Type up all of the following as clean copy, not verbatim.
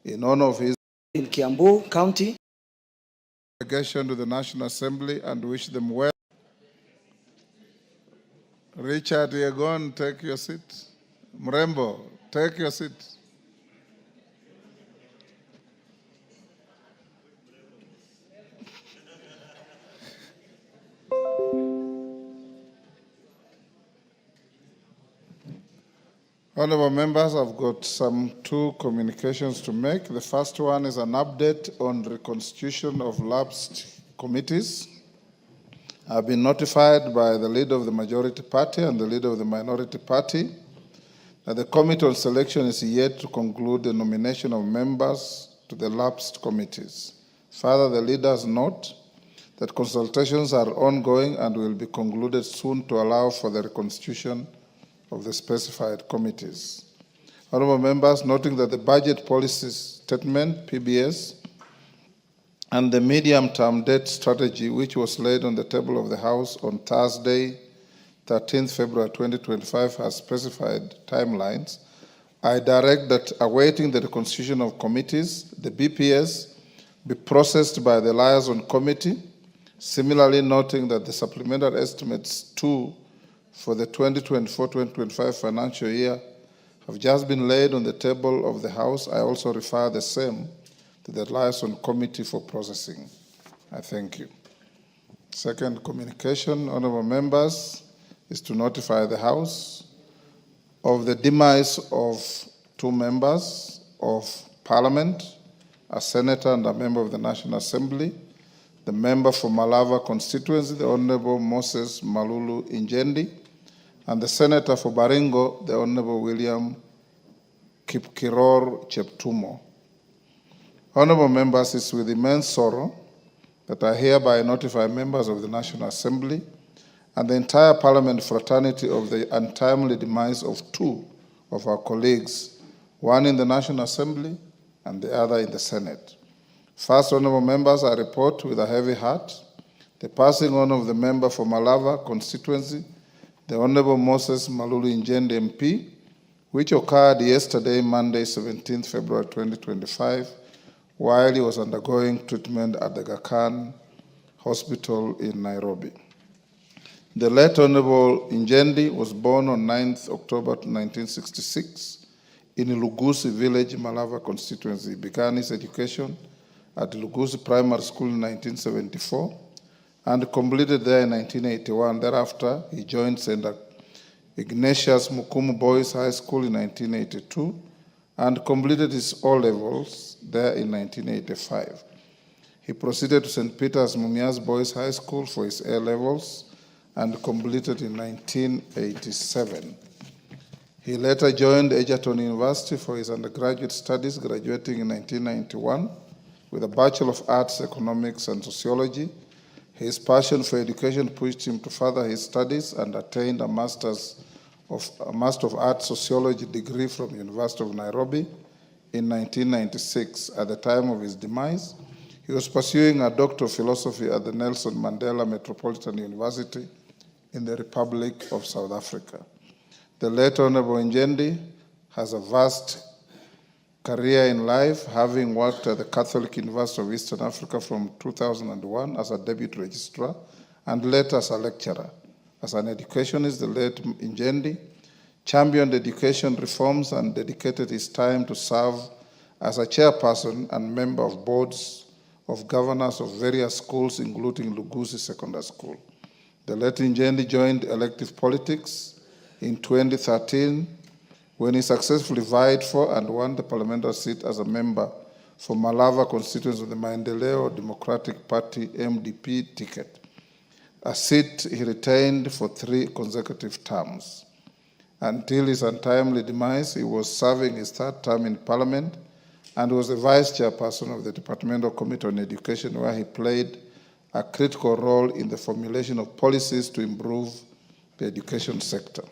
in honor of his in Kiambu County. delegation to the National Assembly and wish them well. Richard Yegon, take your seat. Mrembo, take your seat. Honorable members, I've got two communications to make. The first one is an update on reconstitution of lapsed committees. I've been notified by the leader of the majority party and the leader of the minority party that the Committee on Selection is yet to conclude the nomination of members to the lapsed committees. Further, the leaders note that consultations are ongoing and will be concluded soon to allow for the reconstitution of the specified committees. Honorable members, noting that the Budget Policy Statement, PBS, and the medium-term debt strategy, which was laid on the table of the House on Thursday, 13th February 2025, has specified timelines, I direct that awaiting the reconstitution of committees, the BPS be processed by the liaison committee, similarly noting that the supplementary estimates 2 for the 2024-2025 financial year have just been laid on the table of the House. I also refer the same to the liaison committee for processing. I thank you. Second communication, honorable members, is to notify the House of the demise of two members of Parliament, a senator and a member of the National Assembly, the member for Malava constituency, the Honorable Moses Malulu Injendi, and the senator for Baringo, the Honorable William Kipkiror Cheptumo. Honorable members, it's with immense sorrow that I hereby notify members of the National Assembly and the entire Parliament fraternity of the untimely demise of two of our colleagues, one in the National Assembly and the other in the Senate. First, honorable members, I report with a heavy heart the passing on of the member for Malava constituency, the Honorable Moses Malulu Injendi MP, which occurred yesterday, Monday, 17th February 2025, while he was undergoing treatment at the Aga Khan Hospital in Nairobi. The late Honorable Injendi was born on 9th October 1966 in Lugusi village, Malava constituency. He began his education at Lugusi Primary School in 1974 and completed there in 1981. Thereafter, he joined St. Ignatius Mukumu Boys High School in 1982 and completed his O-levels there in 1985. He proceeded to St. Peter's Mumias Boys High School for his A-levels and completed in 1987. He later joined Egerton University for his undergraduate studies, graduating in 1991 with a Bachelor of Arts, Economics, and Sociology. His passion for education pushed him to further his studies and attained a Master of Arts Sociology degree from the University of Nairobi in 1996. At the time of his demise, he was pursuing a Doctor of Philosophy at the Nelson Mandela Metropolitan University in the Republic of South Africa. The late Honorable Injendi has a vast career in life, having worked at the Catholic University of Eastern Africa from 2001 as a deputy registrar and later as a lecturer. As an educationist, the late Injendi championed education reforms and dedicated his time to serve as a chairperson and member of boards of governors of various schools, including Lugusi Secondary School. The late Injendi joined elective politics in 2013 when he successfully vied for and won the parliamentary seat as a member for Malava constituency of the Maendeleo Democratic Party MDP ticket, a seat he retained for 3 consecutive terms. Until his untimely demise, he was serving his 3rd term in Parliament and was the vice chairperson of the Departmental Committee on Education, where he played a critical role in the formulation of policies to improve the education sector.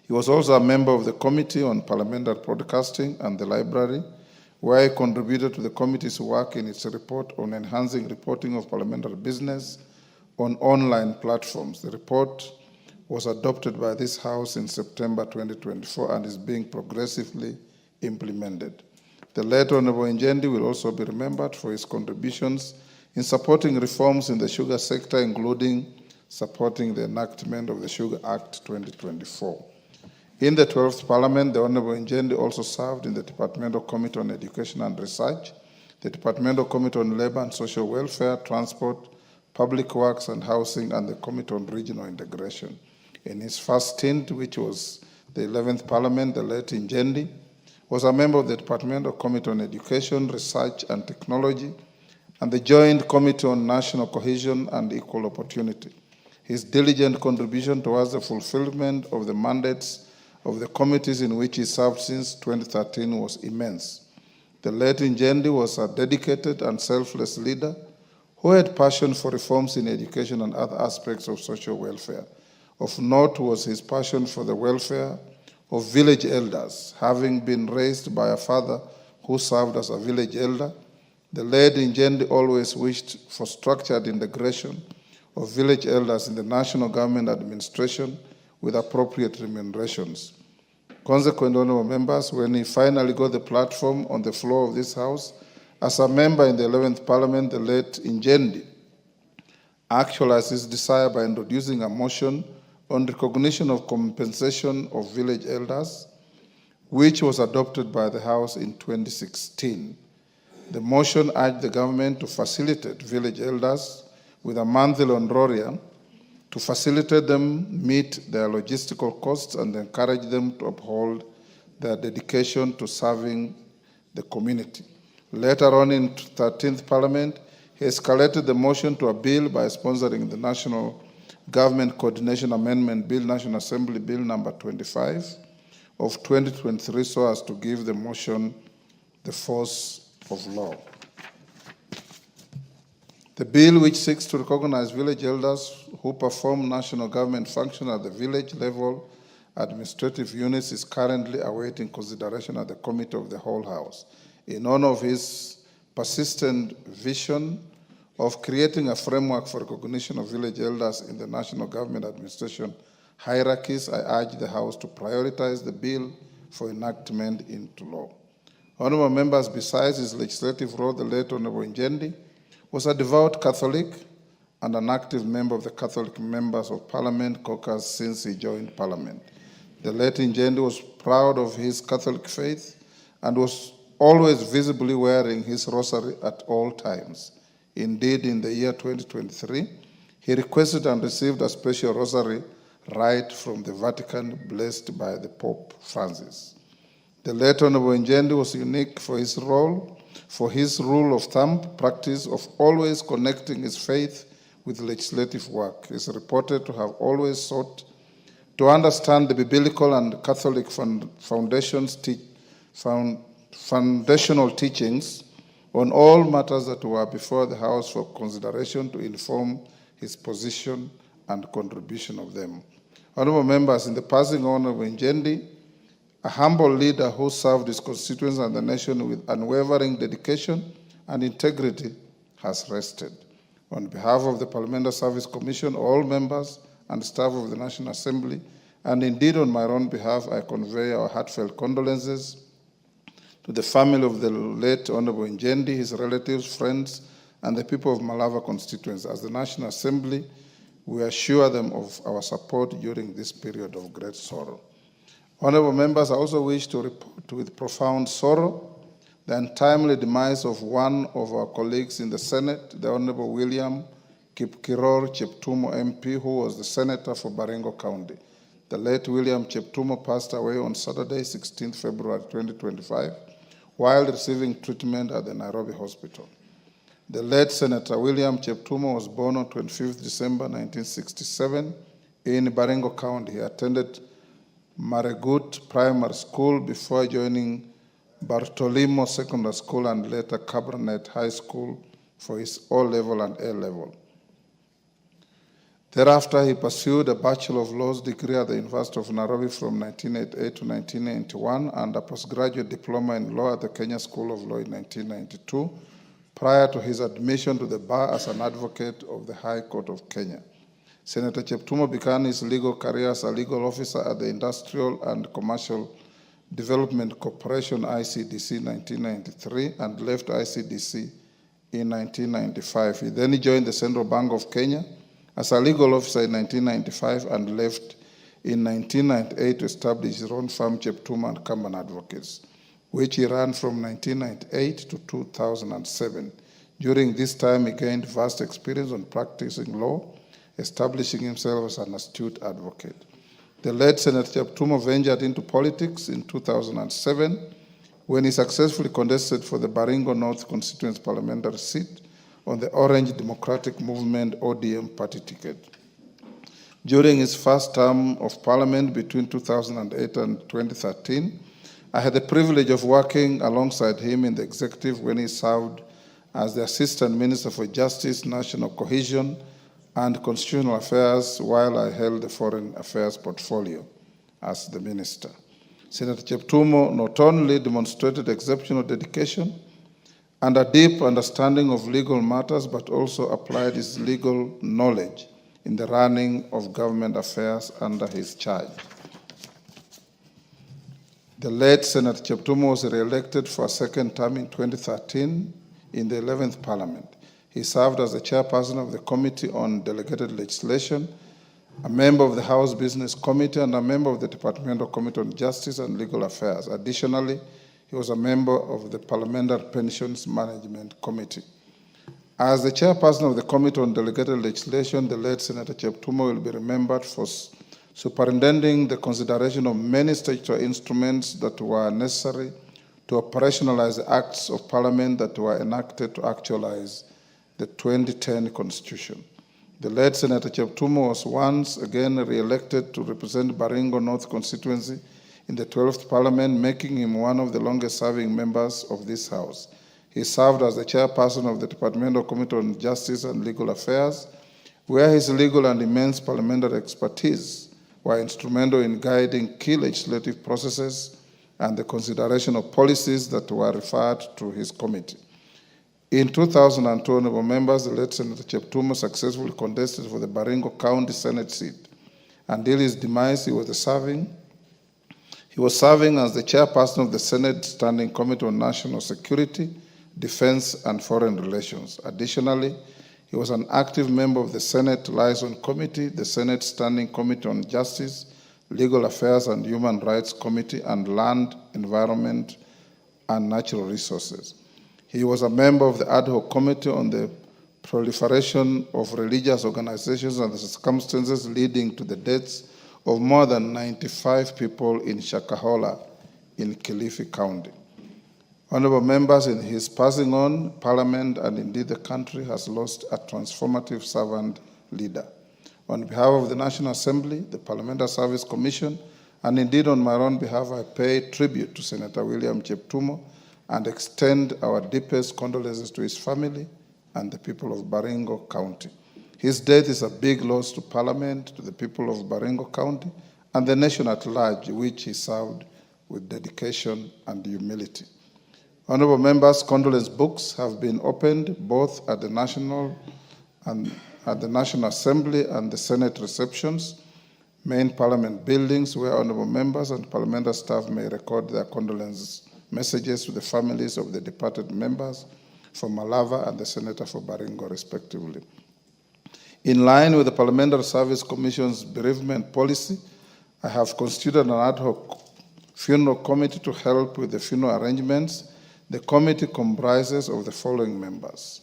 He was also a member of the Committee on Parliamentary Broadcasting and the Library, where he contributed to the committee's work in its report on enhancing reporting of parliamentary business on online platforms. The report was adopted by this House in September 2024 and is being progressively implemented. The late Honorable Njendi will also be remembered for his contributions in supporting reforms in the sugar sector, including supporting the enactment of the Sugar Act 2024. In the 12th Parliament, the Honorable Njendi also served in the Departmental Committee on Education and Research, the Departmental Committee on Labor and Social Welfare, Transport, Public Works and Housing, and the Committee on Regional Integration. In his first stint, which was the 11th Parliament, the late Njendi was a member of the Departmental Committee on Education, Research and Technology, and the Joint Committee on National Cohesion and Equal Opportunity. His diligent contribution towards the fulfillment of the mandates of the committees in which he served since 2013 was immense. The late Njendi was a dedicated and selfless leader who had passion for reforms in education and other aspects of social welfare. Of note was his passion for the welfare of village elders. Having been raised by a father who served as a village elder, the late Njendi always wished for structured integration of village elders in the national government administration with appropriate remunerations. Consequently, honorable members, when he finally got the platform on the floor of this House, as a member in the 11th Parliament, the late Njendi actualized his desire by introducing a motion on recognition of compensation of village elders, which was adopted by the House in 2016. The motion urged the government to facilitate village elders with a monthly honorarium to facilitate them meet their logistical costs and encourage them to uphold their dedication to serving the community. Later on in 13th Parliament, he escalated the motion to a bill by sponsoring the National Government Coordination Amendment Bill, National Assembly Bill number 25 of 2023, so as to give the motion the force of law. The bill, which seeks to recognize village elders who perform national government function at the village level administrative units, is currently awaiting consideration at the Committee of the Whole House. In honor of his persistent vision of creating a framework for recognition of village elders in the national government administration hierarchies, I urge the House to prioritize the bill for enactment into law. Honorable members, besides his legislative role, the late Honorable Njendi was a devout Catholic and an active member of the Catholic Members of Parliament caucus since he joined Parliament. The late Njendi was proud of his Catholic faith and was always visibly wearing his rosary at all times. Indeed, in the year 2023, he requested and received a special rosary rite from the Vatican, blessed by the Pope Francis. The late Honorable Njendi was unique for his role, for his rule of thumb practice of always connecting his faith with legislative work. He is reported to have always sought to understand the biblical and Catholic foundational teachings on all matters that were before the House for consideration to inform his position and contribution of them. Honorable members, in the passing on of Njendi, a humble leader who served his constituents and the nation with unwavering dedication and integrity, has rested. On behalf of the Parliamentary Service Commission, all members and staff of the National Assembly, and indeed on my own behalf, I convey our heartfelt condolences to the family of the late Honorable Njendi, his relatives, friends, and the people of Malava constituents. As the National Assembly, we assure them of our support during this period of great sorrow. Honorable members, I also wish to report with profound sorrow the untimely demise of one of our colleagues in the Senate, the Honorable William Kipkiror Cheptumo MP, who was the Senator for Baringo County. The late William Cheptumo passed away on Saturday, 16th February 2025, while receiving treatment at the Nairobi Hospital. The late Senator William Cheptumo was born on 25th December 1967 in Baringo County. He attended Maregut Primary School before joining Bartolimo Secondary School and later Cabernet High School for his O-level and A-level. Thereafter, he pursued a Bachelor of Laws degree at the University of Nairobi from 1988 to 1991 and a postgraduate diploma in law at the Kenya School of Law in 1992, prior to his admission to the bar as an advocate of the High Court of Kenya. Senator Cheptumo began his legal career as a legal officer at the Industrial and Commercial Development Corporation, ICDC, 1993, and left ICDC in 1995. He then joined the Central Bank of Kenya as a legal officer in 1995 and left in 1998 to establish his own firm, Cheptumo and Kamban Advocates, which he ran from 1998 to 2007. During this time, he gained vast experience on practicing law, establishing himself as an astute advocate. The late Senator Cheptumo ventured into politics in 2007 when he successfully contested for the Baringo North constituency parliamentary seat on the Orange Democratic Movement ODM party ticket. During his first term of parliament between 2008 and 2013, I had the privilege of working alongside him in the executive when he served as the Assistant Minister for Justice, National Cohesion, and Constitutional Affairs while I held the Foreign Affairs portfolio as the Minister. Senator Cheptumo not only demonstrated exceptional dedication and a deep understanding of legal matters, but also applied his legal knowledge in the running of government affairs under his charge. The late Senator Cheptumo was re-elected for a second term in 2013 in the 11th Parliament. He served as the chairperson of the Committee on Delegated Legislation, a member of the House Business Committee, and a member of the Departmental Committee on Justice and Legal Affairs. Additionally, he was a member of the Parliamentary Pensions Management Committee. As the chairperson of the Committee on Delegated Legislation, the late Senator Cheptumo will be remembered for superintending the consideration of many statutory instruments that were necessary to operationalize the acts of Parliament that were enacted to actualize the 2010 Constitution. The late Senator Cheptumo was once again re-elected to represent Baringo North constituency in the 12th Parliament, making him one of the longest-serving members of this House. He served as the chairperson of the Departmental Committee on Justice and Legal Affairs, where his legal and immense parliamentary expertise were instrumental in guiding key legislative processes and the consideration of policies that were referred to his committee. In 2002, honorable members, the late Senator Cheptumo successfully contested for the Baringo County Senate seat. Until his demise, he was serving as the chairperson of the Senate Standing Committee on National Security, Defense, and Foreign Relations. Additionally, he was an active member of the Senate Liaison Committee, the Senate Standing Committee on Justice, Legal Affairs and Human Rights Committee, and Land, Environment, and Natural Resources. He was a member of the Ad Hoc Committee on the Proliferation of Religious Organizations and the Circumstances Leading to the Deaths of more than 95 people in Shakahola in Kilifi County. Honorable members, in his passing on, Parliament and indeed the country has lost a transformative servant leader. On behalf of the National Assembly, the Parliamentary Service Commission, and indeed on my own behalf, I pay tribute to Senator William Cheptumo and extend our deepest condolences to his family and the people of Baringo County. His death is a big loss to Parliament, to the people of Baringo County, and the nation at large, which he served with dedication and humility. Honorable members, condolence books have been opened both at the National Assembly and the Senate receptions, main Parliament buildings, where honorable members and parliamentary staff may record their condolence messages to the families of the departed members for Malava and the Senator for Baringo, respectively. In line with the Parliamentary Service Commission's bereavement policy, I have constituted an ad hoc funeral committee to help with the funeral arrangements. The committee comprises of the following members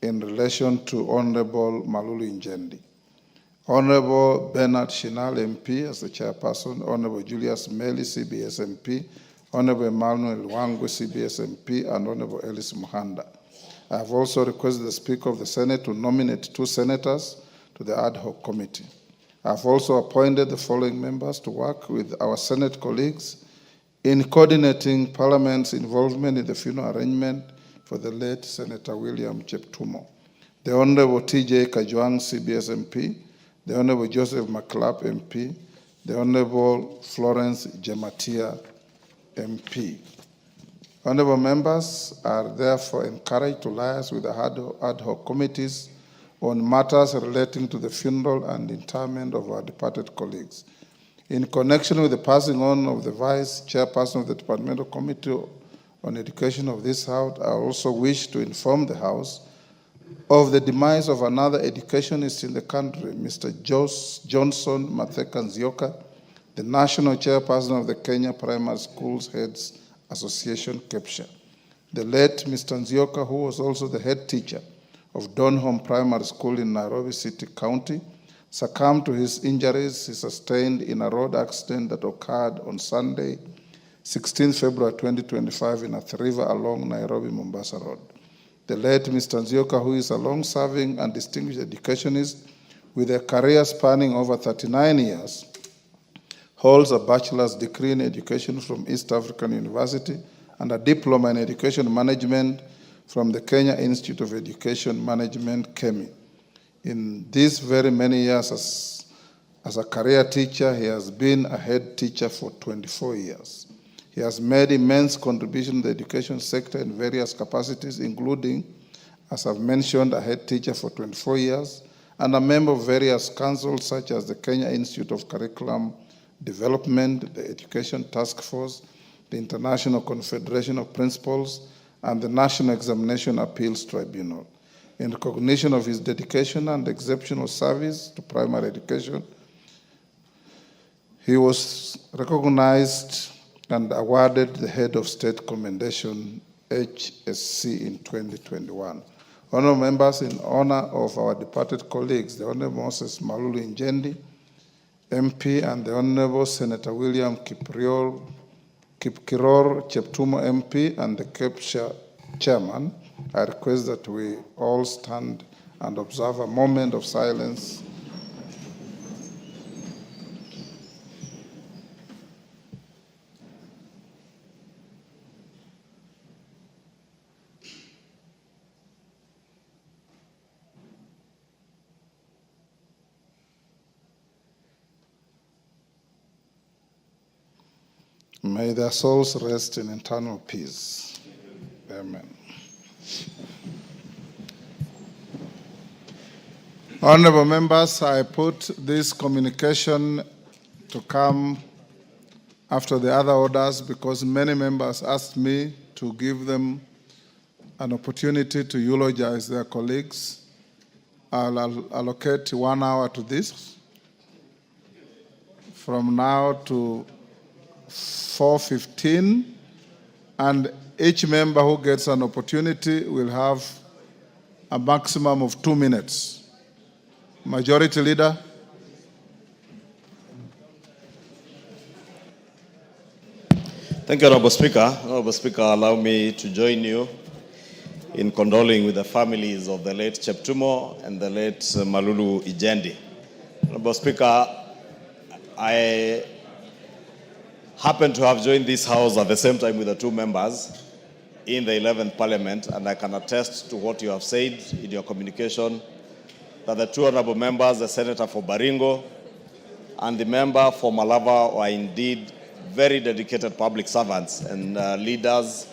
in relation to Honorable Malulu Njendi: Honorable Bernard Shinal MP as the chairperson, Honorable Julius Meli, CBS MP, Honorable Emmanuel Wangwe, CBS MP, and Honorable Ellis Muhanda. I have also requested the Speaker of the Senate to nominate 2 senators to the ad hoc committee. I have also appointed the following members to work with our Senate colleagues in coordinating Parliament's involvement in the funeral arrangement for the late Senator William Cheptumo: the Honorable T.J. Kajwang, CBS MP, the Honorable Joseph Maclap, MP, the Honorable Florence Jematia, MP. Honorable members are therefore encouraged to liaise with the ad hoc committees on matters relating to the funeral and interment of our departed colleagues. In connection with the passing on of the Vice Chairperson of the Departmental Committee on Education of this House, I also wish to inform the House of the demise of another educationist in the country, Mr. Johnson Matheka Nzioka, the National Chairperson of the Kenya Primary Schools Heads Association, KEPSHA. The late Mr. Nzioka, who was also the head teacher of Donholm Primary School in Nairobi City County, succumbed to his injuries he sustained in a road accident that occurred on Sunday, 16 February 2025 in Athi River along Nairobi-Mombasa Road. The late Mr. Nzioka, who is a long-serving and distinguished educationist with a career spanning over 39 years, holds a bachelor's degree in education from East African University and a diploma in education management from the Kenya Institute of Education Management, KEMI. In these very many years as a career teacher, he has been a head teacher for 24 years. He has made immense contribution to the education sector in various capacities, including, as I've mentioned, a head teacher for 24 years and a member of various councils such as the Kenya Institute of Curriculum Development, the Education Task Force, the International Confederation of Principals, and the National Examination Appeals Tribunal. In recognition of his dedication and exceptional service to primary education, he was recognized and awarded the Head of State Commendation, HSC, in 2021. Honorable members, in honor of our departed colleagues, the Honorable Moses Malulu Njendi, MP, and the Honorable Senator William Kipkiror Cheptumo, MP, and the KEPSHA Chairman, I request that we all stand and observe a moment of silence. May their souls rest in eternal peace. Amen. Honorable members, I put this communication to come after the other orders because many members asked me to give them an opportunity to eulogize their colleagues. I'll allocate 1 hour to this from now to 4:15, and each member who gets an opportunity will have a maximum of 2 minutes. Majority Leader. Thank you, Honorable Speaker. Honorable Speaker, allow me to join you in condoling with the families of the late Cheptumo and the late Malulu Njendi. Honorable Speaker, I happen to have joined this House at the same time with the two members in the 11th Parliament, and I can attest to what you have said in your communication, that the two honorable members, the Senator for Baringo and the member for Malava, are indeed very dedicated public servants and leaders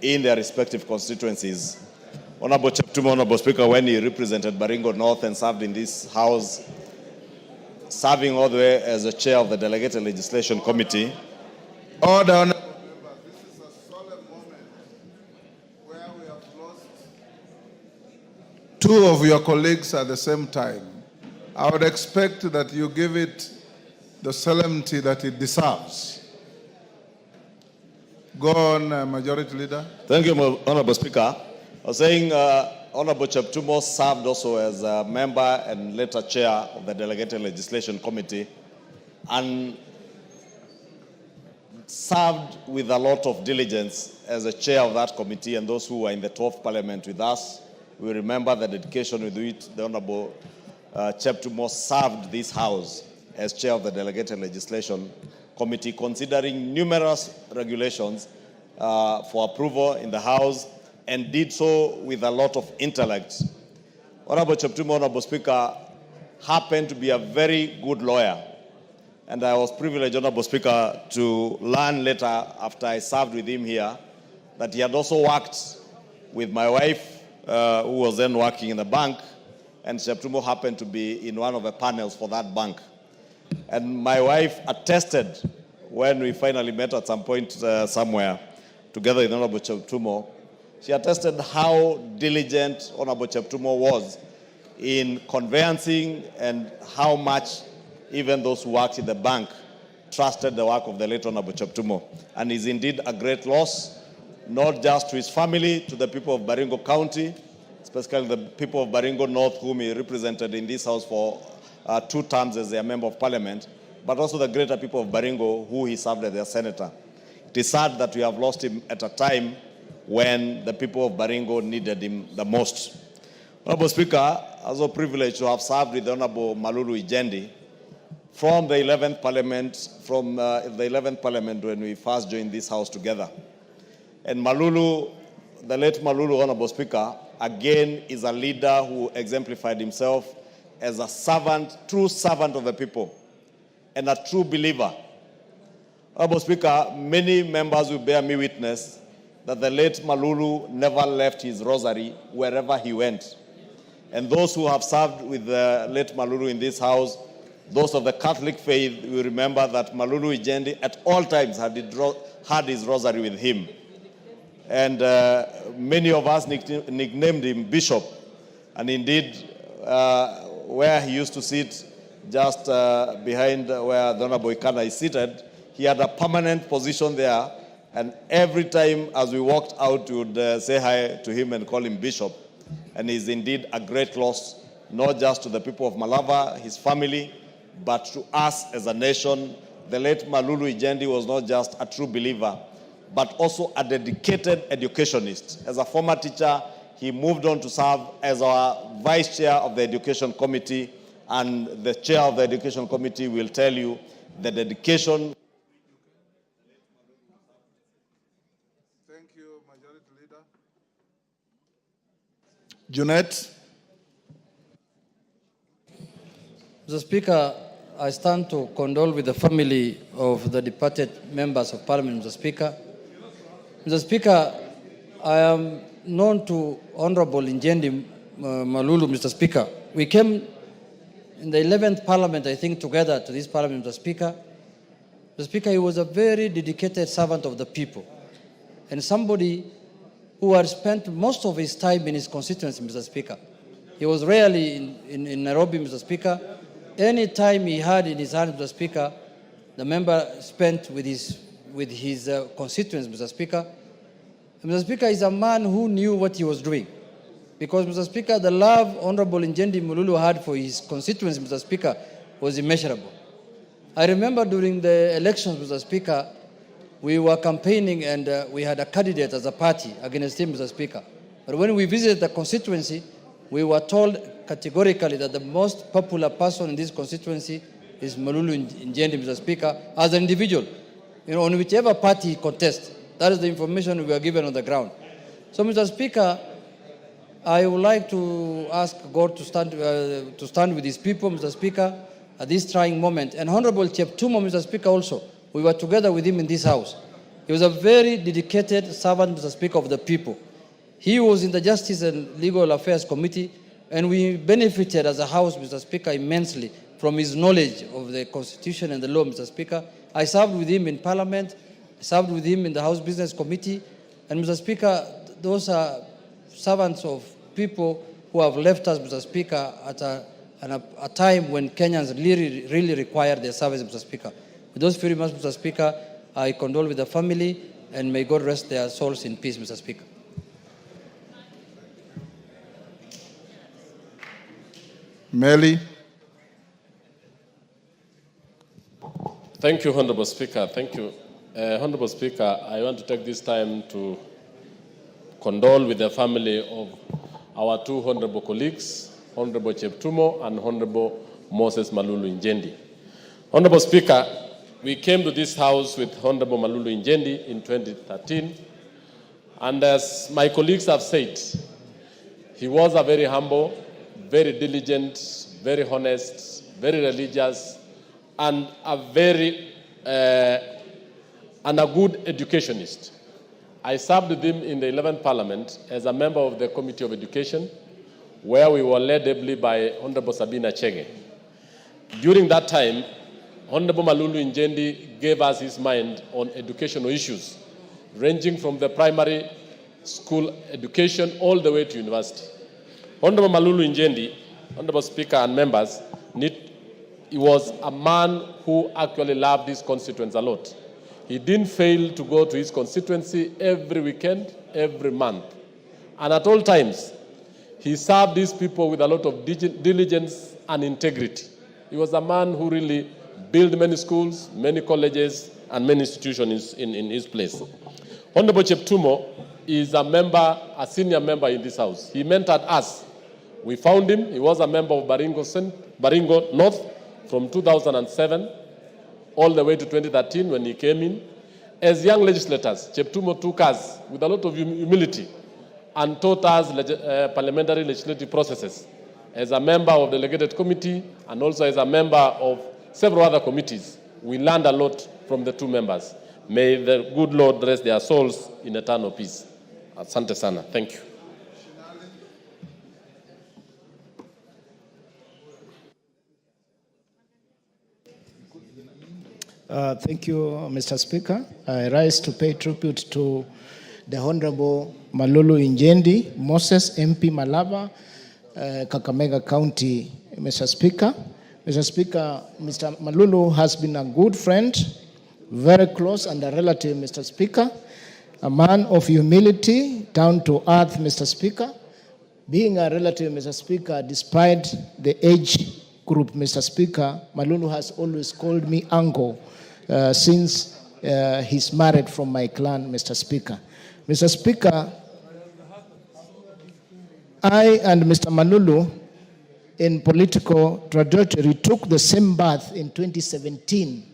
in their respective constituencies. Honorable Cheptumo, Honorable Speaker, when he represented Baringo North and served in this House, serving all the way as a chair of the Delegated Legislation Committee. Order, honorable members. This is a solemn moment where we have lost two of your colleagues at the same time. I would expect that you give it the solemnity that it deserves. Go on, Majority Leader. Thank you, Honorable Speaker. I was saying Honorable Cheptumo served also as a member and later chair of the Delegated Legislation Committee and served with a lot of diligence as a chair of that committee, and those who were in the 12th Parliament with us, we remember the dedication with which the Honorable Cheptumo served this House as chair of the Delegated Legislation Committee, considering numerous regulations for approval in the House, and did so with a lot of intellect. Honorable Cheptumo, Honorable Speaker, happened to be a very good lawyer. And I was privileged, Honorable Speaker, to learn later after I served with him here that he had also worked with my wife, who was then working in the bank, and Cheptumo happened to be in one of the panels for that bank. And my wife attested when we finally met at some point somewhere, together with Honorable Cheptumo. She attested how diligent Honorable Cheptumo was in conveyancing and how much even those who worked in the bank trusted the work of the late Honorable Cheptumo. And is indeed a great loss, not just to his family, to the people of Baringo County, especially the people of Baringo North, whom he represented in this house for 2 terms as their member of parliament, but also the greater people of Baringo, who he served as their senator. It is sad that we have lost him at a time when the people of Baringo needed him the most. Honorable Speaker, I was also privileged to have served with Honorable Malulu Ijendi from the 11th Parliament when we first joined this house together. And Malulu, the late Malulu, Honorable Speaker, again is a leader who exemplified himself as a servant, true servant of the people, and a true believer. Honorable Speaker, many members will bear me witness that the late Malulu never left his rosary wherever he went. And those who have served with the late Malulu in this house, those of the Catholic faith, will remember that Malulu Ijendi at all times had his rosary with him. And many of us nicknamed him Bishop. And indeed, where he used to sit, just behind where the Honorable Ikana is seated, he had a permanent position there. And every time as we walked out, we would say hi to him and call him Bishop. And he's indeed a great loss, not just to the people of Malava, his family, but to us as a nation. The late Malulu Ijendi was not just a true believer, but also a dedicated educationist. As a former teacher, he moved on to serve as our vice chair of the Education Committee, and the chair of the Education Committee will tell you the dedication. Thank you, Majority Leader. Junet. Mr. Speaker, I stand to condole with the family of the departed members of Parliament, Mr. Speaker. Mr. Speaker, I am known to Honorable Ijendi Malulu, Mr. Speaker. We came in the 11th Parliament, I think, together to this Parliament, Mr. Speaker. Mr. Speaker, he was a very dedicated servant of the people and somebody who had spent most of his time in his constituency, Mr. Speaker. He was rarely in Nairobi, Mr. Speaker. Any time he had in his hand, Mr. Speaker, the member spent with his constituents, Mr. Speaker. And Mr. Speaker is a man who knew what he was doing. Because, Mr. Speaker, the love Honorable Ijendi Malulu had for his constituents, Mr. Speaker, was immeasurable. I remember during the elections, Mr. Speaker, we were campaigning and we had a candidate as a party against him, Mr. Speaker. But when we visited the constituency, we were told categorically that the most popular person in this constituency is Malulu Ijendi, Mr. Speaker, as an individual, on whichever party he contests. That is the information we were given on the ground. So, Mr. Speaker, I would like to ask God to stand with his people, Mr. Speaker, at this trying moment. And Honorable Cheptumo, Mr. Speaker, also, we were together with him in this house. He was a very dedicated servant, Mr. Speaker, of the people. He was in the Justice and Legal Affairs Committee, and we benefited as a house, Mr. Speaker, immensely from his knowledge of the Constitution and the law, Mr. Speaker. I served with him in Parliament, served with him in the House Business Committee, and Mr. Speaker, those are servants of people who have left us, Mr. Speaker, at a time when Kenyans really require their service, Mr. Speaker. With those few remarks, Mr. Speaker, I condole with the family, and may God rest their souls in peace, Mr. Speaker. Melly. Thank you, Honorable Speaker. Thank you. Honorable Speaker, I want to take this time to condole with the family of our 2 honorable colleagues, Honorable Cheptumo and Honorable Moses Malulu Ijendi. Honorable Speaker, we came to this house with Honorable Malulu Ijendi in 2013, and as my colleagues have said, he was a very humble, very diligent, very honest, very religious, and a good educationist. I served with him in the 11th Parliament as a member of the Committee of Education, where we were led ably by Honorable Sabina Chege. During that time, Honorable Malulu Injendi gave us his mind on educational issues, ranging from the primary school education all the way to university. Honorable Malulu Injendi, Honorable Speaker and members, he was a man who actually loved his constituents a lot. He didn't fail to go to his constituency every weekend, every month. And at all times, he served these people with a lot of diligence and integrity. He was a man who really built many schools, many colleges, and many institutions in his place. Honorable Cheptumo is a senior member in this house. He mentored us. We found him. He was a member of Baringo North from 2007 all the way to 2013 when he came in. As young legislators, Cheptumo took us with a lot of humility and taught us parliamentary legislative processes. As a member of the delegated committee and also as a member of several other committees, we learned a lot from the two members. May the good Lord rest their souls in eternal peace. Asante sana. Thank you. Thank you, Mr. Speaker. I rise to pay tribute to the Honorable Malulu Injendi, Moses MP Malava, Kakamega County, Mr. Speaker. Mr. Speaker, Mr. Malulu has been a good friend, very close and a relative, Mr. Speaker, a man of humility, down to earth, Mr. Speaker. Being a relative, Mr. Speaker, despite the age group, Mr. Speaker, Malulu has always called me uncle since he's married from my clan, Mr. Speaker. Mr. Speaker, I and Mr. Malulu in political trajectory took the same path in 2017,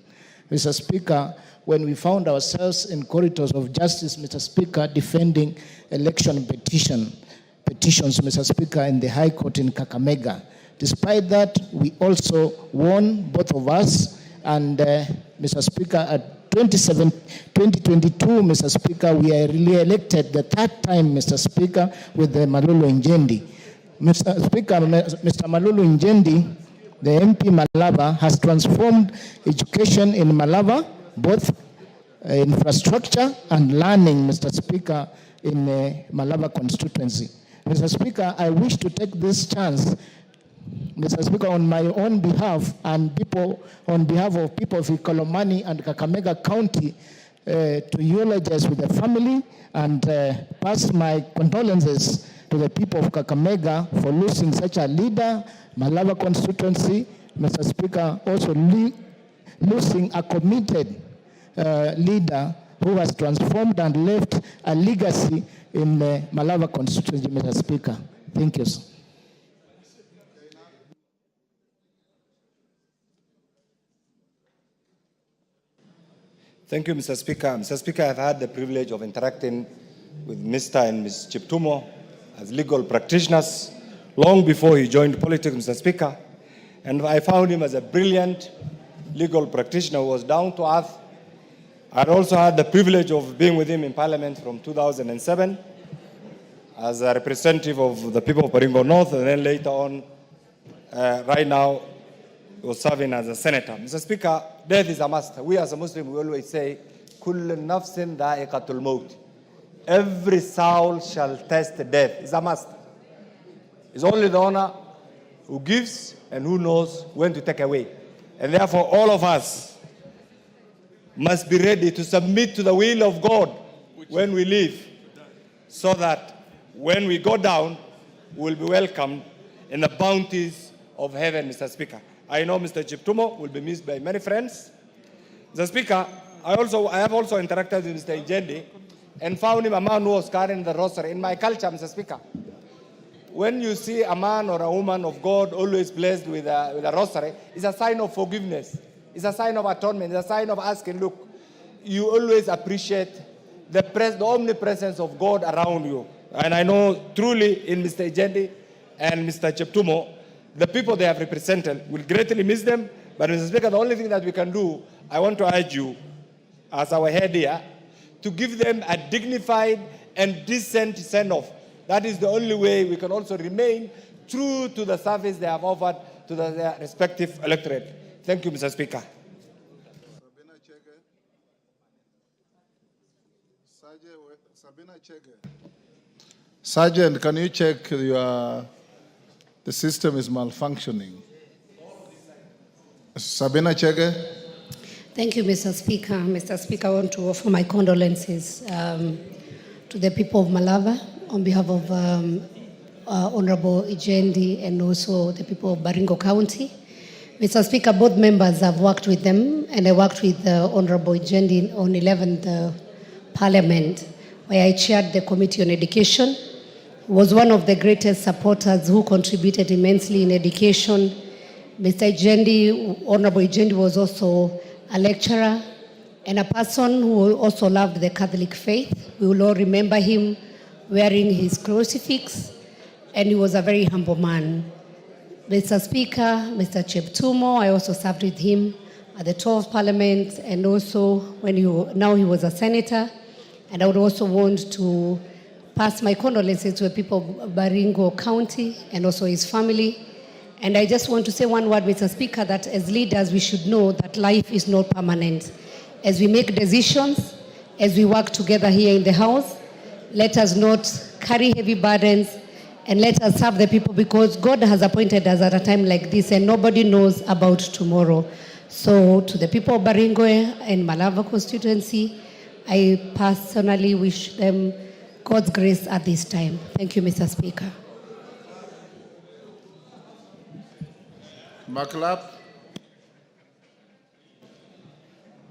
Mr. Speaker, when we found ourselves in corridors of justice, Mr. Speaker, defending election petitions, Mr. Speaker, in the High Court in Kakamega. Despite that, we also won, both of us, and Mr. Speaker, at 2022, Mr. Speaker, we are re-elected the third time, Mr. Speaker, with the Malulu Injendi. Mr. Speaker, Mr. Malulu Injendi, the MP Malava, has transformed education in Malava, both infrastructure and learning, Mr. Speaker, in Malava constituency. Mr. Speaker, I wish to take this chance, Mr. Speaker, on my own behalf and on behalf of people of Ikolomani and Kakamega County, to eulogize with the family and pass my condolences to the people of Kakamega for losing such a leader, Malava constituency. Mr. Speaker, also losing a committed leader who has transformed and left a legacy in Malava constituency, Mr. Speaker. Thank you, sir. Thank you, Mr. Speaker. Mr. Speaker, I've had the privilege of interacting with Mr. and Ms. Cheptumo as legal practitioners long before he joined politics, Mr. Speaker. And I found him as a brilliant legal practitioner who was down to earth. I also had the privilege of being with him in Parliament from 2007 as a representative of the people of Baringo North, and then later on, right now, was serving as a senator. Mr. Speaker, death is a must. We as a Muslim, we always say, كُلُّ نَفْسٍ ذَائِقَةُ الْمَوْتِ. Every soul shall test death. It's a must. It's only the owner who gives and who knows when to take away. And therefore, all of us must be ready to submit to the will of God when we live, so that when we go down, we'll be welcomed in the bounties of heaven, Mr. Speaker. I know Mr. Cheptumo will be missed by many friends. Mr. Speaker, I have also interacted with Mr. Injendi and found him a man who was carrying the rosary. In my culture, Mr. Speaker, when you see a man or a woman of God always blessed with a rosary, it's a sign of forgiveness. It's a sign of atonement. It's a sign of asking, look, you always appreciate the omnipresence of God around you. And I know truly in Mr. Injendi and Mr. Cheptumo, the people they have represented will greatly miss them. But Mr. Speaker, the only thing that we can do, I want to urge you, as our head here, to give them a dignified and decent send-off. That is the only way we can also remain true to the service they have offered to their respective electorate. Thank you, Mr. Speaker. Sabina Chege. Sergeant, can you check the system is malfunctioning? Sabina Chege. Thank you, Mr. Speaker. Mr. Speaker, I want to offer my condolences to the people of Malava on behalf of Honorable Ijendi and also the people of Baringo County. Mr. Speaker, both members have worked with them, and I worked with Honorable Ijendi on 11th Parliament, where I chaired the Committee on Education. He was one of the greatest supporters who contributed immensely in education. Mr. Ijendi, Honorable Ijendi, was also a lecturer and a person who also loved the Catholic faith. We will all remember him wearing his crucifix, and he was a very humble man. Mr. Speaker, Mr. Cheptumo, I also served with him at the 12th Parliament, and also now he was a senator. And I would also want to pass my condolences to the people of Baringo County and also his family. And I just want to say one word, Mr. Speaker, that as leaders, we should know that life is not permanent. As we make decisions, as we work together here in the House, let us not carry heavy burdens, and let us serve the people, because God has appointed us at a time like this, and nobody knows about tomorrow. So to the people of Baringo and Malava constituency, I personally wish them God's grace at this time. Thank you, Mr. Speaker. Maklap.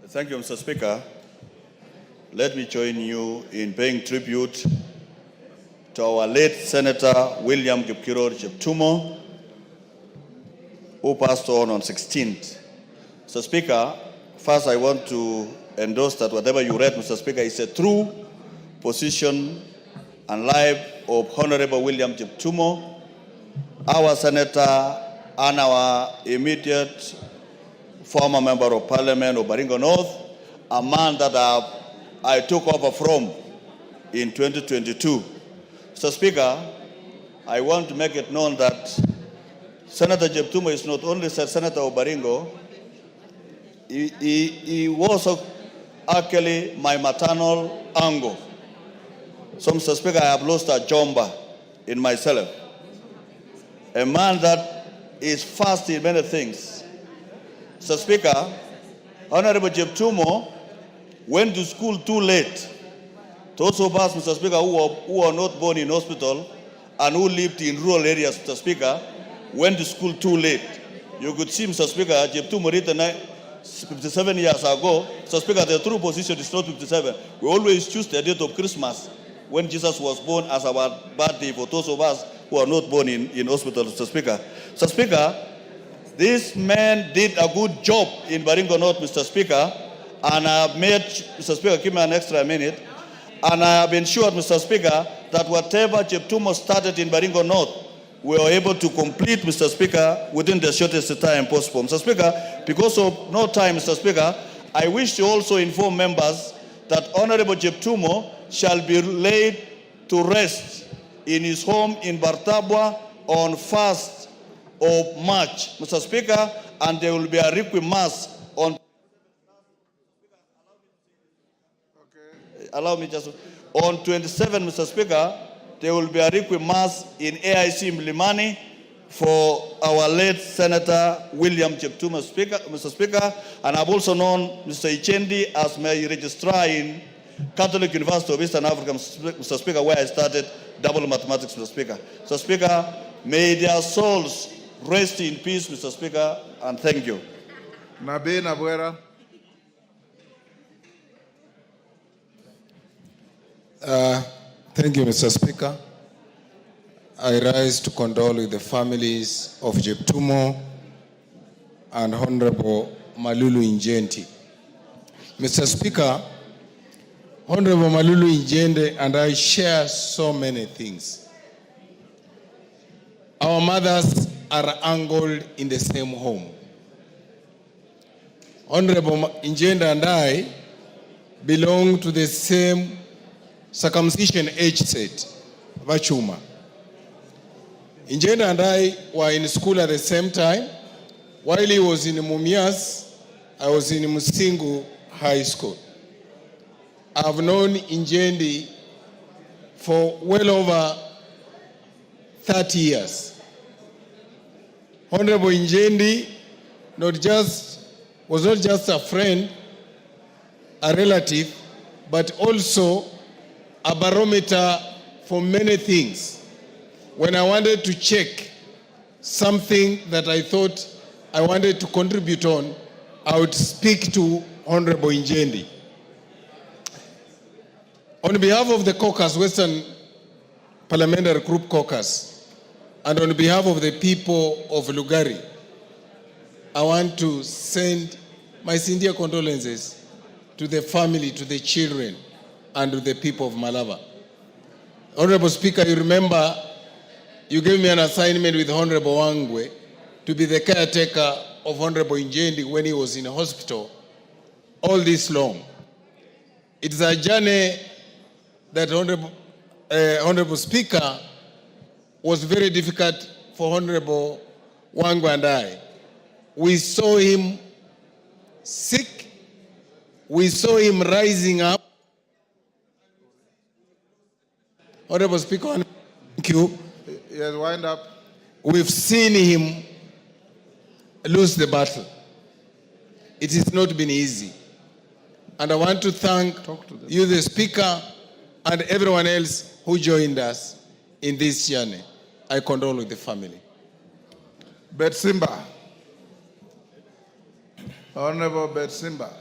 Thank you, Mr. Speaker. Let me join you in paying tribute to our late Senator William Kipkiror Cheptumo, who passed on 16th. Mr. Speaker, first I want to endorse that whatever you read, Mr. Speaker, is a true position and life of Honorable William Cheptumo, our Senator and our immediate former Member of Parliament of Baringo North, a man that I took over from in 2022. Mr. Speaker, I want to make it known that Senator Cheptumo is not only Senator of Baringo, he was actually my maternal uncle. So, Mr. Speaker, I have lost a jomba in myself. A man that is fast in many things. Mr. Speaker, Honorable Cheptumo went to school too late. Those of us, Mr. Speaker, who are not born in hospital and who lived in rural areas, Mr. Speaker, went to school too late. You could see, Mr. Speaker, Cheptumo written 57 years ago. Mr. Speaker, the true position is not 57. We always choose the date of Christmas when Jesus was born as our birthday for those of us who are not born in hospital, Mr. Speaker. Mr. Speaker, this man did a good job in Baringo North, Mr. Speaker, and I have made, Mr. Speaker, give me an extra minute, and I have ensured, Mr. Speaker, that whatever Cheptumo started in Baringo North, we are able to complete, Mr. Speaker, within the shortest time possible. Mr. Speaker, because of no time, Mr. Speaker, I wish to also inform members that Honorable Cheptumo shall be laid to rest in his home in Bartabwa on 1st of March, Mr. Speaker, and there will be a requiem mass on. Okay. Allow me just on 27, Mr. Speaker. There will be a requiem mass in AIC Mlimani for our late Senator William Cheptumo, Mr. Speaker, and I've also known Mr. Ijendi as my registrar in Catholic University of Eastern Africa, Mr. Speaker, where I started double mathematics, Mr. Speaker. Mr. Speaker, may their souls rest in peace, Mr. Speaker, and thank you. Nabe Nabuera. Thank you, Mr. Speaker. I rise to condole with the families of Cheptumo and Honorable Malulu Ijendi. Mr. Speaker, Honorable Malulu Ijendi and I share so many things. Our mothers are angled in the same home. Honorable Ijendi and I belong to the same circumcision age set, Vachuma. Ijendi and I were in school at the same time. While he was in Mumias, I was in Musingu High School. I've known Ijendi for well over 30 years. Honorable Injendi was not just a friend, a relative, but also a barometer for many things. When I wanted to check something that I thought I wanted to contribute on, I would speak to Honorable Injendi. On behalf of the caucus, Western Parliamentary Group Caucus, and on behalf of the people of Lugari, I want to send my sincere condolences to the family, to the children, and to the people of Malava. Honorable Speaker, you remember you gave me an assignment with Honorable Wangwe to be the caretaker of Honorable Injendi when he was in a hospital all this long. It's a journey that Honorable Speaker was very difficult for Honorable Wangwe and I. We saw him sick. We saw him rising up. Honorable Speaker, thank you. Yes, wind up. We've seen him lose the battle. It has not been easy. And I want to thank you, the Speaker, and everyone else who joined us in this journey. I condole with the family. Betsimba. Honorable Betsimba.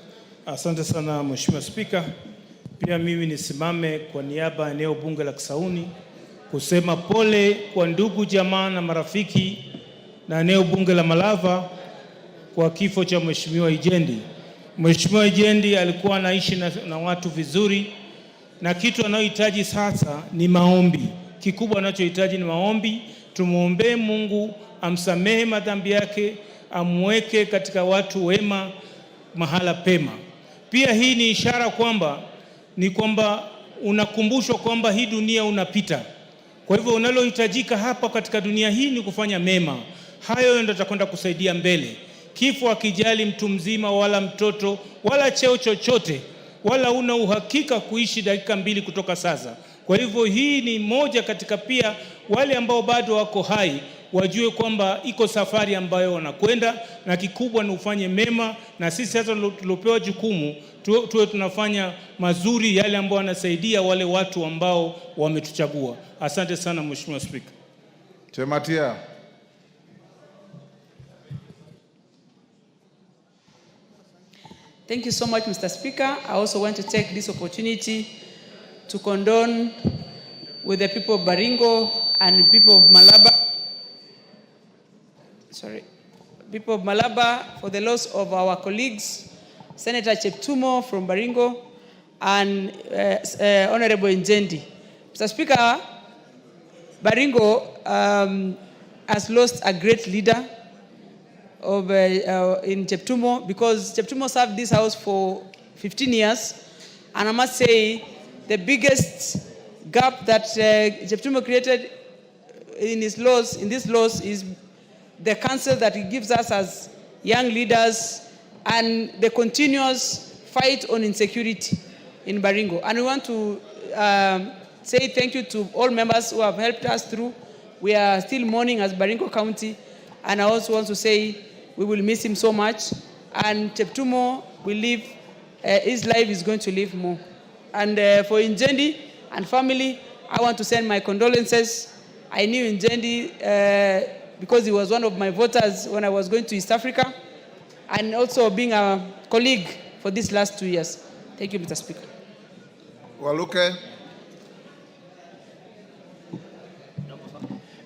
Asante sana Mheshimiwa Spika. Pia mimi nisimame kwa niaba ya eneo bunge la Kisauni kusema pole kwa ndugu jamaa na marafiki na eneo bunge la Malava kwa kifo cha Mheshimiwa Ijendi. Mheshimiwa Ijendi alikuwa anaishi na watu vizuri, na kitu anayohitaji sasa ni maombi. Kikubwa anachohitaji ni maombi. Tumuombe Mungu amsamehe madhambi yake, amweke katika watu wema mahala pema. Pia hii ni ishara kwamba unakumbushwa kwamba hii dunia unapita. Kwa hivyo unalohitajika hapa katika dunia hii ni kufanya mema. Hayo ndio yatakwenda kusaidia mbele. Kifo hakijali mtu mzima wala mtoto wala cheo chochote, wala una uhakika kuishi dakika 2 kutoka sasa. Kwa hivyo hii ni moja katika pia wale ambao bado wako hai wajue kwamba iko safari ambayo wanakwenda, na kikubwa ni ufanye mema, na sisi sasa tulopewa jukumu tuwe tunafanya mazuri yale ambao wanasaidia wale watu ambao wametuchagua. Asante sana Mheshimiwa Speaker. Chematia. Thank you so much, Mr. Speaker. I also want to take this opportunity to condole with the people of Baringo and people of Malaba. People of Malaba for the loss of our colleagues, Senator Cheptumo from Baringo and Honorable Injendi. Mr. Speaker, Baringo has lost a great leader in Cheptumo, because Cheptumo served this house for 15 years, and I must say the biggest gap that Cheptumo created in this loss is the counsel that he gives us as young leaders and the continuous fight on insecurity in Baringo. And we want to say thank you to all members who have helped us through. We are still mourning as Baringo County, and I also want to say we will miss him so much, and Cheptumo will live, his life is going to live more. And for Injendi and family, I want to send my condolences. I knew Injendi because he was one of my voters when I was going to East Africa, and also being a colleague for these last 2 years. Thank you, Mr. Speaker. Waluke.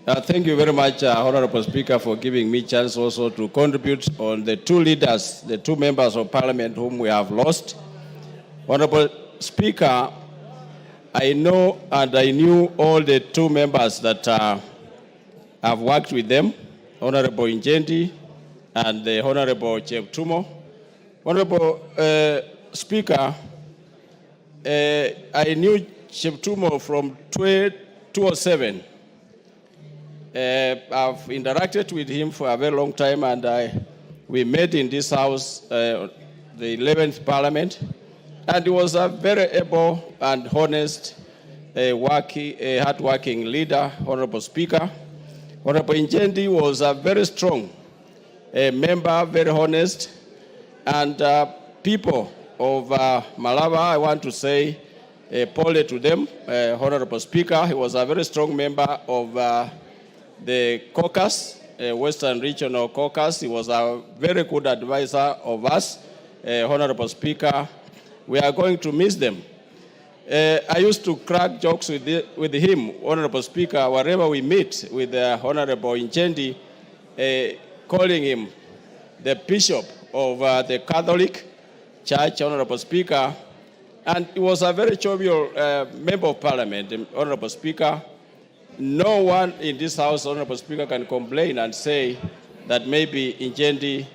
Thank you very much, Honorable Speaker, for giving me a chance also to contribute on the two leaders, the two members of Parliament whom we have lost. Honorable Speaker, I know and I knew all the two members that have worked with them, Honorable Injendi and the Honorable Cheptumo. Honorable Speaker, I knew Cheptumo from 2007. I've interacted with him for a very long time, and we met in this house, the 11th Parliament, and he was a very able and honest a hard-working leader, Honorable Speaker. Honorable Injendi was a very strong member, very honest, and people of Malava, I want to say pole to them. Honorable Speaker, he was a very strong member of the caucus, Western Regional Caucus. He was a very good advisor of us. Honorable Speaker, we are going to miss them. I used to crack jokes with him, Honorable Speaker, wherever we meet with Honorable Injendi, calling him the Bishop of the Catholic Church, Honorable Speaker. And he was a very jovial member of Parliament, Honorable Speaker. No one in this House, Honorable Speaker, can complain and say that maybe Injendi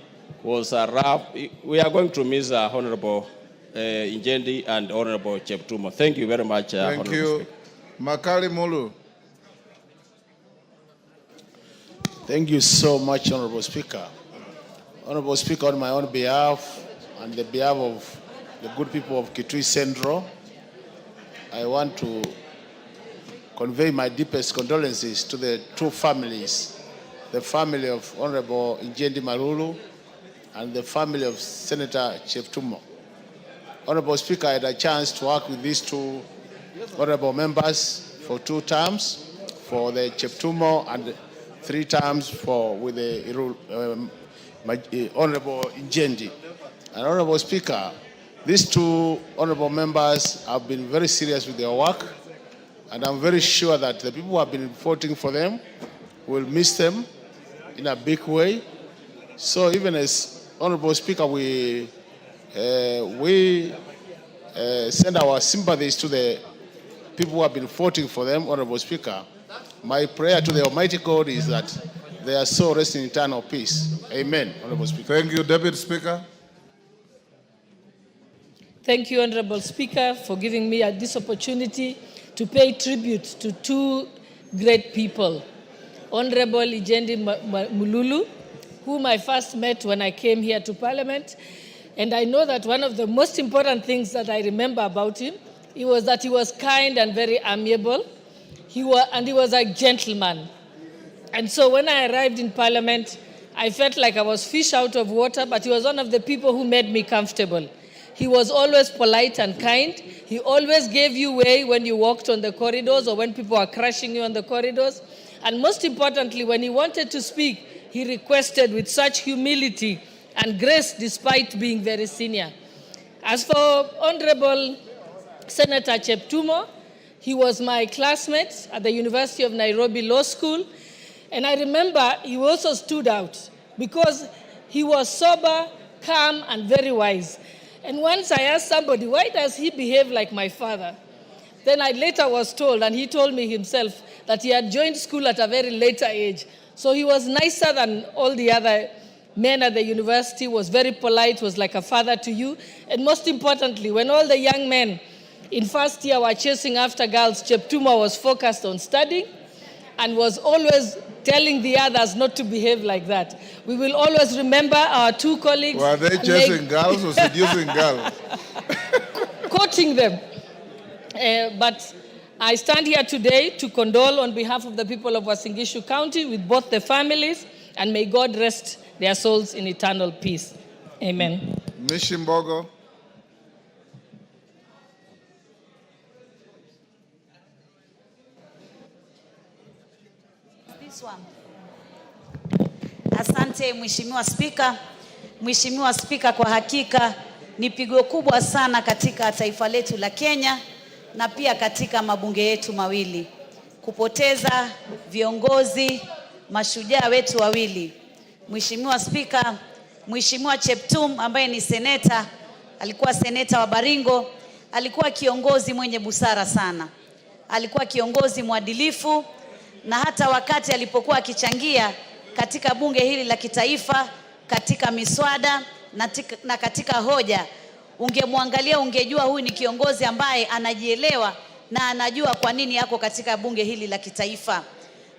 was rough. We are going to miss Honorable Injendi and Honorable Cheptumo. Thank you very much. Thank you. Makali Mulu. Thank you so much, Honorable Speaker. Honorable Speaker, on my own behalf and the behalf of the good people of Kitui Central, I want to convey my deepest condolences to the two families, the family of Honorable Injendi Malulu and the family of Senator Cheptumo. Honorable Speaker, I had a chance to work with these two honorable members for 2 terms, for the Cheptumo, and 3 terms with the Honorable Injendi. And Honorable Speaker, these 2 honorable members have been very serious with their work, and I'm very sure that the people who have been voting for them will miss them in a big way. So even as Honorable Speaker, we send our sympathies to the people who have been voting for them, Honorable Speaker. My prayer to the Almighty God is that they are so rest in eternal peace. Amen, Honorable Speaker. Thank you, Deputy Speaker. Thank you, Honorable Speaker, for giving me this opportunity to pay tribute to 2 great people. Honorable Injendi Malulu, whom I first met when I came here to Parliament. And I know that one of the most important things that I remember about him, was that he was kind and very amiable. He was a gentleman. And so when I arrived in Parliament, I felt like I was fish out of water, but he was one of the people who made me comfortable. He was always polite and kind. He always gave you way when you walked on the corridors or when people were crushing you on the corridors. And most importantly, when he wanted to speak, he requested with such humility and grace despite being very senior. As for Honorable Senator Cheptumo, he was my classmate at the University of Nairobi Law School. And I remember he also stood out because he was sober, calm, and very wise. And once I asked somebody, why does he behave like my father? Then I later was told, and he told me himself, that he had joined school at a very later age. So he was nicer than all the other men at the university, was very polite, was like a father to you. And most importantly, when all the young men in first year were chasing after girls, Cheptumo was focused on studying and was always telling the others not to behave like that. We will always remember our 2 colleagues. Were they chasing girls or seducing girls? Quoting them. But I stand here today to condole on behalf of the people of Uasin Gishu County with both the families, and may God rest their souls in eternal peace. Amen. Mishimbogo. This one. Asante Mheshimiwa Spika. Mheshimiwa Spika, kwa hakika ni pigo kubwa sana katika taifa letu la Kenya na pia katika mabunge yetu mawili. Kupoteza viongozi mashujaa wetu wawili. Mheshimiwa Spika, Mheshimiwa Cheptum ambaye ni seneta, alikuwa seneta wa Baringo, alikuwa kiongozi mwenye busara sana. Alikuwa kiongozi mwadilifu, na hata wakati alipokuwa akichangia katika bunge hili la kitaifa, katika miswada na katika hoja, ungemwangalia ungejua huyu ni kiongozi ambaye anajielewa na anajua kwa nini yako katika bunge hili la kitaifa.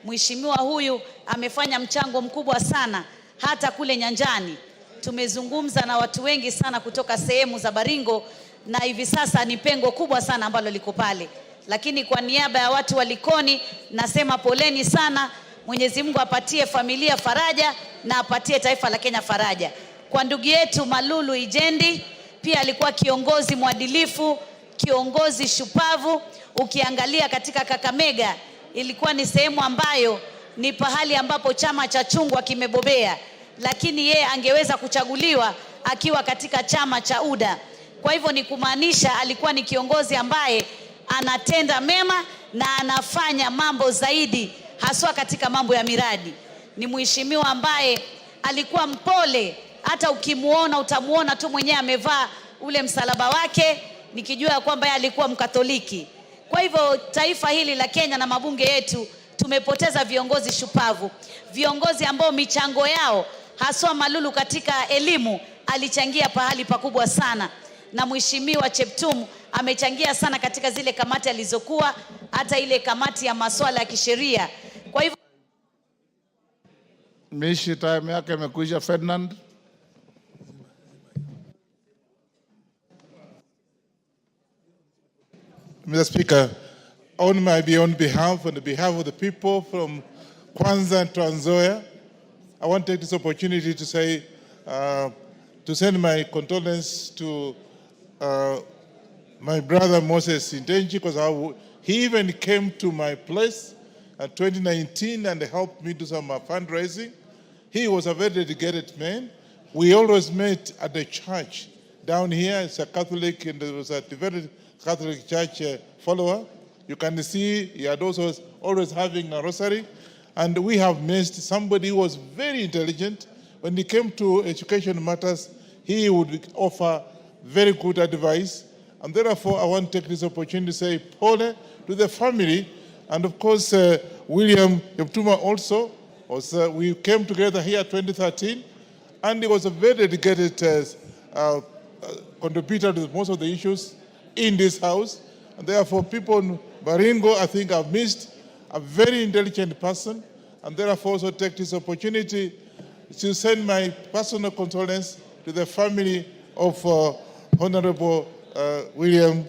Mheshimiwa huyu amefanya mchango mkubwa sana hata kule nyanjani. Tumezungumza na watu wengi sana kutoka sehemu za Baringo, na hivi sasa ni pengo kubwa sana ambalo liko pale. lakini kwa niaba ya watu wa Likoni nasema poleni sana. Mwenyezi Mungu apatie familia faraja na apatie taifa la Kenya faraja. Kwa ndugu yetu Malulu Ijendi, pia alikuwa kiongozi mwadilifu, kiongozi shupavu. Ukiangalia katika Kakamega, ilikuwa ni sehemu ambayo ni pahali ambapo chama cha chungwa kimebobea, lakini yeye angeweza kuchaguliwa akiwa katika chama cha UDA. Kwa hivyo ni kumaanisha alikuwa ni kiongozi ambaye anatenda mema na anafanya mambo zaidi, haswa katika mambo ya miradi. Ni mheshimiwa ambaye alikuwa mpole, hata ukimuona utamuona tu mwenyewe amevaa ule msalaba wake, nikijua kwamba yeye alikuwa Mkatoliki. Kwa hivyo taifa hili la Kenya na mabunge yetu tumepoteza viongozi shupavu, viongozi ambao michango yao, haswa Malulu katika elimu alichangia pahali pakubwa sana, na mheshimiwa Cheptum amechangia sana katika zile kamati alizokuwa, hata ile kamati ya masuala ya kisheria. Kwa hivyo Mishi, time yake imekwisha. Ferdinand. Mr. Speaker, on behalf of the people from Kwanza and Trans Nzoia, I want to take this opportunity to say, to send my condolences to my brother Moses Intenji, because he even came to my place in 2019 and helped me do some fundraising. He was a very dedicated man. We always met at the church down here. It's a Catholic, and there was a devoted Catholic church follower. You can see he had also always having a rosary. And we have missed somebody who was very intelligent. When it came to education matters, he would offer very good advice. And therefore, I want to take this opportunity to say pole to the family. And of course, William Cheptumo also. We came together here in 2013. And he was a very dedicated contributor to most of the issues in this house. And therefore, people in Baringo, I think, have missed a very intelligent person. And therefore, also take this opportunity to send my personal condolence to the family of Honorable William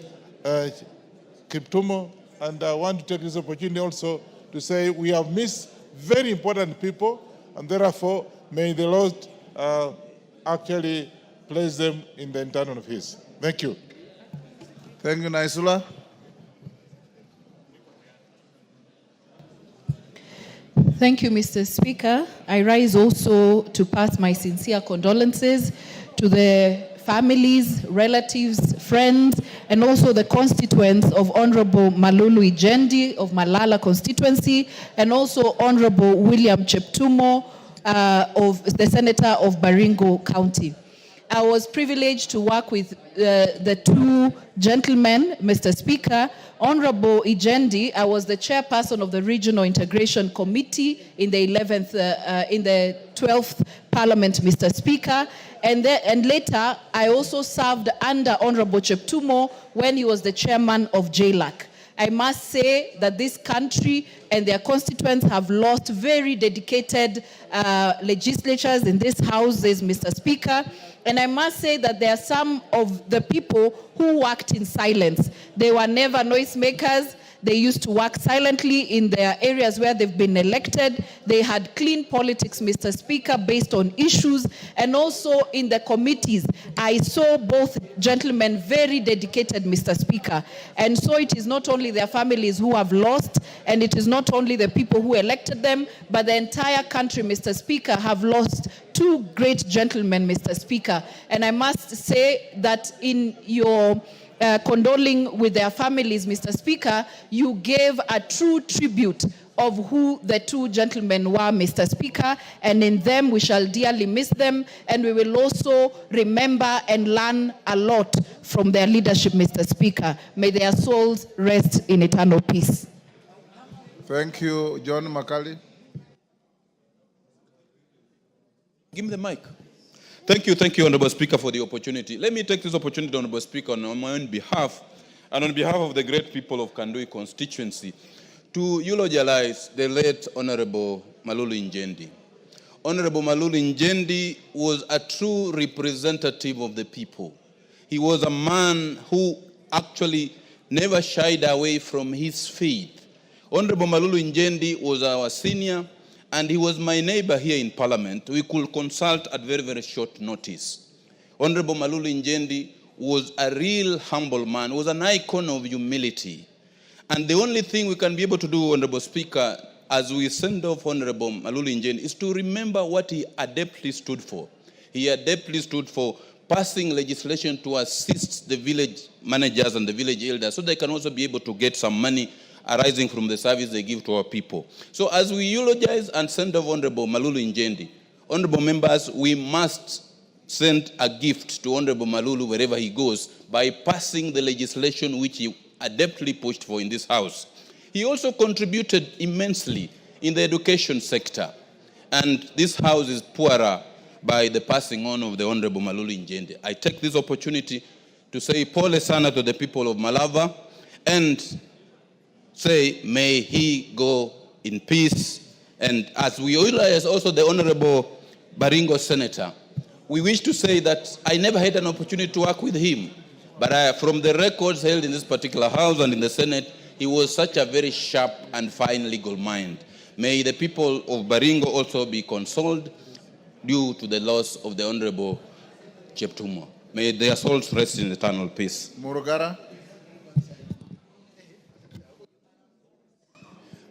Cheptumo. And I want to take this opportunity also to say we have missed very important people, and therefore, may the Lord actually place them in the internal of His. Thank you. Thank you, Naisula. Thank you, Mr. Speaker. I rise also to pass my sincere condolences to the families, relatives, friends, and also the constituents of Honorable Malulu Ijendi of Malala constituency, and also Honorable William Cheptumo, of the Senator of Baringo County. I was privileged to work with the two gentlemen, Mr. Speaker. Honorable Ijendi, I was the chairperson of the Regional Integration Committee in the 12th Parliament, Mr. Speaker. And later, I also served under Honorable Cheptumo when he was the chairman of JLAC. I must say that this country and their constituents have lost very dedicated legislatures in this house, Mr. Speaker. And I must say that there are some of the people who worked in silence. They were never noisemakers. They used to work silently in their areas where they've been elected. They had clean politics, Mr. Speaker, based on issues. And also in the committees, I saw both gentlemen very dedicated, Mr. Speaker. And so it is not only their families who have lost, and it is not only the people who elected them, but the entire country, Mr. Speaker, have lost two great gentlemen, Mr. Speaker. And I must say that in your condoling with their families, Mr. Speaker, you gave a true tribute of who the two gentlemen were, Mr. Speaker, and in them we shall dearly miss them, and we will also remember and learn a lot from their leadership, Mr. Speaker. May their souls rest in eternal peace. Thank you, John Makali. Give me the mic. Thank you, Honorable Speaker, for the opportunity. Let me take this opportunity, Honorable Speaker, on my own behalf and on behalf of the great people of Kandui constituency to eulogize the late Honorable Malulu Ijendi. Honorable Malulu Ijendi was a true representative of the people. He was a man who actually never shied away from his faith. Honorable Malulu Injendi was our senior, and he was my neighbor here in Parliament. We could consult at very, very short notice. Honorable Malulu Injendi was a real humble man, was an icon of humility. And the only thing we can be able to do, Honorable Speaker, as we send off Honorable Malulu Injendi, is to remember what he adeptly stood for. He adeptly stood for passing legislation to assist the village managers and the village elders so they can also be able to get some money arising from the service they give to our people. So as we eulogize and send off Honorable Malulu Injendi, honorable members, we must send a gift to Honorable Malulu wherever he goes by passing the legislation which he adeptly pushed for in this House. He also contributed immensely in the education sector, and this House is poorer by the passing on of the Honorable Malulu Injendi. I take this opportunity to say pole sana to the people of Malava and say may he go in peace. And as we eulogize also the Honorable Baringo Senator, we wish to say that I never had an opportunity to work with him, but from the records held in this particular House and in the Senate, he was such a very sharp and fine legal mind. May the people of Baringo also be consoled due to the loss of the Honorable Cheptumo. May their souls rest in eternal peace. Murugara.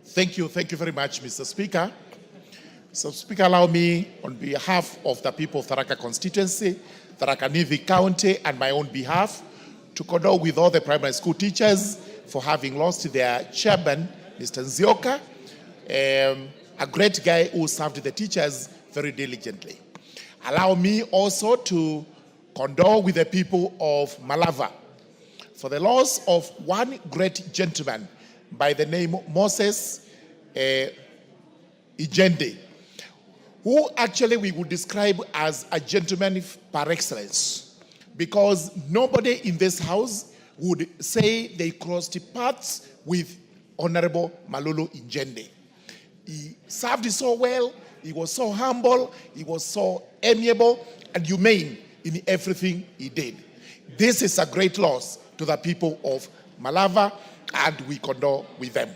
Thank you very much, Mr. Speaker. So, Speaker, allow me, on behalf of the people of Tharaka constituency, Tharaka Nithi County, and my own behalf, to condole with all the primary school teachers for having lost their chairman, Mr. Nzioka, a great guy who served the teachers very diligently. Allow me also to condole with the people of Malava for the loss of one great gentleman by the name of Moses Ijende, who actually we would describe as a gentleman par excellence, because nobody in this House would say they crossed paths with Honorable Malulu Injendi. He served so well, he was so humble, he was so amiable and humane in everything he did. This is a great loss to the people of Malava, and we condole with them.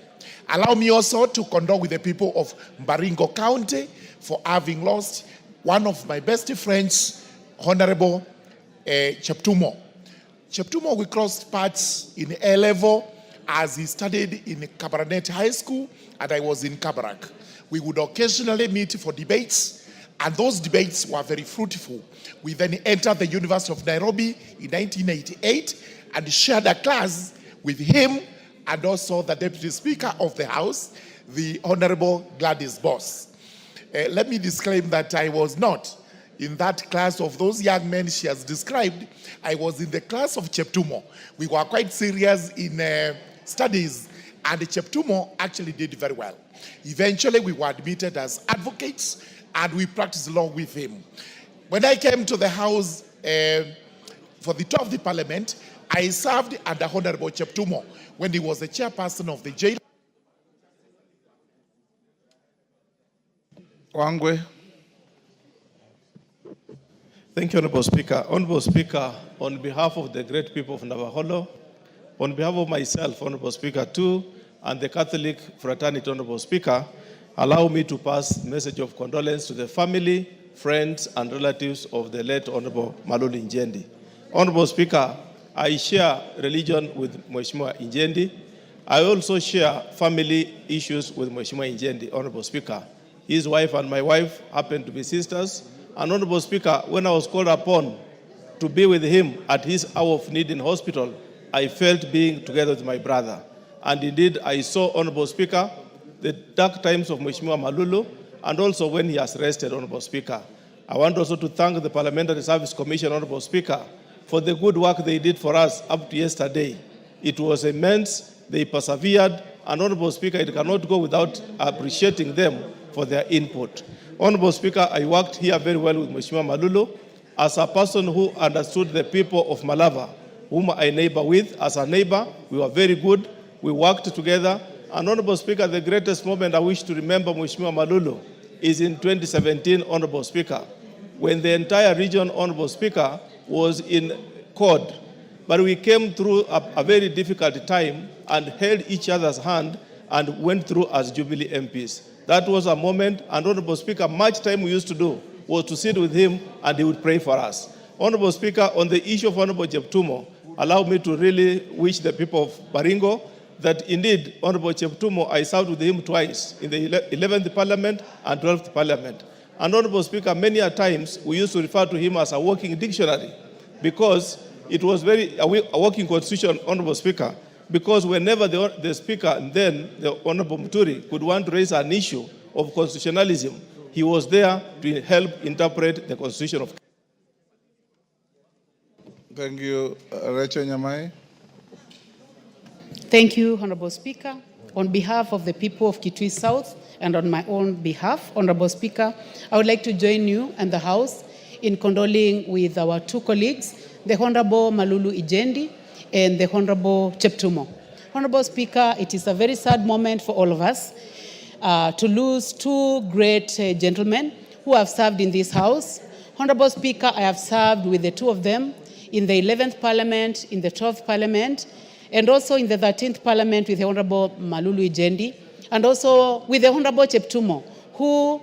Allow me also to condole with the people of Baringo County for having lost one of my best friends, Honorable Cheptumo. Cheptumo, we crossed paths in A level as he studied in Kabarnet High School, and I was in Kabarak. We would occasionally meet for debates, and those debates were very fruitful. We then entered the University of Nairobi in 1988 and shared a class with him and also the Deputy Speaker of the House, the Honorable Gladys Boss. Let me disclaim that I was not in that class of those young men she has described. I was in the class of Cheptumo. We were quite serious in studies, and Cheptumo actually did very well. Eventually, we were admitted as advocates, and we practiced law with him. When I came to the House for the tour of the Parliament, I served under Honorable Cheptumo when he was the chairperson of the jail. Wangwe. Thank you, Honorable Speaker. Honorable Speaker, on behalf of the great people of Navaholo, on behalf of myself, Honorable Speaker, too, and the Catholic fraternity, Honorable Speaker, allow me to pass a message of condolence to the family, friends, and relatives of the late Honorable Malulu Injendi. Honorable Speaker, I share religion with Mheshimiwa Injendi. I also share family issues with Mheshimiwa Injendi, Honorable Speaker. His wife and my wife happen to be sisters. And Honorable Speaker, when I was called upon to be with him at his hour of need in hospital, I felt being together with my brother. And indeed, I saw, Honorable Speaker, the dark times of Mheshimiwa Malulu, and also when he has rested, Honorable Speaker. I want also to thank the Parliamentary Service Commission, Honorable Speaker, for the good work they did for us up to yesterday. It was immense, they persevered, and Honorable Speaker, it cannot go without appreciating them for their input. Honorable Speaker, I worked here very well with Mheshimiwa Malulu as a person who understood the people of Malava, whom I neighbor with. As a neighbor, we were very good. We worked together. And Honorable Speaker, the greatest moment I wish to remember Mheshimiwa Malulu is in 2017, Honorable Speaker, when the entire region, Honorable Speaker, was in COD. but we came through a very difficult time and held each other's hand and went through as Jubilee MPs. That was a moment, and Honorable Speaker, much time we used to do was to sit with him and he would pray for us. Honorable Speaker, on the issue of Honorable Cheptumo, allow me to really wish the people of Baringo that indeed, Honorable Cheptumo, I served with him twice in the 11th Parliament and 12th Parliament. And Honorable Speaker, many a times we used to refer to him as a walking dictionary because it was a working constitution, Honorable Speaker, because whenever the Speaker and then the Honorable Muturi could want to raise an issue of constitutionalism, he was there to help interpret the Constitution of. Thank you. Rachel Nyamai. Thank you, Honorable Speaker. On behalf of the people of Kitui South and on my own behalf, Honorable Speaker, I would like to join you and the House in condoling with our two colleagues, the Honorable Malulu Ijendi and the Honorable Cheptumo. Honorable Speaker, it is a very sad moment for all of us to lose two great gentlemen who have served in this House. Honorable Speaker, I have served with the two of them in the 11th Parliament, in the 12th Parliament, and also in the 13th Parliament with the Honorable Malulu Ijendi, and also with the Honorable Cheptumo, who,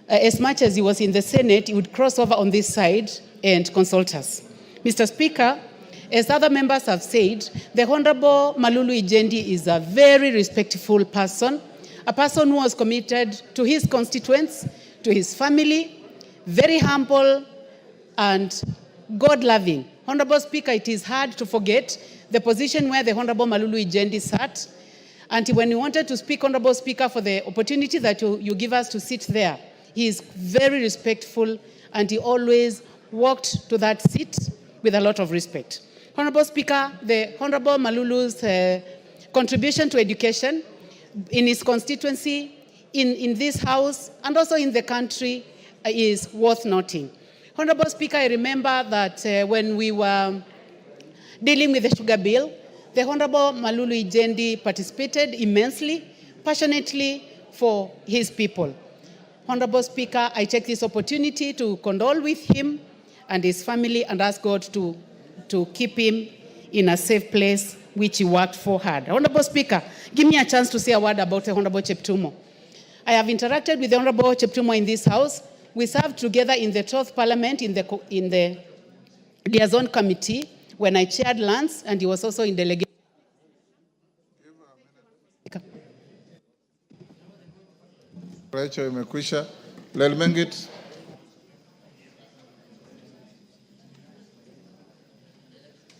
as much as he was in the Senate, he would cross over on this side and consult us. Mr. Speaker, as other members have said, the Honorable Malulu Ijendi is a very respectful person, a person who was committed to his constituents, to his family, very humble and God-loving. Honorable Speaker, it is hard to forget the position where the Honorable Malulu Ijendi sat. And when we wanted to speak, Honorable Speaker, for the opportunity that you give us to sit there, he is very respectful and he always walked to that seat with a lot of respect. Honorable Speaker, the Honorable Malulu's contribution to education in his constituency, in this House, and also in the country is worth noting. Honorable Speaker, I remember that when we were dealing with the sugar bill, the Honorable Malulu Ijendi participated immensely, passionately for his people. Honorable Speaker, I take this opportunity to condole with him and his family and ask God to keep him in a safe place which he worked for hard. Honorable Speaker, give me a chance to say a word about the Honorable Cheptumo. I have interacted with the Honorable Cheptumo in this House. We served together in the 12th Parliament in the liaison committee when I chaired lands, and he was also in delegation. Rachel imekwisha. Lelmengit.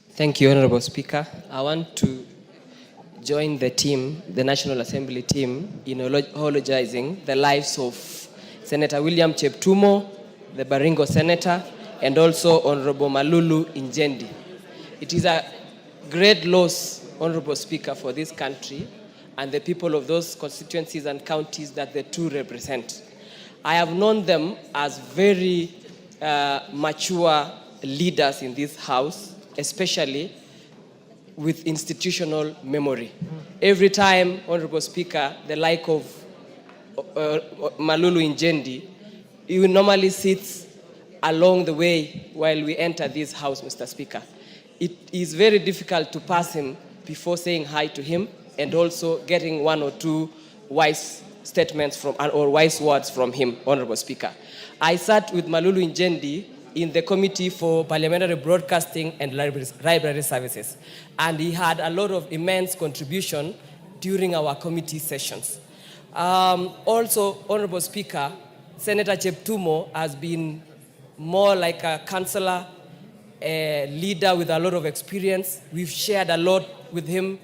Thank you, Honorable Speaker. I want to join the team, the National Assembly team, in eulogizing the lives of Senator William Cheptumo, the Baringo Senator, and also Honorable Malulu Ijendi. It is a great loss, Honorable Speaker, for this country and the people of those constituencies and counties that the two represent. I have known them as very mature leaders in this House, especially with institutional memory. Every time, Honorable Speaker, the like of Malulu Ijendi, he normally sits along the way while we enter this House, Mr. Speaker. It is very difficult to pass him before saying hi to him and also getting one or two wise statements from or wise words from him, Honorable Speaker. I sat with Malulu Ijendi in the Committee for Parliamentary Broadcasting and Library Services, and he had a lot of immense contribution during our committee sessions. Also, Honorable Speaker, Senator Cheptumo has been more like a counselor, a leader with a lot of experience. We've shared a lot with him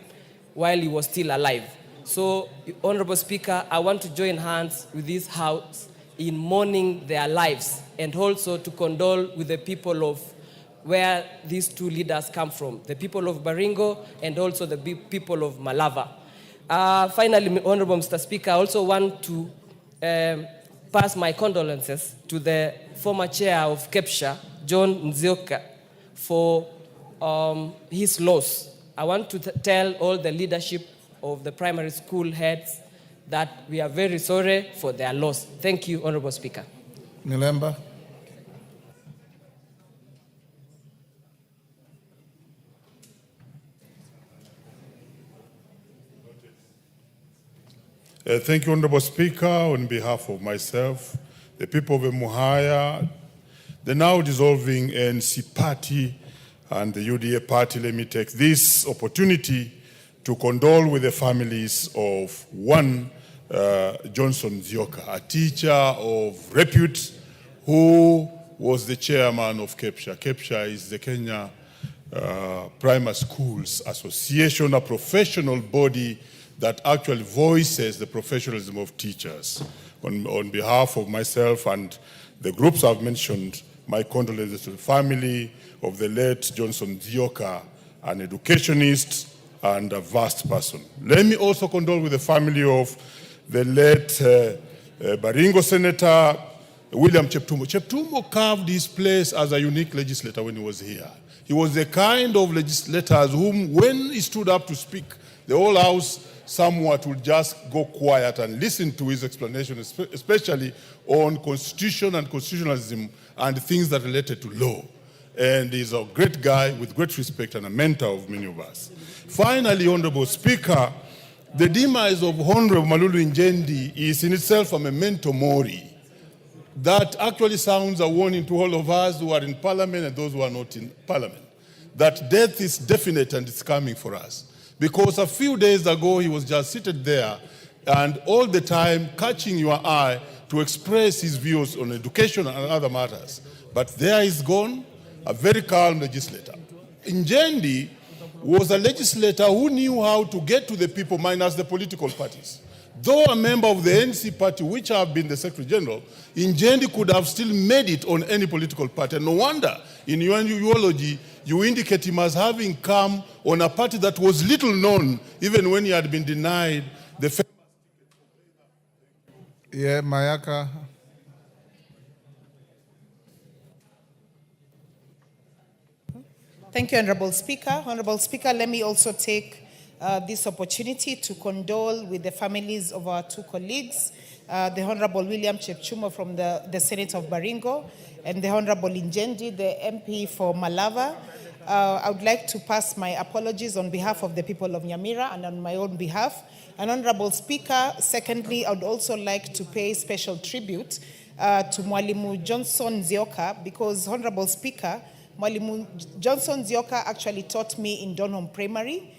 while he was still alive. So, Honorable Speaker, I want to join hands with this House in mourning their lives and also to condole with the people of where these two leaders come from, the people of Baringo and also the people of Malava. Finally, Honorable Mr. Speaker, I also want to pass my condolences to the former chair of KEPSHA, John Nzioka, for his loss. I want to tell all the leadership of the primary school heads that we are very sorry for their loss. Thank you, Honorable Speaker. Nilemba. Thank you, Honorable Speaker. On behalf of myself, the people of Emuhaya, the now dissolving ANC party and the UDA party, let me take this opportunity to condole with the families of one Johnson Zioka, a teacher of repute who was the chairman of KEPSHA. KEPSHA is the Kenya Primary Schools Association, a professional body that actually voices the professionalism of teachers. On behalf of myself and the groups I've mentioned, my condolences to the family of the late Johnson Zioka, an educationist and a vast person. Let me also condole with the family of the late Baringo Senator William Cheptumo. Cheptumo carved his place as a unique legislator when he was here. He was the kind of legislators whom, when he stood up to speak, the whole House somewhat would just go quiet and listen to his explanation, especially on constitution and constitutionalism and things that related to law. And he's a great guy with great respect and a mentor of many of us. Finally, Honorable Speaker, the demise of Honorable Malulu Njendi is in itself a memento mori that actually sounds a warning to all of us who are in Parliament and those who are not in Parliament, that death is definite and it's coming for us. Because a few days ago, he was just seated there and all the time catching your eye to express his views on education and other matters. But there he's gone, a very calm legislator. Njendi was a legislator who knew how to get to the people minus the political parties. Though a member of the NC party, which have been the Secretary General, Njendi could have still made it on any political party. And no wonder, in your eulogy, you indicate him as having come on a party that was little known, even when he had been denied the... Yeah, Mayaka. Thank you, Honorable Speaker. Honorable Speaker, let me also take this opportunity to condole with the families of our two colleagues, the Honorable William Cheptumo from the Senate of Baringo and the Honorable Njendi, the MP for Malava. I would like to pass my apologies on behalf of the people of Nyamira and on my own behalf. And Honorable Speaker, secondly, I would also like to pay special tribute to Mwalimu Johnson Zioka because, Honorable Speaker, Mwalimu Johnson Zioka actually taught me in Donholm Primary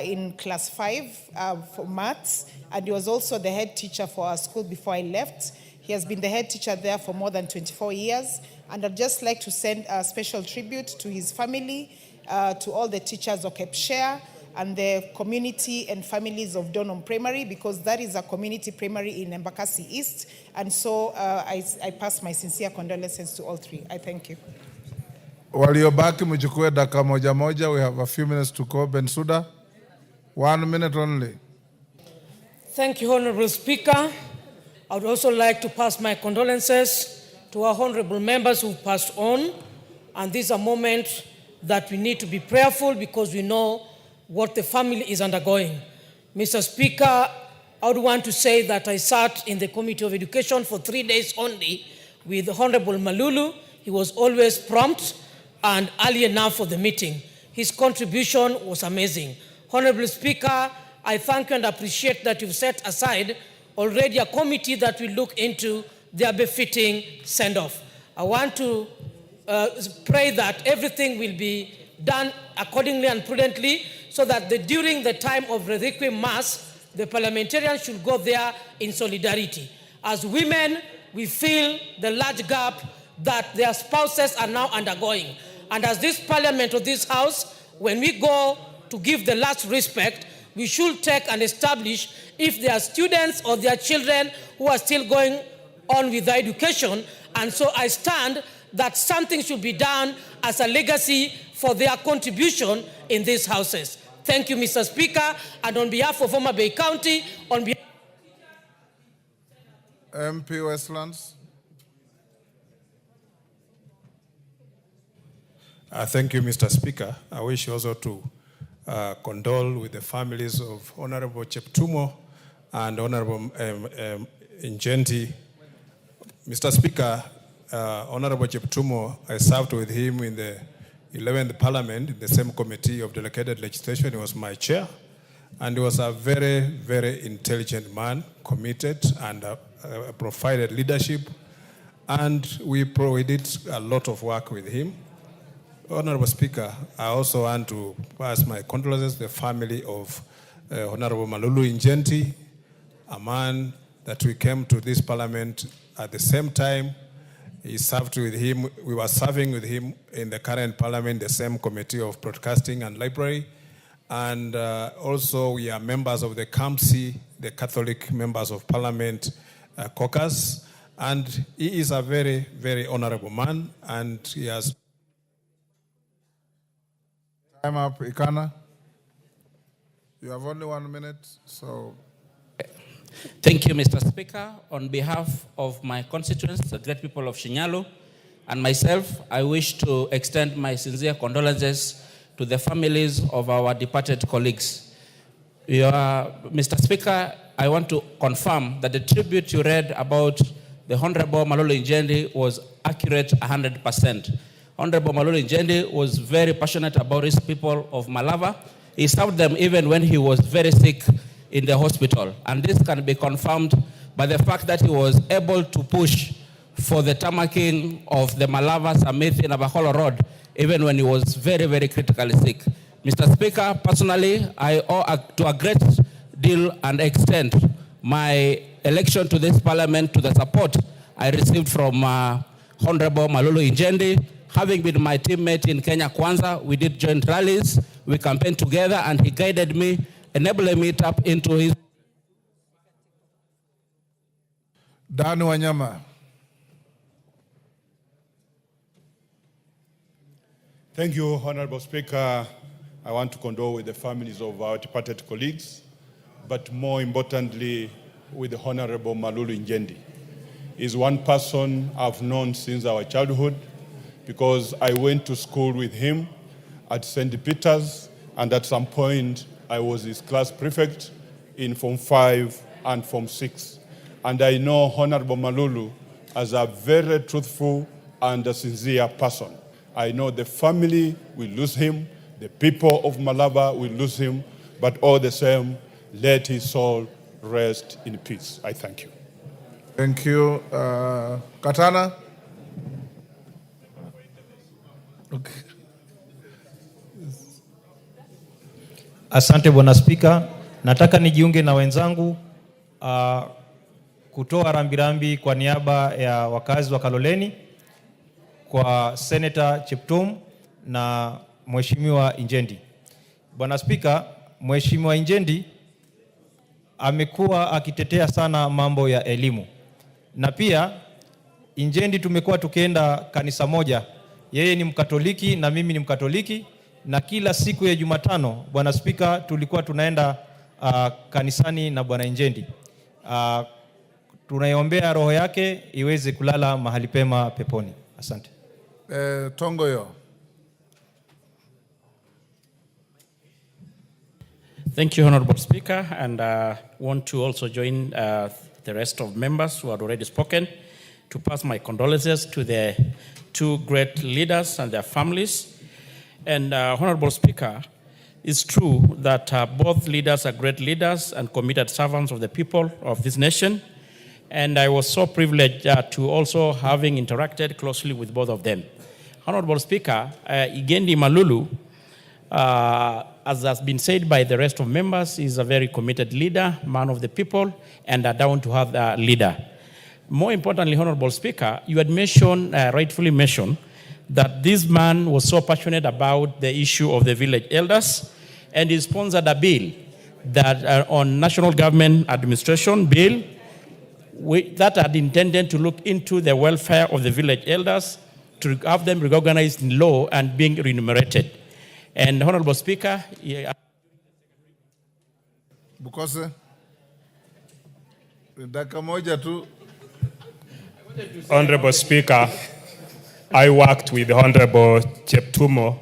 in class 5 for maths, and he was also the head teacher for our school before I left. He has been the head teacher there for more than 24 years, and I'd just like to send a special tribute to his family, to all the teachers of KEPSHA, and the community and families of Donholm Primary, because that is a community primary in Embakasi East, and so I pass my sincere condolences to all three. I thank you. Waliobaki mchukue dakika moja moja. We have a few minutes to go. Bensuda, 1 minute only. Thank you, Honorable Speaker. I would also like to pass my condolences to our honorable members who passed on. And this is a moment that we need to be prayerful because we know what the family is undergoing. Mr. Speaker, I would want to say that I sat in the Committee of Education for 3 days only with Honorable Malulu. He was always prompt and early enough for the meeting. His contribution was amazing. Honorable Speaker, I thank you and appreciate that you've set aside already a committee that will look into their befitting send-off. I want to pray that everything will be done accordingly and prudently so that during the time of Requiem Mass, the parliamentarians should go there in solidarity. As women, we feel the large gap that their spouses are now undergoing. And as this parliament or this house, when we go to give the last respect, we should take and establish if there are students or their children who are still going on with their education. And so I stand that something should be done as a legacy for their contribution in these houses. Thank you, Mr. Speaker. And on behalf of Homa Bay County, on behalf MP Westlands. Thank you, Mr. Speaker. I wish also to condole with the families of Honorable Cheptumo and Honorable Njendi. Mr. Speaker, Honorable Cheptumo, I served with him in the 11th Parliament, in the same committee of delegated legislation. He was my chair. And he was a very, very intelligent man, committed, and provided leadership. And we did a lot of work with him. Honorable Speaker, I also want to pass my condolences to the family of Honorable Malulu Injenti, a man that we came to this parliament at the same time. He served with him, we were serving with him in the current parliament, the same committee of broadcasting and library. And also we are members of the CAMC, the Catholic Members of Parliament caucus. And he is a very, very honorable man, and he has... Time up, Ikana. You have only 1 minute, so... Thank you, Mr. Speaker. On behalf of my constituents, the great people of Shinyalu, and myself, I wish to extend my sincere condolences to the families of our departed colleagues. Mr. Speaker, I want to confirm that the tribute you read about the Honorable Malulu Injendi was accurate 100%. Honorable Malulu Injendi was very passionate about his people of Malava. He served them even when he was very sick in the hospital. And this can be confirmed by the fact that he was able to push for the tarmacking of the Malava Samithi Navakholo Road, even when he was very, very critically sick. Mr. Speaker, personally, I owe to a great deal and extent my election to this parliament to the support I received from Honorable Malulu Injendi. Having been my teammate in Kenya Kwanza, we did joint rallies, we campaigned together, and he guided me, enabling me to tap into his... Dan Wanyama. Thank you, Honorable Speaker. I want to condole with the families of our departed colleagues, but more importantly, with the Honorable Malulu Injendi. He's one person I've known since our childhood, because I went to school with him at St. Peter's, and at some point I was his class prefect in Form 5 and Form 6. And I know Honorable Malulu as a very truthful and a sincere person. I know the family will lose him, the people of Malava will lose him, but all the same, let his soul rest in peace. I thank you. Thank you. Katana? Okay. Asante Bwana Spika, nataka nijiunge na wenzangu kutoa rambirambi kwa niaba ya wakazi wa Kaloleni kwa Senator Cheptum na Mheshimiwa Injendi. Bwana Spika, Mheshimiwa Injendi amekuwa akitetea sana mambo ya elimu. Na pia Injendi tumekuwa tukienda kanisa moja. Yeye ni Mkatoliki na mimi ni Mkatoliki, na kila siku ya Jumatano, Bwana Spika, tulikuwa tunaenda kanisani na Bwana Injendi. Tunaiombea roho yake iweze kulala mahali pema peponi. Asante. Tongoyo. Thank you, Honorable Speaker, and want to also join the rest of members who had already spoken to pass my condolences to the two great leaders and their families. And Honorable Speaker, it's true that both leaders are great leaders and committed servants of the people of this nation. And I was so privileged to also having interacted closely with both of them. Honorable Speaker, Injendi Malulu, as has been said by the rest of members, is a very committed leader, man of the people, and a down-to-earth leader. More importantly, Honorable Speaker, you had mentioned, rightfully mentioned, that this man was so passionate about the issue of the village elders, and he sponsored a bill that on national government administration bill that had intended to look into the welfare of the village elders, to have them recognized in law and being remunerated. And Honorable Speaker, Bukose, dakika moja tu. Honorable Speaker, I worked with Honorable Cheptumo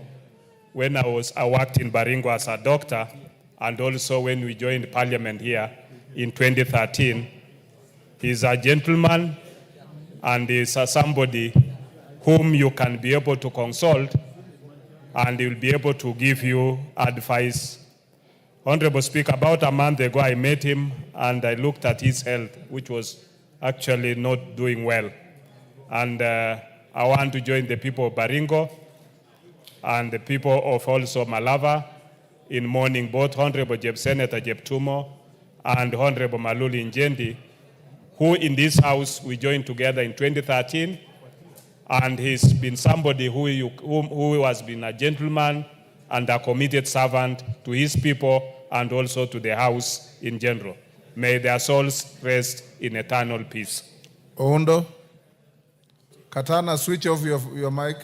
when I worked in Baringo as a doctor, and also when we joined Parliament here in 2013. He's a gentleman, and he's somebody whom you can be able to consult, and he will be able to give you advice Honorable Speaker, about a month ago I met him and I looked at his health, which was actually not doing well. And I want to join the people of Baringo and the people of also Malava in mourning both Honorable Senator Jeptumo and Honorable Malulu Injendi, who in this house we joined together in 2013, and he's been somebody who has been a gentleman and a committed servant to his people and also to the house in general. May their souls rest in eternal peace. Oundo, Katana, switch off your mic.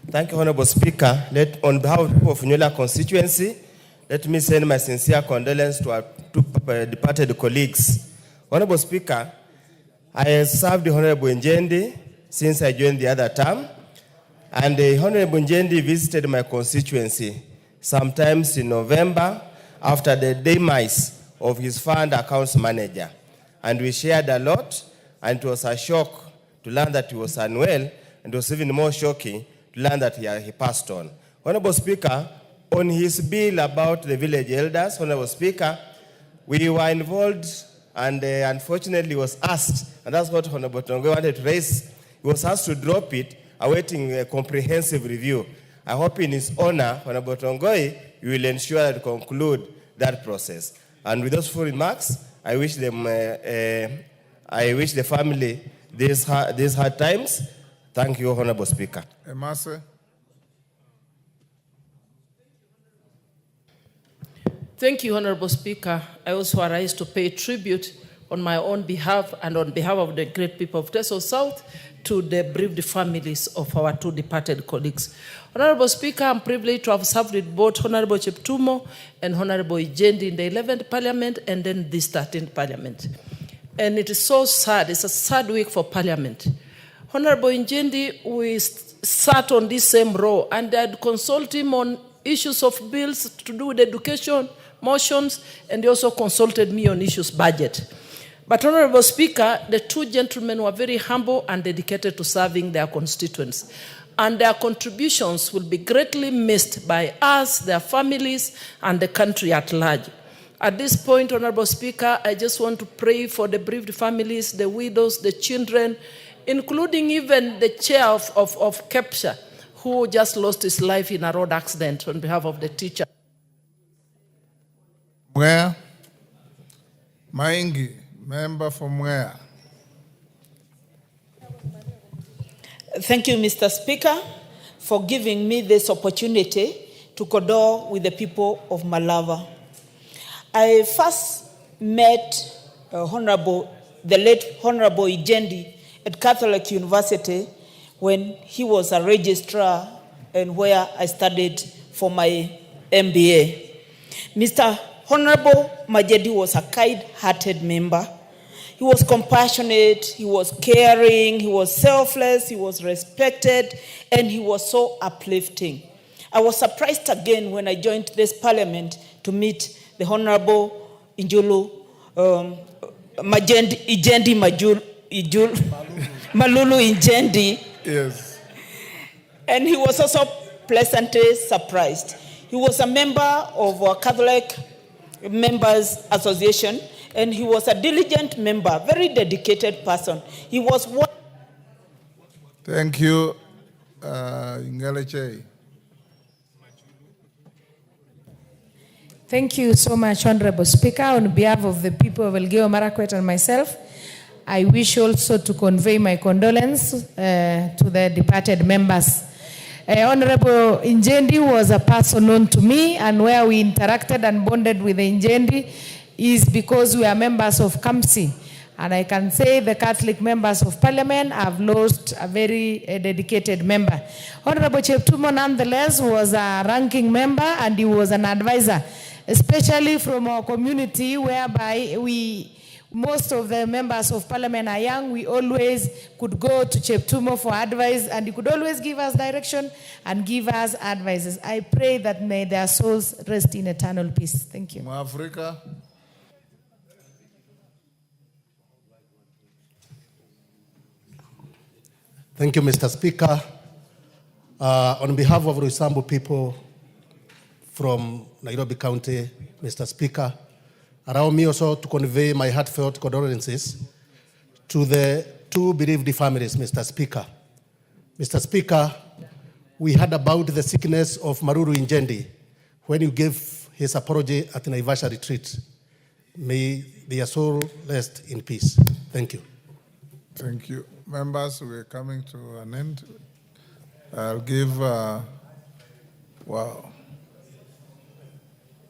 Thank you, Honorable Speaker. On behalf of the people of Nyola constituency, let me send my sincere condolences to our two departed colleagues. Honorable Speaker, I have served the Honorable Njendi since I joined the other term, and the Honorable Njendi visited my constituency sometimes in November after the demise of his fund accounts manager. And we shared a lot, and it was a shock to learn that he was unwell, and it was even more shocking to learn that he passed on. Honorable Speaker, on his bill about the village elders, Honorable Speaker, we were involved and unfortunately was asked, and that's what Honorable Tongoy wanted to raise, he was asked to drop it, awaiting a comprehensive review. I hope in his honor, Honorable Tongoy, you will ensure that you conclude that process. And with those few remarks, I wish the family these hard times. Thank you, Honorable Speaker. Emase. Thank you, Honorable Speaker. I also arise to pay tribute on my own behalf and on behalf of the great people of Teso South to the bereaved families of our two departed colleagues. Honorable Speaker, I'm privileged to have served with both Honorable Cheptumo and Honorable Ijendi in the 11th Parliament and then this 13th Parliament. And it is so sad. It's a sad week for Parliament. Honorable Ijendi, we sat on this same row and I'd consult him on issues of bills to do with education, motions, and he also consulted me on issues budget. But Honorable Speaker, the two gentlemen were very humble and dedicated to serving their constituents. And their contributions will be greatly missed by us, their families, and the country at large. At this point, Honorable Speaker, I just want to pray for the bereaved families, the widows, the children, including even the chair of KEPSHA, who just lost his life in a road accident on behalf of the teacher. Mwea. Maingi, member from Mwea. Thank you, Mr. Speaker, for giving me this opportunity to condole with the people of Malava. I first met the late Honorable Ijendi at Catholic University when he was a registrar and where I studied for my MBA. Mr. Honorable Majedi was a kind-hearted member. He was compassionate, he was caring, he was selfless, he was respected, and he was so uplifting. I was surprised again when I joined this parliament to meet the Honorable Malulu Injendi. Yes. And he was also pleasantly surprised. He was a member of our Catholic Members Association, and he was a diligent member, very dedicated person. He was one. Thank you, Ngeleche. Thank you so much, Honorable Speaker. On behalf of the people of Elgeyo Marakwet and myself, I wish also to convey my condolence to the departed members. Honorable Injendi was a person known to me, and where we interacted and bonded with Injendi is because we are members of KAMSI. And I can say the Catholic members of Parliament have lost a very dedicated member. Honorable Cheptumo, nonetheless, was a ranking member and he was an advisor, especially from our community whereby most of the members of Parliament are young. We always could go to Cheptumo for advice, and he could always give us direction and give us advices. I pray that may their souls rest in eternal peace. Thank you. Africa. Thank you, Mr. Speaker. On behalf of Roysambu people, from Nairobi County, Mr. Speaker. Allow me also to convey my heartfelt condolences to the two bereaved families, Mr. Speaker. Mr. Speaker, we heard about the sickness of Maruru Injendi when you gave his apology at Naivasha retreat. May their soul rest in peace. Thank you. Thank you. Members, we're coming to an end. I'll give, wow.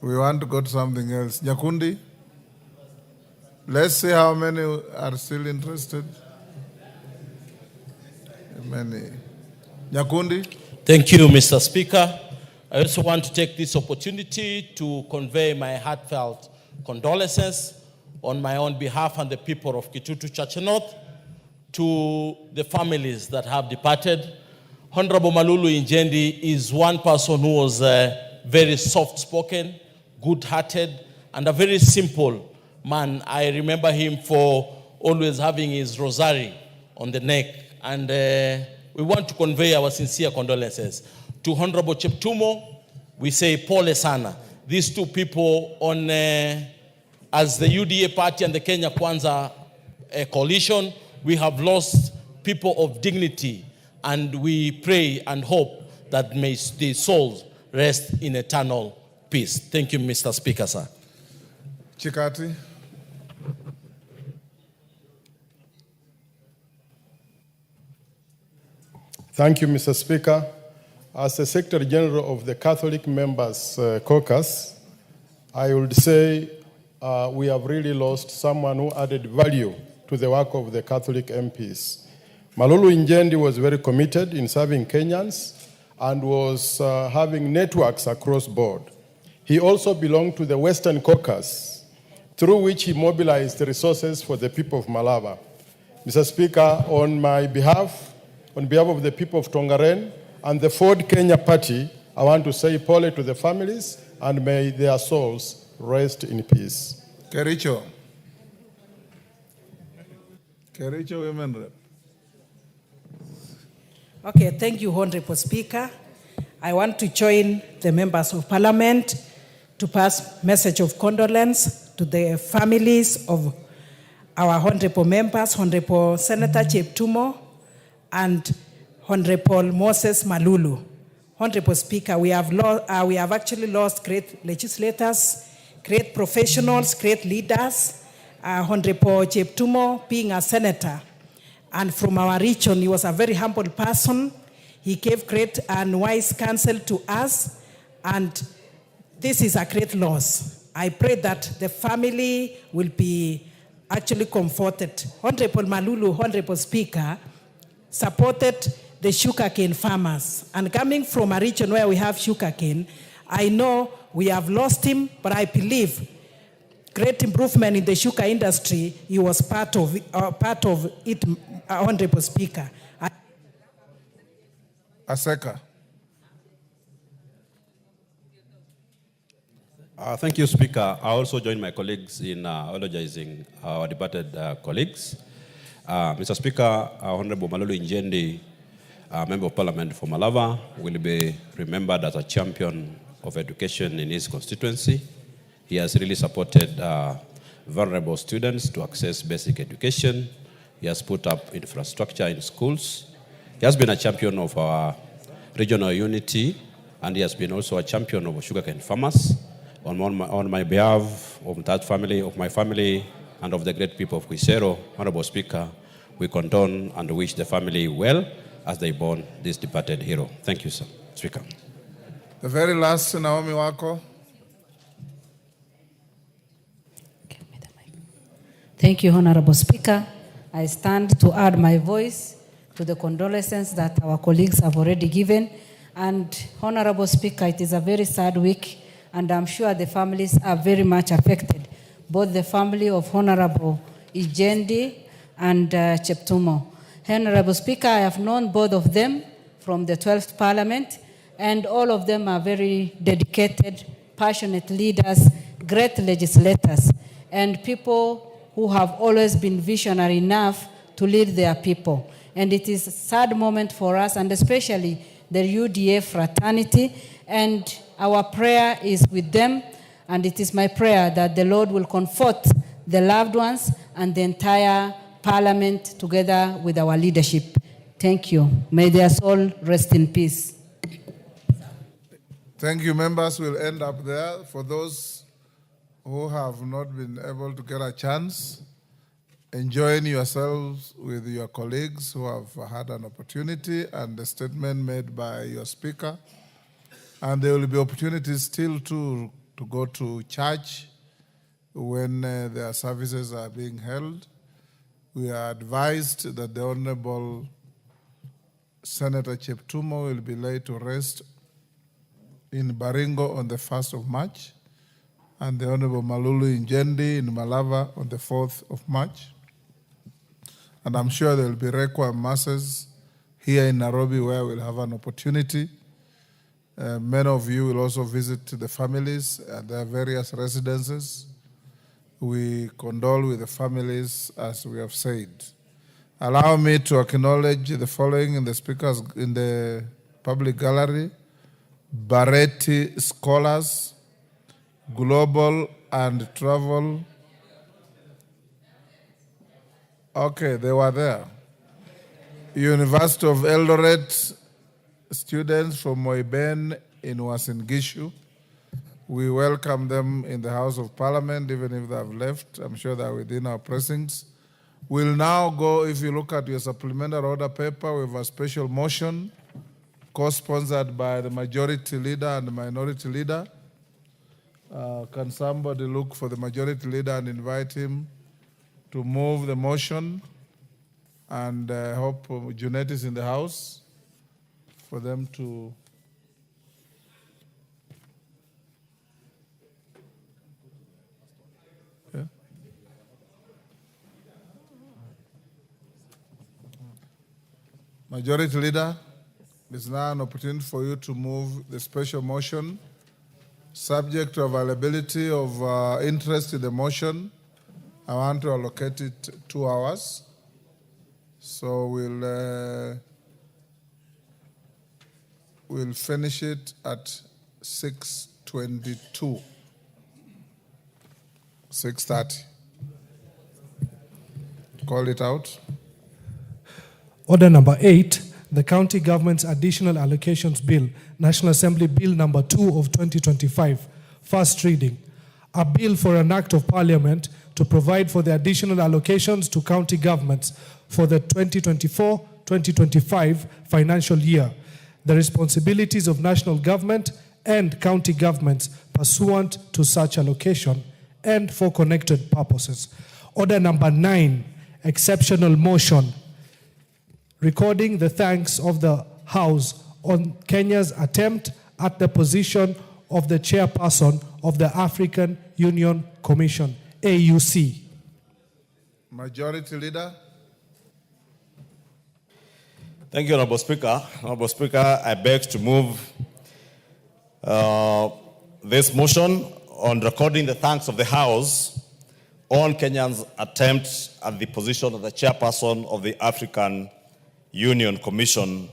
We want to go to something else. Nyakundi, let's see how many are still interested. Many. Nyakundi. Thank you, Mr. Speaker. I also want to take this opportunity to convey my heartfelt condolences on my own behalf and the people of Kitutu Church North to the families that have departed. Honorable Malulu Injendi is one person who was very soft-spoken, good-hearted, and a very simple man. I remember him for always having his rosary on the neck. And we want to convey our sincere condolences. To Honorable Cheptumo, we say pole sana. These two people on, as the UDA party and the Kenya Kwanza coalition, we have lost people of dignity, and we pray and hope that may their souls rest in eternal peace. Thank you, Mr. Speaker, sir. Chikati. Thank you, Mr. Speaker. As the Secretary General of the Catholic Members Caucus, I would say we have really lost someone who added value to the work of the Catholic MPs. Malulu Injendi was very committed in serving Kenyans and was having networks across board. He also belonged to the Western Caucus, through which he mobilized the resources for the people of Malava. Mr. Speaker, on behalf of the people of Tongaren and the Ford Kenya Party, I want to say pole to the families and may their souls rest in peace. Kericho. Kericho Women Rep. Okay, thank you, Honorable Speaker. I want to join the members of Parliament to pass message of condolence to the families of our honorable members, Honorable Senator Cheptumo and Honorable Moses Malulu. Honorable Speaker, we have actually lost great legislators, great professionals, great leaders. Honorable Cheptumo being a senator, and from our region, he was a very humble person. He gave great and wise counsel to us, and this is a great loss. I pray that the family will be actually comforted. Honorable Malulu, Honorable Speaker, supported the sugarcane farmers. And coming from a region where we have sugarcane, I know we have lost him, but I believe great improvement in the sugar industry, he was part of it, Honorable Speaker. Aseka. Thank you, Speaker. I also join my colleagues in eulogizing our departed colleagues. Mr. Speaker, Honorable Malulu Injendi, Member of Parliament for Malava, will be remembered as a champion of education in his constituency. He has really supported vulnerable students to access basic education. He has put up infrastructure in schools. He has been a champion of our regional unity, and he has been also a champion of sugarcane farmers. On my behalf, of that family, of my family, and of the great people of Quisero, Honorable Speaker, we condone and wish the family well as they mourn this departed hero. Thank you, sir. Speaker. The very last, Naomi Wako. Thank you, Honorable Speaker. I stand to add my voice to the condolences that our colleagues have already given. And Honorable Speaker, it is a very sad week, and I'm sure the families are very much affected, both the family of Honorable Injendi and Cheptumo. Honorable Speaker, I have known both of them from the 12th Parliament, and all of them are very dedicated, passionate leaders, great legislators, and people who have always been visionary enough to lead their people. And it is a sad moment for us, and especially the UDA fraternity. And Our prayer is with them, and it is my prayer that the Lord will comfort the loved ones and the entire Parliament together with our leadership. Thank you. May their soul rest in peace. Thank you, members. We'll end up there. For those who have not been able to get a chance, enjoying yourselves with your colleagues who have had an opportunity and the statement made by your speaker. And there will be opportunities still to go to church when their services are being held. We are advised that the Honorable Senator Cheptumo will be laid to rest in Baringo on the 1st of March, and the Honorable Malulu Injendi in Malava on the 4th of March. And I'm sure there will be requiem masses here in Nairobi where we'll have an opportunity. Many of you will also visit the families at their various residences. We condole with the families, as we have said. Allow me to acknowledge the following in the public gallery: Baretti Scholars, Global and Travel. Okay, they were there. University of Eldoret students from Moiben in Uasin Gishu. We welcome them in the House of Parliament, even if they have left. I'm sure they are within our precincts. We'll now go, if you look at your supplementary order paper, we have a special motion co-sponsored by the majority leader and the minority leader. Can somebody look for the majority leader and invite him to move the motion? And I hope Junet is in the house for them to... Yeah. Majority leader, there's now an opportunity for you to move the special motion, subject to availability of interest in the motion. I want to allocate it 2 hours. So we'll finish it at 6:22, 6:30. Call it out. Order number 8, the County Government's Additional Allocations Bill, National Assembly Bill number 2 of 2025, first reading. A bill for an act of Parliament to provide for the additional allocations to county governments for the 2024-2025 financial year, the responsibilities of national government and county governments pursuant to such allocation, and for connected purposes. Order number 9, exceptional motion, recording the thanks of the House on Kenya's attempt at the position of the chairperson of the African Union Commission, AUC. Majority Leader. Thank you, Honorable Speaker. Honorable Speaker, I beg to move this motion on recording the thanks of the House on Kenya's attempt at the position of the chairperson of the African Union Commission.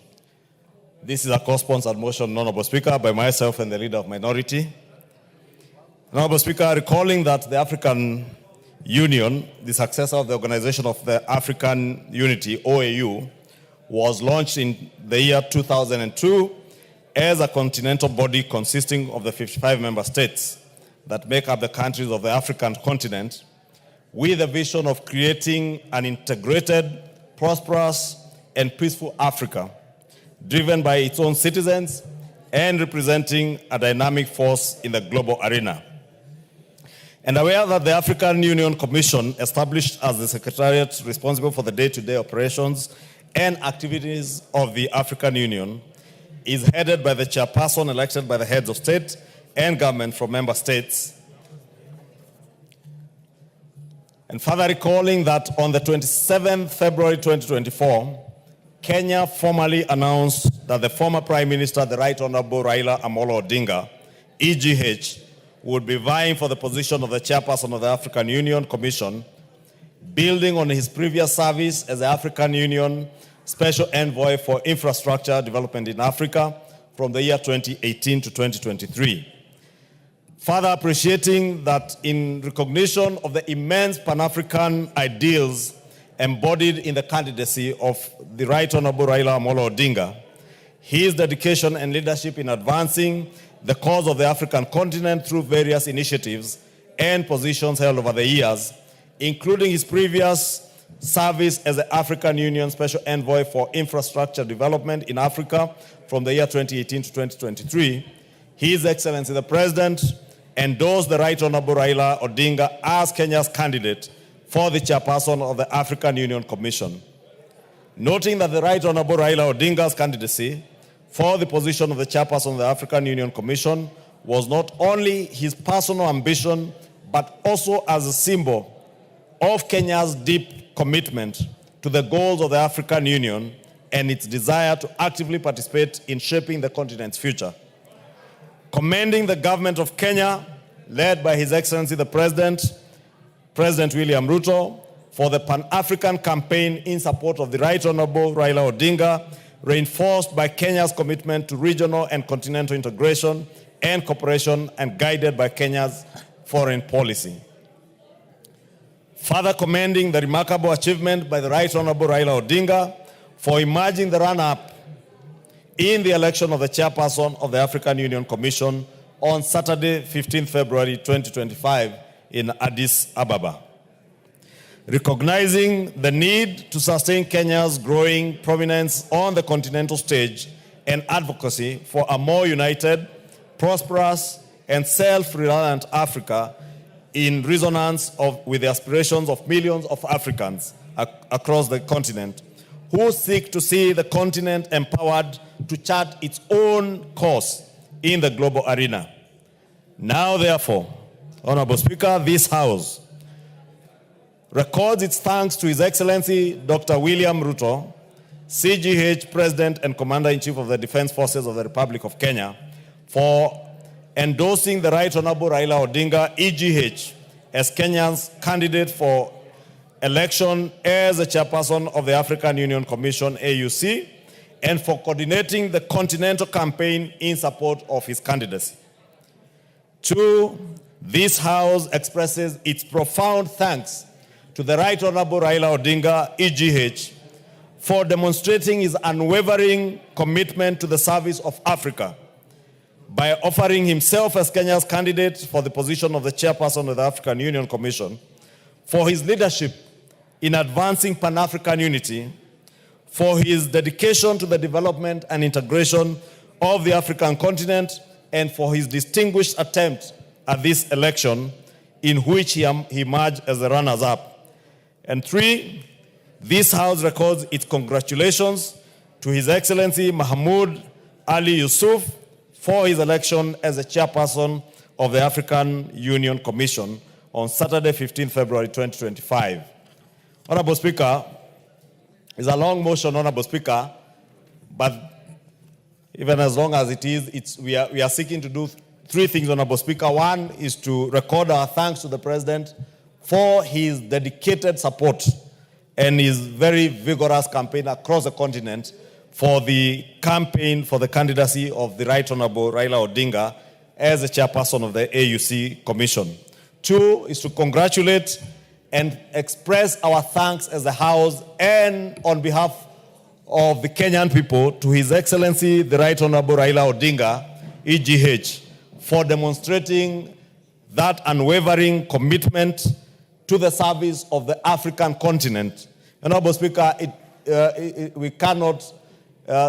This is a co-sponsored motion, Honorable Speaker, by myself and the Leader of Minority. Honorable Speaker, recalling that the African Union, the successor of the Organization of the African Unity, OAU, was launched in the year 2002 as a continental body consisting of the 55 member states that make up the countries of the African continent, with a vision of creating an integrated, prosperous, and peaceful Africa, driven by its own citizens and representing a dynamic force in the global arena. And aware that the African Union Commission, established as the secretariat responsible for the day-to-day operations and activities of the African Union, is headed by the chairperson elected by the heads of state and government from member states. And further recalling that on the 27th February 2024, Kenya formally announced that the former Prime Minister, the Right Honorable Raila Amolo Odinga, EGH, would be vying for the position of the chairperson of the African Union Commission, building on his previous service as the African Union Special Envoy for Infrastructure Development in Africa from the year 2018 to 2023. Further appreciating that in recognition of the immense Pan-African ideals embodied in the candidacy of the Right Honorable Raila Amolo Odinga, his dedication and leadership in advancing the cause of the African continent through various initiatives and positions held over the years, including his previous service as the African Union Special Envoy for Infrastructure Development in Africa from the year 2018 to 2023, His Excellency the President endorsed the Right Honorable Raila Odinga as Kenya's candidate for the chairperson of the African Union Commission. Noting that the Right Honorable Raila Odinga's candidacy for the position of the chairperson of the African Union Commission was not only his personal ambition, but also as a symbol of Kenya's deep commitment to the goals of the African Union and its desire to actively participate in shaping the continent's future. Commending the government of Kenya, led by His Excellency the President William Ruto, for the Pan-African campaign in support of the Right Honorable Raila Odinga, reinforced by Kenya's commitment to regional and continental integration and cooperation and guided by Kenya's foreign policy. Further commending the remarkable achievement by the Right Honorable Raila Odinga for emerging the run-up in the election of the chairperson of the African Union Commission on Saturday, 15 February 2025 in Addis Ababa. Recognizing the need to sustain Kenya's growing prominence on the continental stage and advocacy for a more united, prosperous, and self-reliant Africa in resonance with the aspirations of millions of Africans across the continent who seek to see the continent empowered to chart its own course in the global arena. Now, therefore, Honorable Speaker, this House records its thanks to His Excellency Dr. William Ruto, CGH President and Commander-in-Chief of the Defense Forces of the Republic of Kenya, for endorsing the Right Honorable Raila Odinga, EGH, as Kenya's candidate for election as the chairperson of the African Union Commission, AUC, and for coordinating the continental campaign in support of his candidacy. Two, this House expresses its profound thanks to the Right Honorable Raila Odinga, EGH, for demonstrating his unwavering commitment to the service of Africa by offering himself as Kenya's candidate for the position of the chairperson of the African Union Commission, for his leadership in advancing Pan-African unity, for his dedication to the development and integration of the African continent, and for his distinguished attempt at this election in which he emerged as the runners-up. And three, this House records its congratulations to His Excellency Mahmoud Ali Yusuf for his election as the chairperson of the African Union Commission on Saturday, 15 February 2025. Honorable Speaker, it's a long motion, Honorable Speaker, but even as long as it is, we are seeking to do three things, Honorable Speaker. One is to record our thanks to the President for his dedicated support and his very vigorous campaign across the continent for the campaign for the candidacy of the Right Honorable Raila Odinga as the chairperson of the AUC Commission. Two is to congratulate and express our thanks as a House and on behalf of the Kenyan people to His Excellency the Right Honorable Raila Odinga, EGH, for demonstrating that unwavering commitment to the service of the African continent. Honorable Speaker, we cannot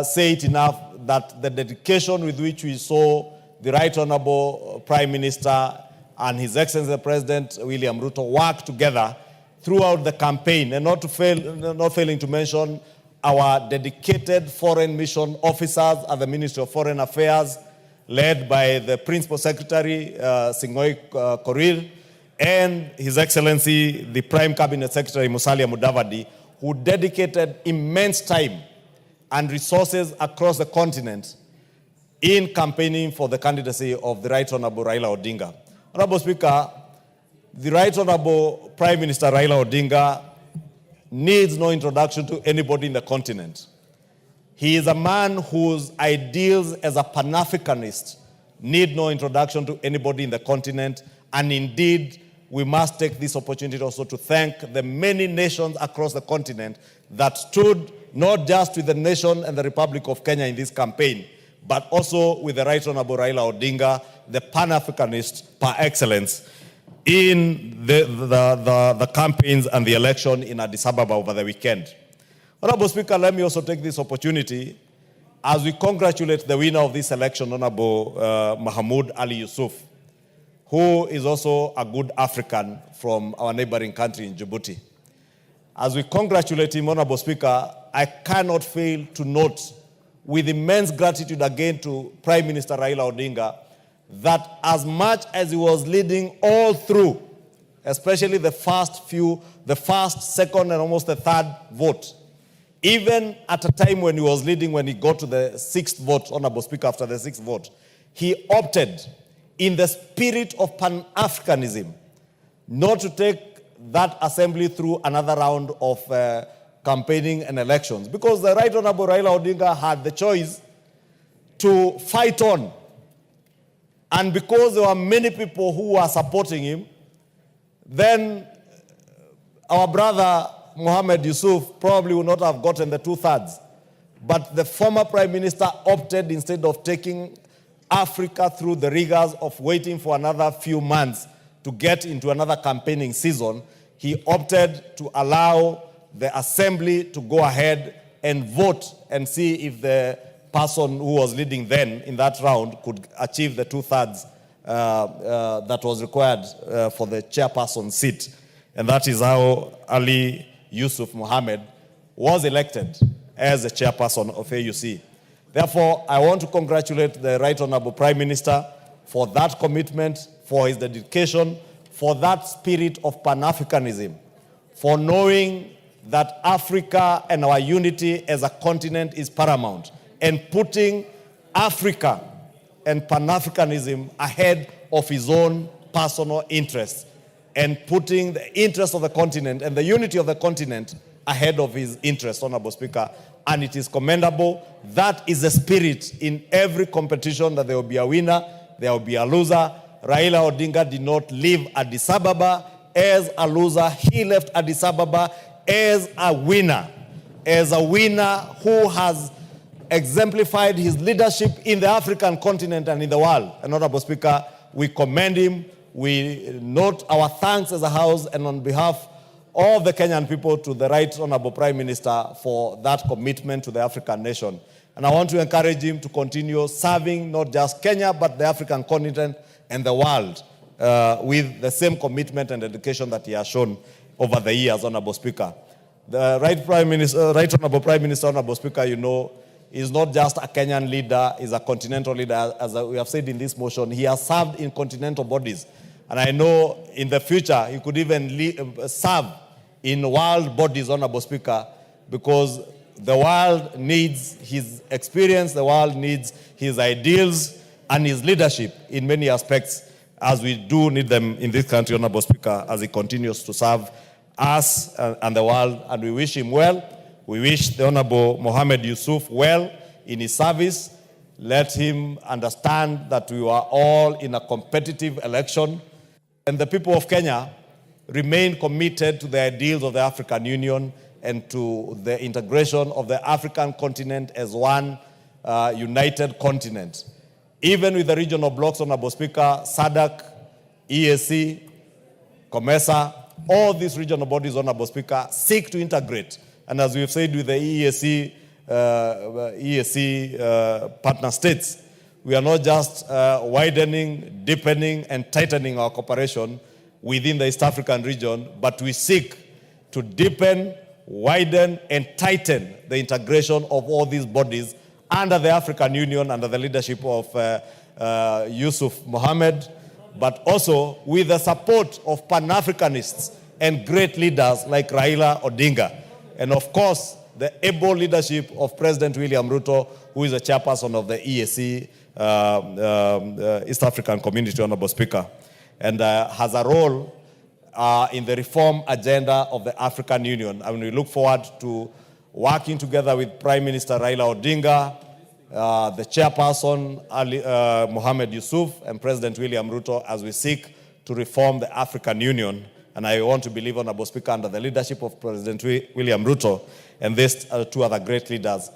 say it enough that the dedication with which we saw the Right Honorable Prime Minister and His Excellency the President William Ruto work together throughout the campaign, and not failing to mention our dedicated foreign mission officers at the Ministry of Foreign Affairs, led by the Principal Secretary, Sing'oei Korir, and His Excellency, the Prime Cabinet Secretary, Musalia Mudavadi, who dedicated immense time and resources across the continent in campaigning for the candidacy of the Right Honorable Raila Odinga. Honorable Speaker, the Right Honorable Prime Minister Raila Odinga needs no introduction to anybody in the continent. He is a man whose ideals as a Pan-Africanist need no introduction to anybody in the continent. And indeed, we must take this opportunity also to thank the many nations across the continent that stood not just with the nation and the Republic of Kenya in this campaign, but also with the Right Honorable Raila Odinga, the Pan-Africanist par excellence, in the campaigns and the election in Addis Ababa over the weekend. Honorable Speaker, let me also take this opportunity as we congratulate the winner of this election, Honorable Mahmoud Ali Yusuf, who is also a good African from our neighboring country in Djibouti. As we congratulate him, Honorable Speaker, I cannot fail to note with immense gratitude again to Prime Minister Raila Odinga that as much as he was leading all through, especially the first, second, and almost the third vote, even at a time when he was leading, when he got to the sixth vote, Honorable Speaker, after the sixth vote, he opted in the spirit of Pan-Africanism not to take that assembly through another round of campaigning and elections. Because the Right Honorable Raila Odinga had the choice to fight on. And because there were many people who were supporting him, then our brother Mohamed Yusuf probably would not have gotten the 2/3. But the former Prime Minister opted, instead of taking Africa through the rigors of waiting for another few months to get into another campaigning season, he opted to allow the assembly to go ahead and vote and see if the person who was leading then in that round could achieve the 2/3 that was required for the chairperson seat. And that is how Ali Yusuf Mohammed was elected as the chairperson of AUC. Therefore, I want to congratulate the Right Honorable Prime Minister for that commitment, for his dedication, for that spirit of Pan-Africanism, for knowing that Africa and our unity as a continent is paramount, and putting Africa and Pan-Africanism ahead of his own personal interests, and putting the interests of the continent and the unity of the continent ahead of his interests, Honorable Speaker. And it is commendable. That is the spirit in every competition, that there will be a winner, there will be a loser. Raila Odinga did not leave Addis Ababa as a loser. He left Addis Ababa as a winner who has exemplified his leadership in the African continent and in the world. And Honorable Speaker, we commend him. We note our thanks as a House and on behalf of the Kenyan people to the Right Honorable Prime Minister for that commitment to the African nation. And I want to encourage him to continue serving not just Kenya, but the African continent and the world with the same commitment and dedication that he has shown over the years, Honorable Speaker. The Right Honorable Prime Minister, Honorable Speaker, you know, is not just a Kenyan leader, is a continental leader. As we have said in this motion, he has served in continental bodies. And I know in the future he could even serve in world bodies, Honorable Speaker, because the world needs his experience, the world needs his ideals and his leadership in many aspects, as we do need them in this country, Honorable Speaker, as he continues to serve us and the world. And we wish him well. We wish the Honorable Mohamed Yusuf well in his service. Let him understand that we are all in a competitive election, and the people of Kenya remain committed to the ideals of the African Union and to the integration of the African continent as one united continent. Even with the regional blocks, Honorable Speaker, SADC, EAC, COMESA, all these regional bodies, Honorable Speaker, seek to integrate. And as we've said with the EAC partner states, we are not just widening, deepening, and tightening our cooperation within the East African region, but we seek to deepen, widen, and tighten the integration of all these bodies under the African Union, under the leadership of Yusuf Mohammed, but also with the support of Pan-Africanists and great leaders like Raila Odinga. And of course, the able leadership of President William Ruto, who is the chairperson of the EAC, East African Community, Honorable Speaker, and has a role in the reform agenda of the African Union. And we look forward to working together with Prime Minister Raila Odinga, the chairperson Mohamed Yusuf, and President William Ruto as we seek to reform the African Union. And I want to believe, Honorable Speaker, under the leadership of President William Ruto and these two other great leaders,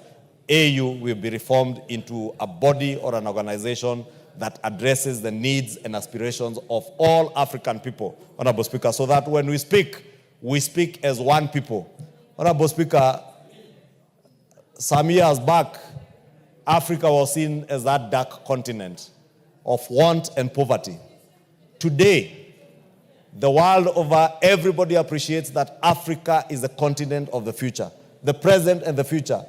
AU will be reformed into a body or an organization that addresses the needs and aspirations of all African people, Honorable Speaker, so that when we speak as one people. Honorable Speaker, some years back, Africa was seen as that dark continent of want and poverty. Today, the world over, everybody appreciates that Africa is the continent of the future, the present and the future.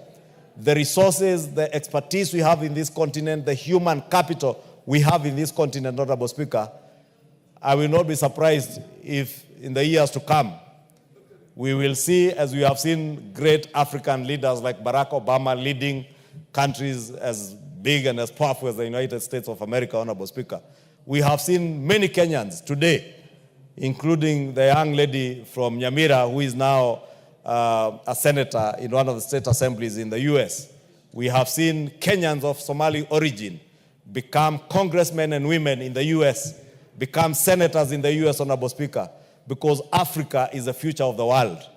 The resources, the expertise we have in this continent, the human capital we have in this continent, Honorable Speaker, I will not be surprised if in the years to come, we will see, as we have seen great African leaders like Barack Obama leading countries as big and as powerful as the United States of America, Honorable Speaker. We have seen many Kenyans today, including the young lady from Nyamira, who is now a senator in one of the state assemblies in the US. We have seen Kenyans of Somali origin become congressmen and women in the US, become senators in the US, Honorable Speaker, because Africa is the future of the world.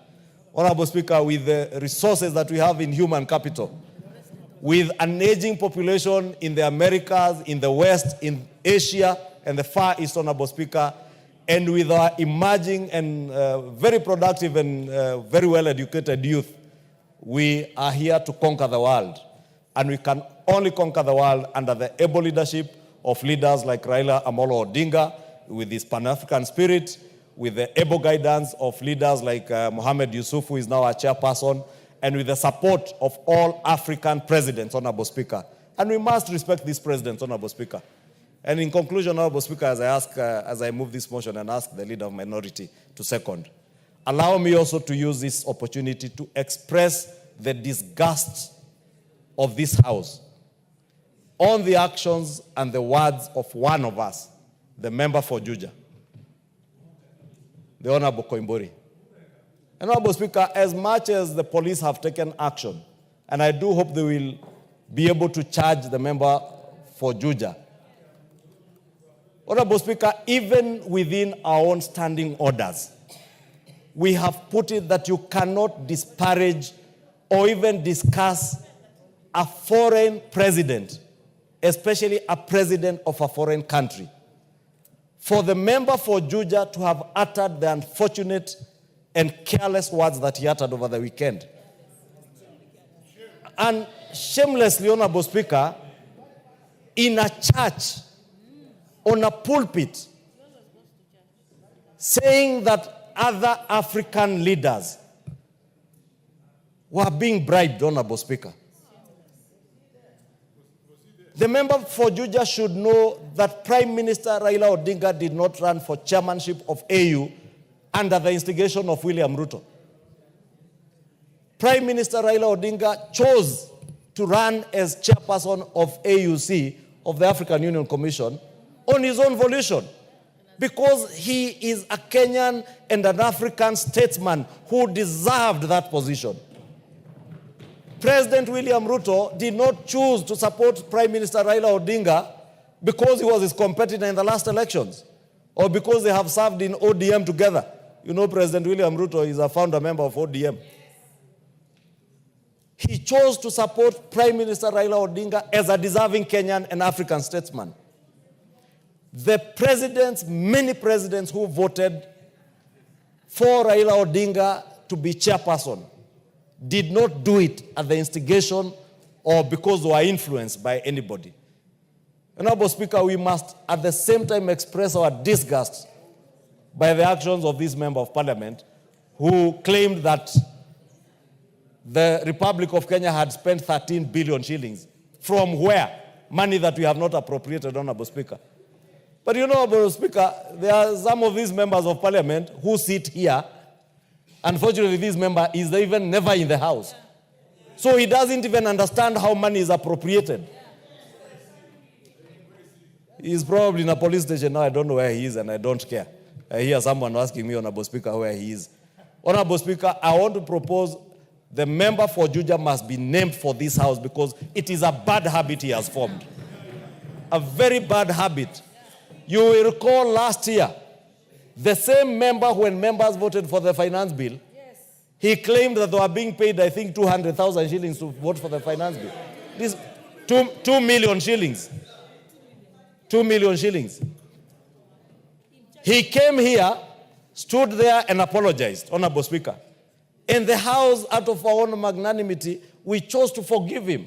Honorable Speaker, with the resources that we have in human capital, with an aging population in the Americas, in the West, in Asia, and the Far East, Honorable Speaker, and with our emerging and very productive and very well-educated youth, we are here to conquer the world. And we can only conquer the world under the able leadership of leaders like Raila Amolo Odinga, with his Pan-African spirit, with the able guidance of leaders like Mohamed Yusuf, who is now our chairperson, and with the support of all African presidents, Honorable Speaker. And we must respect these presidents, Honorable Speaker. And in conclusion, Honorable Speaker, as I move this motion and ask the leader of minority to second, allow me also to use this opportunity to express the disgust of this House on the actions and the words of one of us, the member for Juja, the Honorable Koimburi. And Honorable Speaker, as much as the police have taken action, and I do hope they will be able to charge the member for Juja, Honorable Speaker, even within our own standing orders, we have put it that you cannot disparage or even discuss a foreign president, especially a president of a foreign country. For the member for Juja to have uttered the unfortunate and careless words that he uttered over the weekend. And shamelessly, Honorable Speaker, in a church, on a pulpit, saying that other African leaders were being bribed, Honorable Speaker. The member for Juja should know that Prime Minister Raila Odinga did not run for chairmanship of AU under the instigation of William Ruto. Prime Minister Raila Odinga chose to run as chairperson of AUC, of the African Union Commission, on his own volition, because he is a Kenyan and an African statesman who deserved that position. President William Ruto did not choose to support Prime Minister Raila Odinga because he was his competitor in the last elections, or because they have served in ODM together. You know, President William Ruto is a founder member of ODM. He chose to support Prime Minister Raila Odinga as a deserving Kenyan and African statesman. The presidents, many presidents who voted for Raila Odinga to be chairperson, did not do it at the instigation or because they were influenced by anybody. Honorable Speaker, we must at the same time express our disgust by the actions of this member of parliament who claimed that the Republic of Kenya had spent 13 billion shillings. From where? Money that we have not appropriated, Honorable Speaker. But you know, Honorable Speaker, there are some of these members of parliament who sit here. Unfortunately, this member is even never in the house. So he doesn't even understand how money is appropriated. He's probably in a police station now. I don't know where he is and I don't care. I hear someone asking me, Honorable Speaker, where he is. Honorable Speaker, I want to propose the member for Juja must be named for this house because it is a bad habit he has formed. A very bad habit. You will recall last year, the same member, when members voted for the finance bill, he claimed that they were being paid, I think, 200,000 shillings to vote for the finance bill. This 2 million shillings. 2 million shillings. He came here, stood there and apologized, Honorable Speaker. In the House, out of our own magnanimity, we chose to forgive him.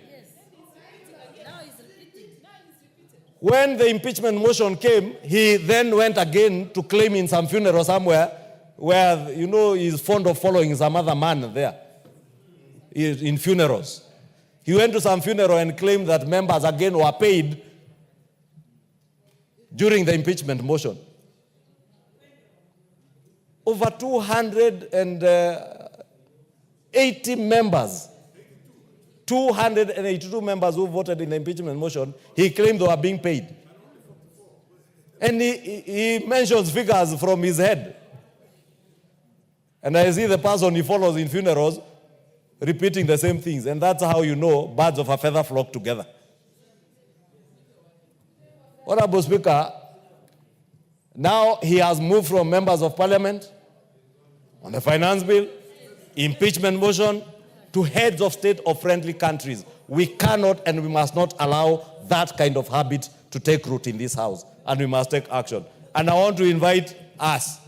When the impeachment motion came, he then went again to claim in some funeral somewhere where, you know, he's fond of following some other man there in funerals. He went to some funeral and claimed that members again were paid during the impeachment motion. Over 280 members, 282 members who voted in the impeachment motion, he claimed they were being paid. And he mentions figures from his head. And I see the person he follows in funerals repeating the same things. And that's how you know birds of a feather flock together. Honorable Speaker, now he has moved from members of parliament on the finance bill, impeachment motion, to heads of state of friendly countries. We cannot and we must not allow that kind of habit to take root in this house, and we must take action. And I want to invite us.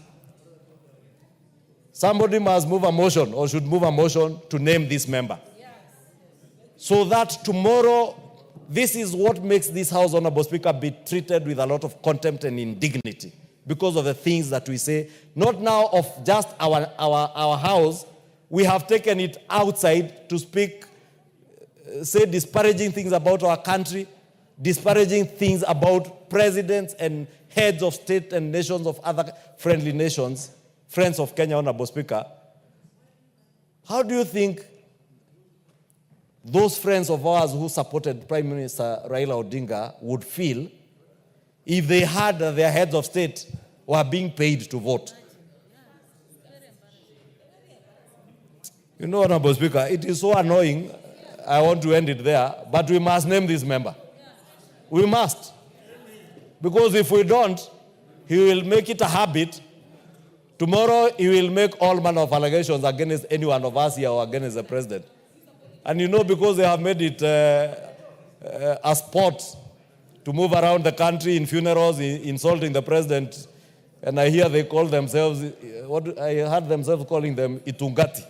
Somebody must move a motion or should move a motion to name this member. So that tomorrow, this is what makes this house, Honorable Speaker, be treated with a lot of contempt and indignity because of the things that we say, not now of just our house. We have taken it outside to speak, say disparaging things about our country, disparaging things about presidents and heads of state and nations of other friendly nations, friends of Kenya, Honorable Speaker. How do you think those friends of ours who supported Prime Minister Raila Odinga would feel if they heard that their heads of state were being paid to vote? You know, Honorable Speaker, it is so annoying. I want to end it there, but we must name this member. We must. Because if we don't, he will make it a habit. Tomorrow, he will make all manner of allegations against any one of us here or against the president. And you know, because they have made it a sport to move around the country in funerals, insulting the president, and I hear they call themselves, I heard themselves calling them Itungati.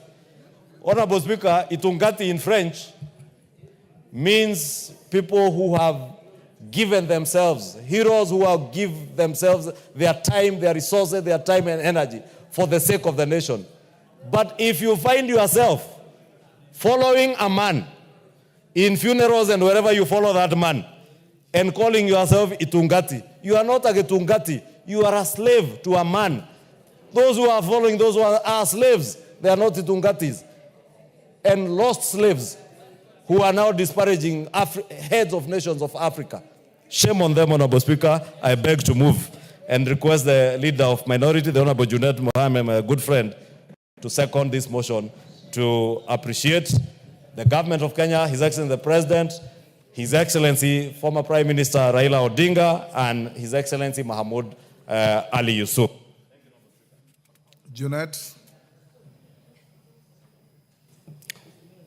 Honorable Speaker, Itungati in French means people who have given themselves, heroes who have given themselves their time, their resources, their time and energy for the sake of the nation. But if you find yourself following a man in funerals and wherever you follow that man and calling yourself Itungati, you are not a Itungati, you are a slave to a man. Those who are following those who are slaves, they are not Itungatis. And lost slaves who are now disparaging heads of nations of Africa. Shame on them, Honorable Speaker. I beg to move and request the leader of minority, the Honorable Junaid Mohammed, my good friend, to second this motion to appreciate the government of Kenya, His Excellency the President, His Excellency former Prime Minister Raila Odinga, and His Excellency Mahmoud Ali Yusuf. Junaid.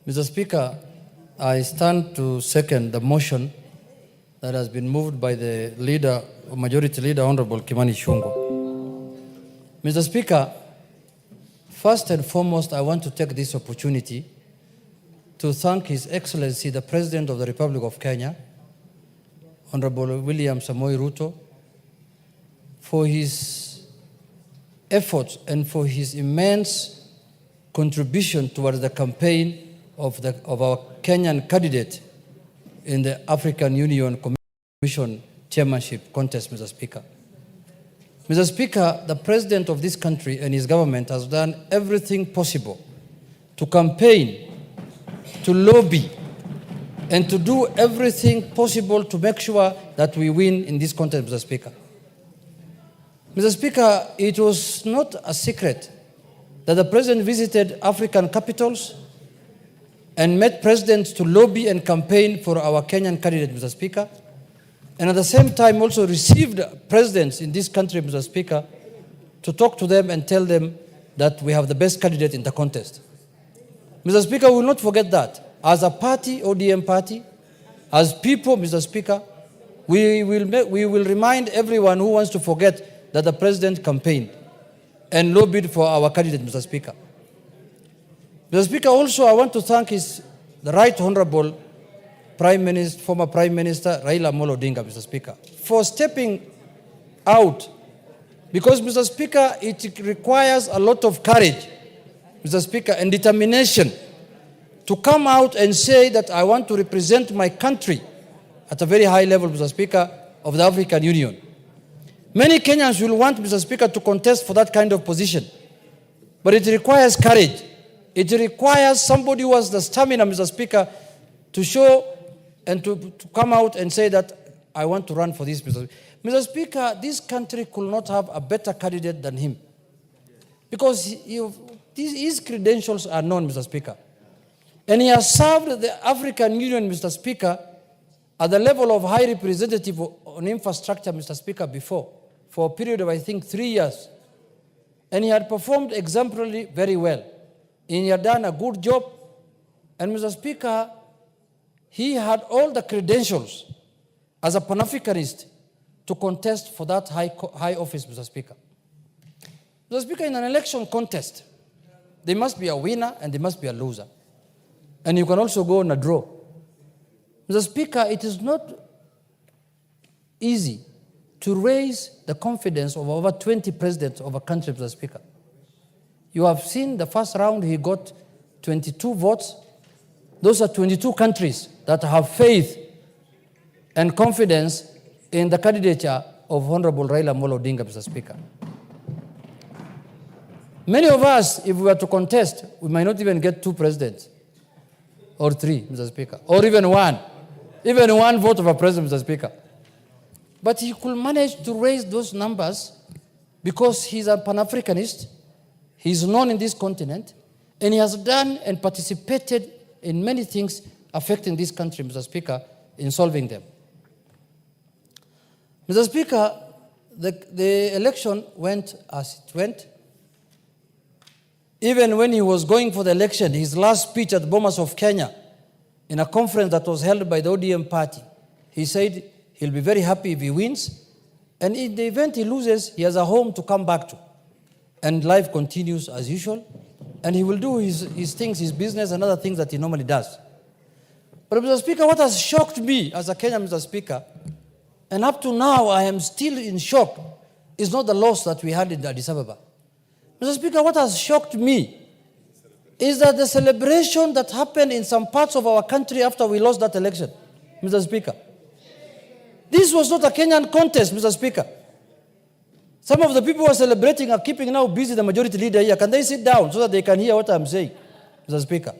Mr. Speaker, I stand to second the motion that has been moved by the leader, Majority Leader, Honorable Kimani Ichung'wah. Mr. Speaker, first and foremost, I want to take this opportunity to thank His Excellency, the President of the Republic of Kenya, Honorable William Samoei Ruto, for his efforts and for his immense contribution towards the campaign of our Kenyan candidate in the African Union Commission chairmanship contest, Mr. Speaker. Mr. Speaker, the President of this country and his government has done everything possible to campaign, to lobby, and to do everything possible to make sure that we win in this contest, Mr. Speaker. Mr. Speaker, it was not a secret that the President visited African capitals and met presidents to lobby and campaign for our Kenyan candidate, Mr. Speaker. And at the same time also received presidents in this country, Mr. Speaker, to talk to them and tell them that we have the best candidate in the contest. Mr. Speaker, we will not forget that. As a party, ODM party, as people, Mr. Speaker, we will remind everyone who wants to forget that the president campaigned and lobbied for our candidate, Mr. Speaker. Mr. Speaker, also I want to thank the Right Honorable former Prime Minister Raila Odinga, Mr. Speaker, for stepping out. Because, Mr. Speaker, it requires a lot of courage, Mr. Speaker, and determination to come out and say that I want to represent my country at a very high level, Mr. Speaker, of the African Union. Many Kenyans will want, Mr. Speaker, to contest for that kind of position. But it requires courage. It requires somebody who has the stamina, Mr. Speaker, to show and to come out and say that I want to run for this, Mr. Speaker. Mr. Speaker, this country could not have a better candidate than him. Because his credentials are known, Mr. Speaker. And he has served the African Union, Mr. Speaker, at the level of High Representative on Infrastructure, Mr. Speaker, before, for a period of, I think, 3 years. And he had performed exemplarily very well. And he had done a good job. And, Mr. Speaker, he had all the credentials as a Pan-Africanist to contest for that high office, Mr. Speaker. Mr. Speaker, in an election contest, there must be a winner and there must be a loser. And you can also go on a draw. Mr. Speaker, it is not easy to raise the confidence of over 20 presidents of a country, Mr. Speaker. You have seen the first round, he got 22 votes. Those are 22 countries that have faith and confidence in the candidature of Honorable Raila Odinga, Mr. Speaker. Many of us, if we were to contest, we might not even get 2 presidents or 3, Mr. Speaker, or even one vote of a president, Mr. Speaker. But he could manage to raise those numbers because he's a Pan-Africanist, he's known in this continent, and he has done and participated in many things affecting this country, Mr. Speaker, in solving them. Mr. Speaker, the election went as it went. Even when he was going for the election, his last speech at Bomas of Kenya, in a conference that was held by the ODM party, he said he'll be very happy if he wins, and in the event he loses, he has a home to come back to. And life continues as usual, and he will do his things, his business, and other things that he normally does. But, Mr. Speaker, what has shocked me as a Kenyan, Mr. Speaker, and up to now I am still in shock, is not the loss that we had in Addis Ababa. Mr. Speaker, what has shocked me is that the celebration that happened in some parts of our country after we lost that election, Mr. Speaker. This was not a Kenyan contest, Mr. Speaker. Some of the people who are celebrating are keeping now busy the majority leader here. Can they sit down so that they can hear what I'm saying, Mr. Speaker?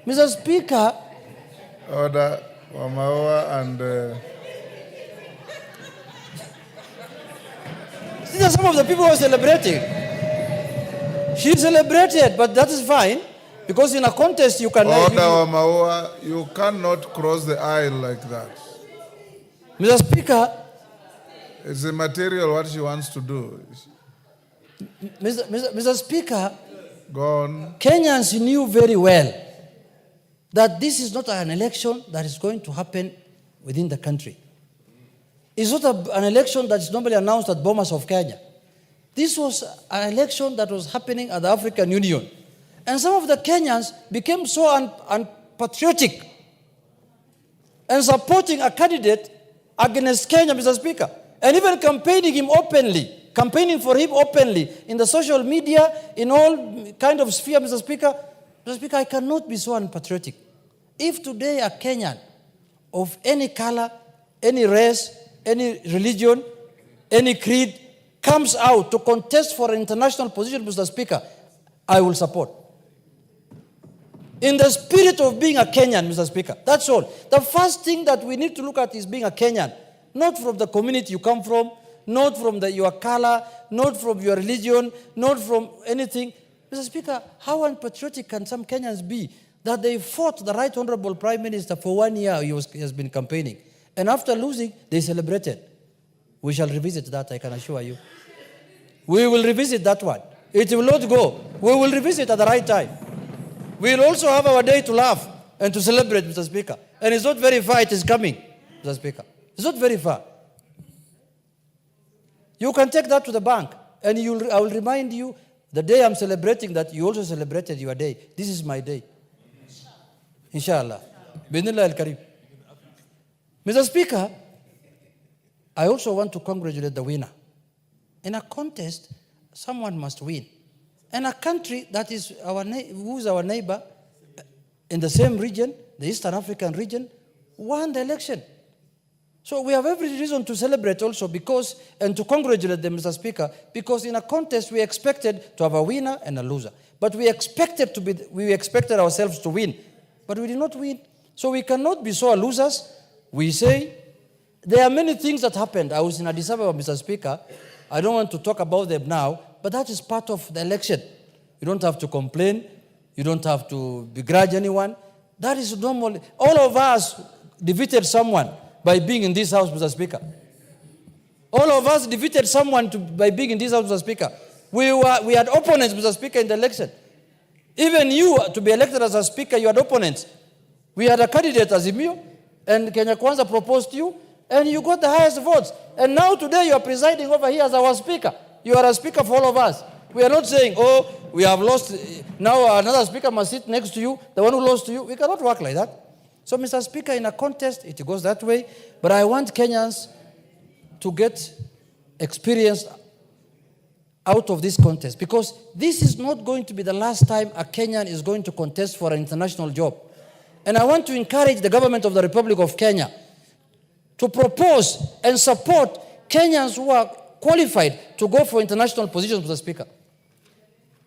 Mr. Speaker. Order, Wamawa and... These are some of the people who are celebrating. She celebrated, but that is fine, because in a contest you can... Order, Wamawa, you cannot cross the aisle like that. Mr. Speaker... It's immaterial what she wants to do. Mr. Speaker, go on. Kenyans knew very well that this is not an election that is going to happen within the country. It's not an election that is normally announced at Bomas of Kenya. This was an election that was happening at the African Union. And some of the Kenyans became so unpatriotic and supporting a candidate against Kenya, Mr. Speaker. And even campaigning for him openly in the social media, in all kind of sphere, Mr. Speaker. Mr. Speaker, I cannot be so unpatriotic. If today a Kenyan of any color, any race, any religion, any creed comes out to contest for an international position, Mr. Speaker, I will support. In the spirit of being a Kenyan, Mr. Speaker, that's all. The first thing that we need to look at is being a Kenyan. Not from the community you come from, not from your color, not from your religion, not from anything. Mr. Speaker, how unpatriotic can some Kenyans be that they fought the Right Honorable Prime Minister for 1 year. He has been campaigning. And after losing, they celebrated. We shall revisit that, I can assure you. We will revisit that one. It will not go. We will revisit at the right time. We will also have our day to laugh and to celebrate, Mr. Speaker. And it's not very far, it is coming, Mr. Speaker. It's not very far. You can take that to the bank, and I will remind you the day I'm celebrating that you also celebrated your day. This is my day. Inshallah. Bismillah al-Karim. Mr. Speaker, I also want to congratulate the winner. In a contest, someone must win. And a country that is who is our neighbor in the same region, the Eastern African region, won the election. So we have every reason to celebrate also and to congratulate them, Mr. Speaker, because in a contest we expected to have a winner and a loser. But we expected ourselves to win, but we did not win. So we cannot be sore losers. We say, there are many things that happened. I was in Addis Ababa, Mr. Speaker. I don't want to talk about them now, but that is part of the election. You don't have to complain. You don't have to begrudge anyone. That is normal. All of us defeated someone by being in this house, Mr. Speaker. All of us defeated someone by being in this house, Mr. Speaker. We had opponents, Mr. Speaker, in the election. Even you, to be elected as a speaker, you had opponents. We had a candidate, Azimio, and Kenya Kwanza proposed to you, and you got the highest votes. And now today you are presiding over here as our speaker. You are a speaker for all of us. We are not saying, oh, we have lost, now another speaker must sit next to you, the one who lost to you. We cannot work like that. So, Mr. Speaker, in a contest, it goes that way. But I want Kenyans to get experience out of this contest, because this is not going to be the last time a Kenyan is going to contest for an international job. And I want to encourage the government of the Republic of Kenya to propose and support Kenyans who are qualified to go for international positions, Mr. Speaker.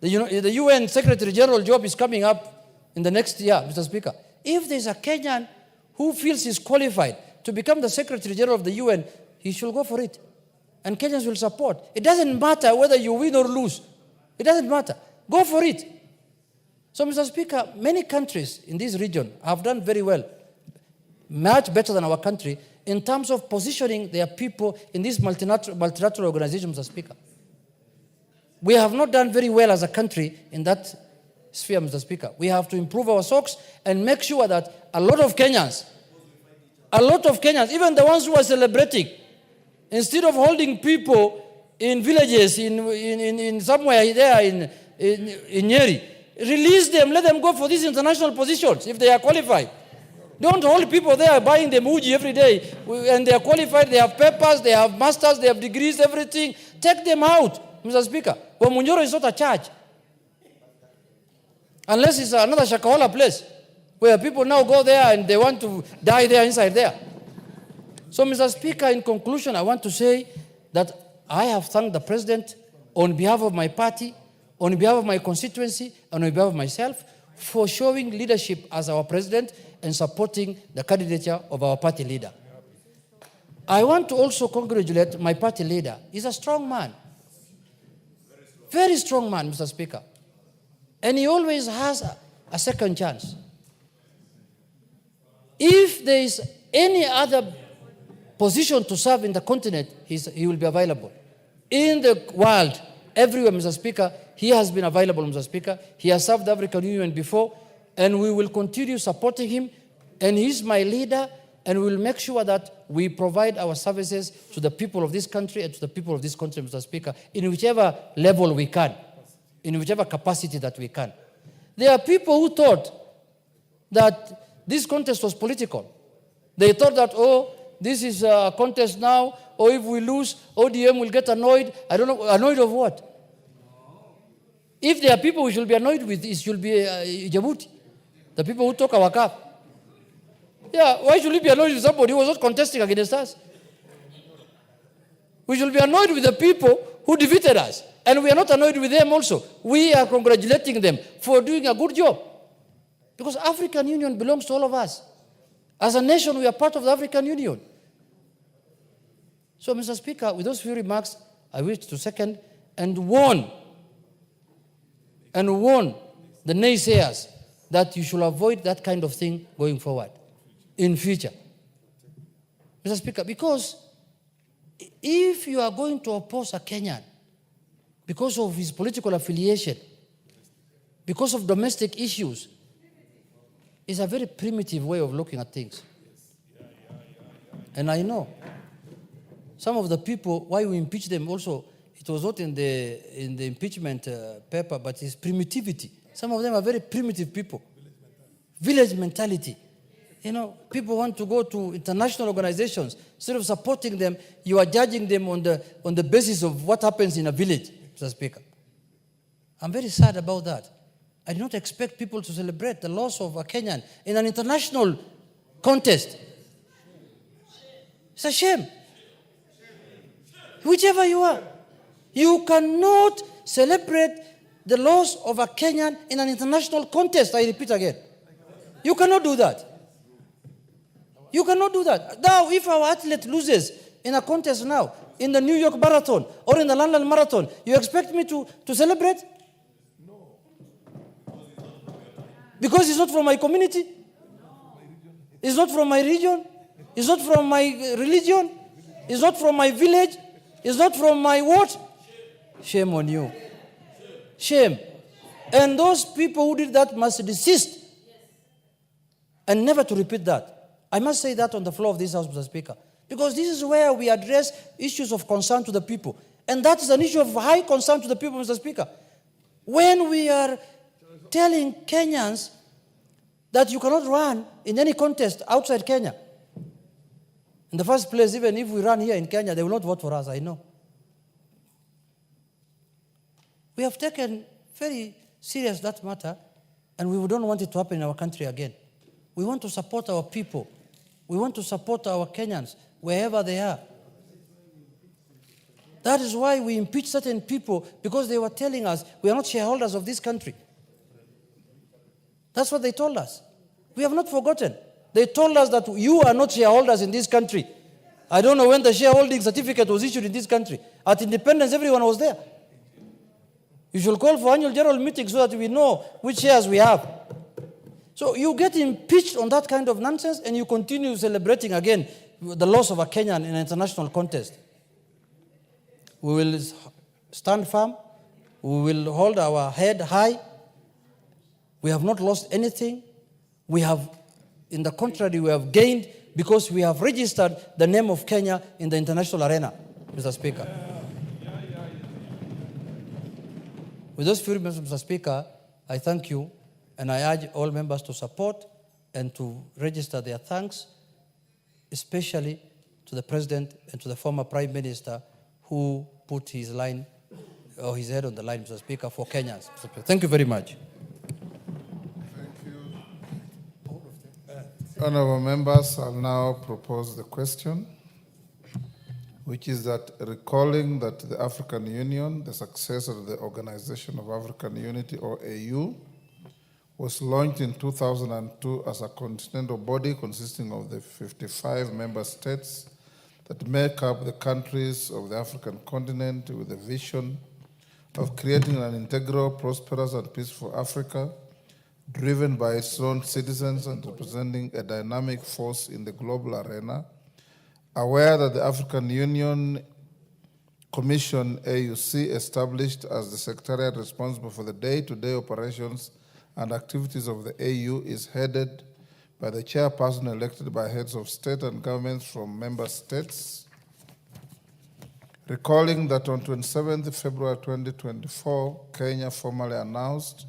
The UN Secretary General job is coming up in the next year, Mr. Speaker. If there's a Kenyan who feels he's qualified to become the Secretary General of the UN, he should go for it. And Kenyans will support. It doesn't matter whether you win or lose. It doesn't matter. Go for it. So, Mr. Speaker, many countries in this region have done very well, much better than our country, in terms of positioning their people in this multilateral organization, Mr. Speaker. We have not done very well as a country in that sphere, Mr. Speaker. We have to improve our socks and make sure that a lot of Kenyans, even the ones who are celebrating, instead of holding people in villages, in somewhere there in Nyeri, release them, let them go for these international positions if they are qualified. Don't hold people there buying them uji every day, and they are qualified, they have papers, they have masters, they have degrees, everything. Take them out, Mr. Speaker. Wamunyoro is not a church. Unless it's another Shakahola place, where people now go there and they want to die there inside there. So, Mr. Speaker, in conclusion, I want to say that I have thanked the President on behalf of my party, on behalf of my constituency, and on behalf of myself, for showing leadership as our President and supporting the candidature of our party leader. I want to also congratulate my party leader. He's a strong man. Very strong man, Mr. Speaker. And he always has a second chance. If there is any other position to serve in the continent, he will be available. In the world, everywhere, Mr. Speaker, he has been available, Mr. Speaker. He has served the African Union before, and we will continue supporting him. And he's my leader, and we will make sure that we provide our services to the people of this country and to the people of this country, Mr. Speaker, in whichever level we can, in whichever capacity that we can. There are people who thought that this contest was political. They thought that, oh, this is a contest now, or if we lose, ODM will get annoyed. I don't know, annoyed of what? If there are people we should be annoyed with, it should be Djibouti, the people who took our cup. Yeah, why should we be annoyed with somebody who was not contesting against us? We should be annoyed with the people who defeated us. And we are not annoyed with them also. We are congratulating them for doing a good job. Because African Union belongs to all of us. As a nation, we are part of the African Union. So, Mr. Speaker, with those few remarks, I wish to second and warn the naysayers that you should avoid that kind of thing going forward in future. Mr. Speaker, because if you are going to oppose a Kenyan because of his political affiliation, because of domestic issues, it's a very primitive way of looking at things. And I know some of the people, why we impeach them also, it was not in the impeachment paper, but it's primitivity. Some of them are very primitive people. Village mentality. You know, people want to go to international organizations. Instead of supporting them, you are judging them on the basis of what happens in a village, Mr. Speaker. I'm very sad about that. I do not expect people to celebrate the loss of a Kenyan in an international contest. It's a shame. Whichever you are, you cannot celebrate the loss of a Kenyan in an international contest. I repeat again. You cannot do that. You cannot do that. Now, if our athlete loses in a contest now, in the New York Marathon or in the London Marathon, you expect me to celebrate? No. Because it's not from my community? It's not from my region? It's not from my religion? It's not from my village? It's not from my what? Shame on you. Shame. And those people who did that must desist and never to repeat that. I must say that on the floor of this House, Mr. Speaker, because this is where we address issues of concern to the people. And that is an issue of high concern to the people, Mr. Speaker. When we are telling Kenyans that you cannot run in any contest outside Kenya. In the first place, even if we run here in Kenya, they will not vote for us, I know. We have taken very serious that matter, and we don't want it to happen in our country again. We want to support our people. We want to support our Kenyans wherever they are. That is why we impeach certain people, because they were telling us we are not shareholders of this country. That's what they told us. We have not forgotten. They told us that you are not shareholders in this country. I don't know when the shareholding certificate was issued in this country. At independence, everyone was there. You should call for annual general meeting so that we know which shares we have. So you get impeached on that kind of nonsense and you continue celebrating again the loss of a Kenyan in an international contest. We will stand firm. We will hold our head high. We have not lost anything. We have, in the contrary, we have gained because we have registered the name of Kenya in the international arena, Mr. Speaker. With those few remarks, Mr. Speaker, I thank you. And I urge all members to support and to register their thanks, especially to the President and to the former Prime Minister who put his line or his head on the line, Mr. Speaker, for Kenyans. Thank you very much. Thank you. Honourable members, I'll now propose the question, which is that recalling that the African Union, the successor of the Organization of African Unity, or AU, was launched in 2002 as a continental body consisting of the 55 member states that make up the countries of the African continent with a vision of creating an integral, prosperous, and peaceful Africa, driven by its own citizens and representing a dynamic force in the global arena, aware that the African Union Commission, AUC, established as the secretariat responsible for the day-to-day operations and activities of the AU, is headed by the chairperson elected by heads of state and governments from member states. Recalling that on 27th February 2024, Kenya formally announced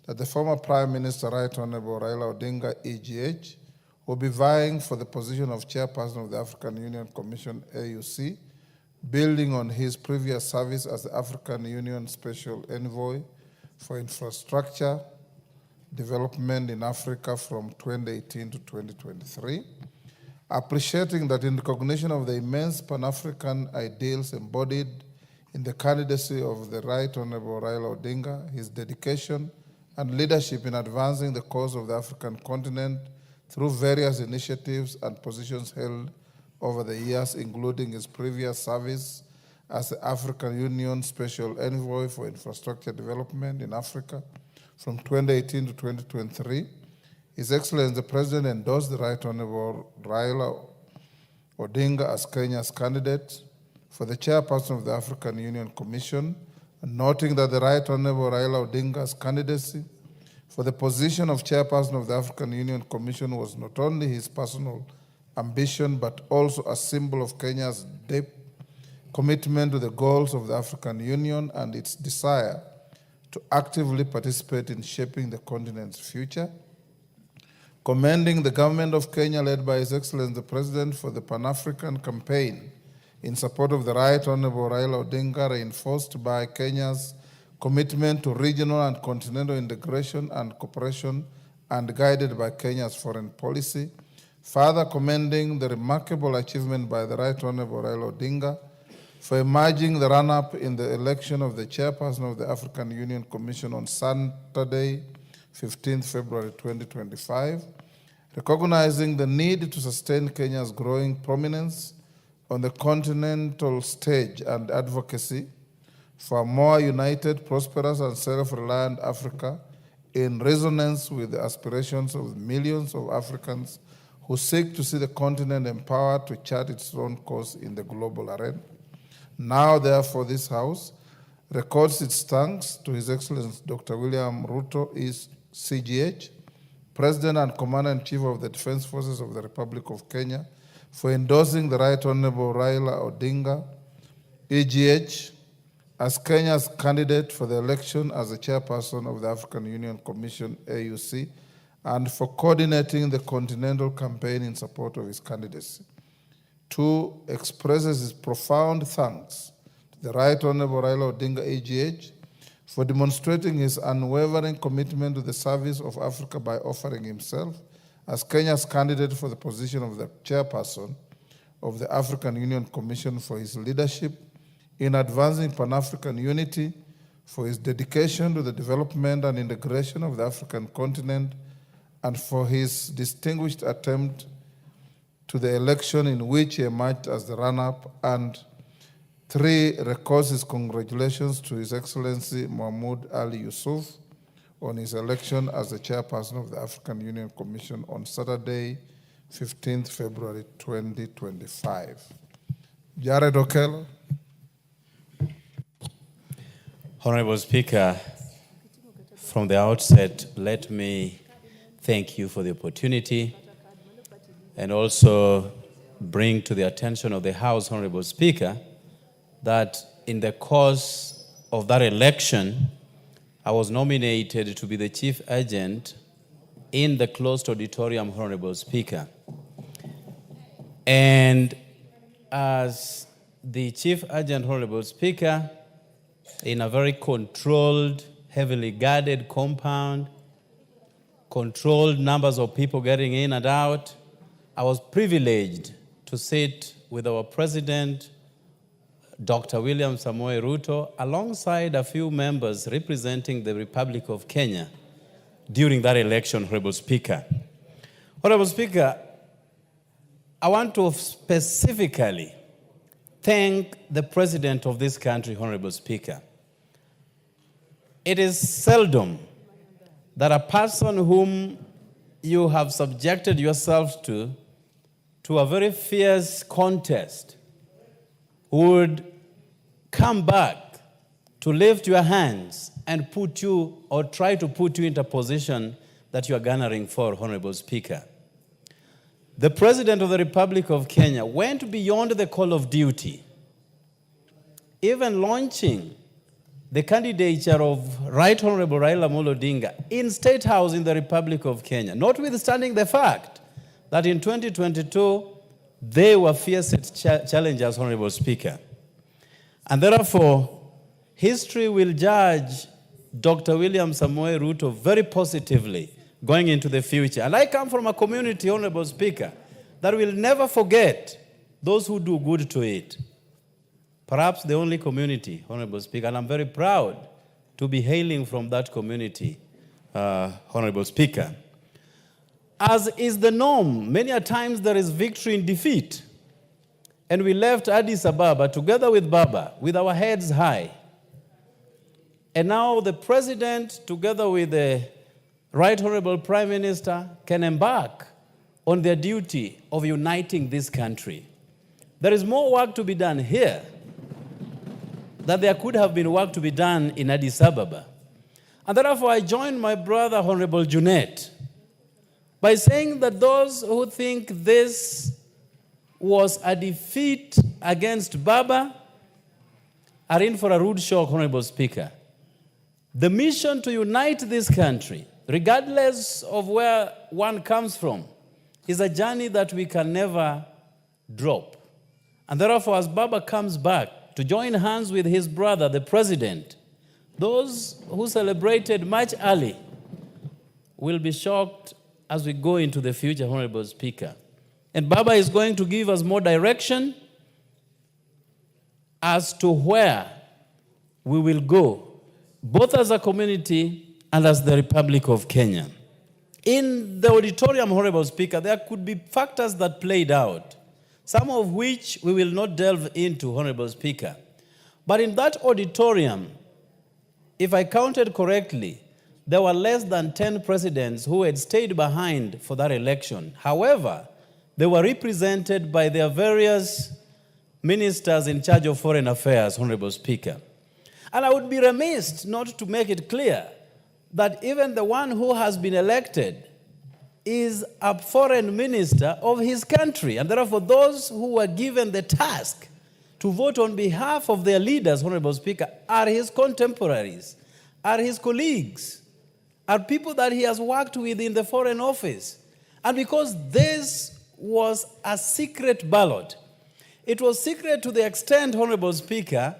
that the former Prime Minister, Right Honorable Raila Odinga, EGH, will be vying for the position of chairperson of the African Union Commission, AUC, building on his previous service as the African Union Special Envoy for Infrastructure Development in Africa from 2018 to 2023, appreciating that in recognition of the immense Pan-African ideals embodied in the candidacy of the Right Honorable Raila Odinga, his dedication and leadership in advancing the cause of the African continent through various initiatives and positions held over the years, including his previous service as the African Union Special Envoy for Infrastructure Development in Africa from 2018 to 2023, His Excellency the President endorsed the Right Honorable Raila Odinga as Kenya's candidate for the chairperson of the African Union Commission, noting that the Right Honorable Raila Odinga's candidacy for the position of chairperson of the African Union Commission was not only his personal ambition, but also a symbol of Kenya's deep commitment to the goals of the African Union and its desire to actively participate in shaping the continent's future. Commending the government of Kenya, led by His Excellency the President, for the Pan-African campaign in support of the Right Honorable Raila Odinga, reinforced by Kenya's commitment to regional and continental integration and cooperation and guided by Kenya's foreign policy. Further commending the remarkable achievement by the Right Honorable Raila Odinga for emerging the run-up in the election of the chairperson of the African Union Commission on Saturday, 15th February 2025, recognizing the need to sustain Kenya's growing prominence on the continental stage and advocacy for a more united, prosperous, and self-reliant Africa in resonance with the aspirations of millions of Africans who seek to see the continent empowered to chart its own course in the global arena. Now, therefore, this House records its thanks to His Excellency Dr. William Ruto, CGH, President and Commander-in-Chief of the Defense Forces of the Republic of Kenya, for endorsing the Right Honorable Raila Odinga, EGH, as Kenya's candidate for the election as the chairperson of the African Union Commission, AUC, and for coordinating the continental campaign in support of his candidacy. 2, expresses his profound thanks to the Right Honorable Raila Odinga, EGH, for demonstrating his unwavering commitment to the service of Africa by offering himself as Kenya's candidate for the position of the chairperson of the African Union Commission, for his leadership in advancing Pan-African unity, for his dedication to the development and integration of the African continent, and for his distinguished attempt to the election in which he emerged as the runner-up. And 3, records his congratulations to His Excellency Mahmoud Ali Yusuf on his election as the chairperson of the African Union Commission on Saturday, 15th February 2025. Jared Okello. Honorable Speaker, from the outset, let me thank you for the opportunity and also bring to the attention of the House, Honorable Speaker, that in the course of that election, I was nominated to be the chief agent in the closed auditorium, Honorable Speaker. And as the chief agent, Honorable Speaker, in a very controlled, heavily guarded compound, controlled numbers of people getting in and out, I was privileged to sit with our President, Dr. William Samoei Ruto, alongside a few members representing the Republic of Kenya during that election, Honorable Speaker. Honorable Speaker, I want to specifically thank the President of this country, Honorable Speaker. It is seldom that a person whom you have subjected yourself to a very fierce contest would come back to lift your hands and put you, or try to put you into a position that you are garnering for, Honorable Speaker. The President of the Republic of Kenya went beyond the call of duty, even launching the candidature of Right Honorable Raila Amolo Odinga in State House in the Republic of Kenya, notwithstanding the fact that in 2022, they were fierce challengers, Honorable Speaker. And therefore, history will judge Dr. William Samoei Ruto very positively going into the future. And I come from a community, Honorable Speaker, that will never forget those who do good to it. Perhaps the only community, Honorable Speaker, and I'm very proud to be hailing from that community, Honorable Speaker. As is the norm, many a times there is victory in defeat. And we left Addis Ababa together with Baba, with our heads high. And now the President, together with the Right Honorable Prime Minister, can embark on their duty of uniting this country. There is more work to be done here than there could have been work to be done in Addis Ababa. And therefore, I join my brother, Honorable Junet, by saying that those who think this was a defeat against Baba are in for a rude shock, Honorable Speaker. The mission to unite this country, regardless of where one comes from, is a journey that we can never drop. And therefore, as Baba comes back to join hands with his brother, the President, those who celebrated much early will be shocked as we go into the future, Honorable Speaker. And Baba is going to give us more direction as to where we will go, both as a community and as the Republic of Kenya. In the auditorium, Honorable Speaker, there could be factors that played out, some of which we will not delve into, Honorable Speaker. But in that auditorium, if I counted correctly, there were less than 10 presidents who had stayed behind for that election. However, they were represented by their various ministers in charge of foreign affairs, Honorable Speaker. And I would be remiss not to make it clear that even the one who has been elected is a foreign minister of his country. And therefore, those who were given the task to vote on behalf of their leaders, Honorable Speaker, are his contemporaries, are his colleagues, are people that he has worked with in the Foreign Office. And because this was a secret ballot, it was secret to the extent, Honorable Speaker,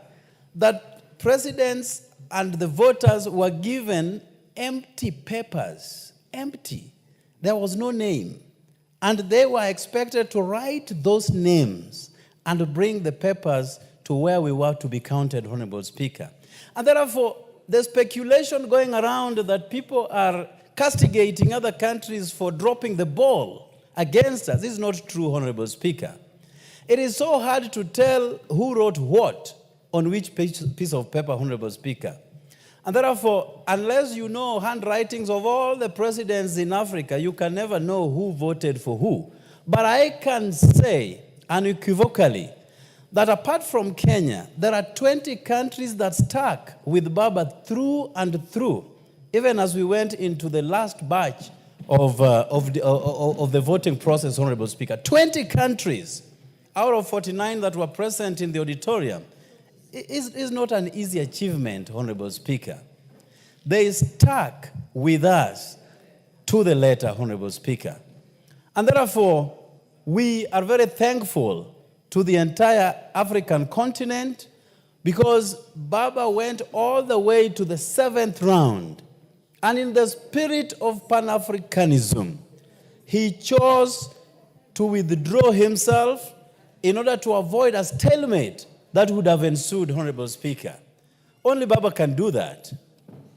that presidents and the voters were given empty papers, empty. There was no name. And they were expected to write those names and bring the papers to where we were to be counted, Honorable Speaker. And therefore, the speculation going around that people are castigating other countries for dropping the ball against us is not true, Honorable Speaker. It is so hard to tell who wrote what on which piece of paper, Honorable Speaker. And therefore, unless you know handwritings of all the presidents in Africa, you can never know who voted for who. But I can say unequivocally that apart from Kenya, there are 20 countries that stuck with Baba through and through, even as we went into the last batch of the voting process, Honorable Speaker. 20 countries out of 49 that were present in the auditorium is not an easy achievement, Honorable Speaker. They stuck with us to the letter, Honorable Speaker. And therefore, we are very thankful to the entire African continent because Baba went all the way to the 7th round. And in the spirit of Pan-Africanism, he chose to withdraw himself in order to avoid a stalemate that would have ensued, Honorable Speaker. Only Baba can do that.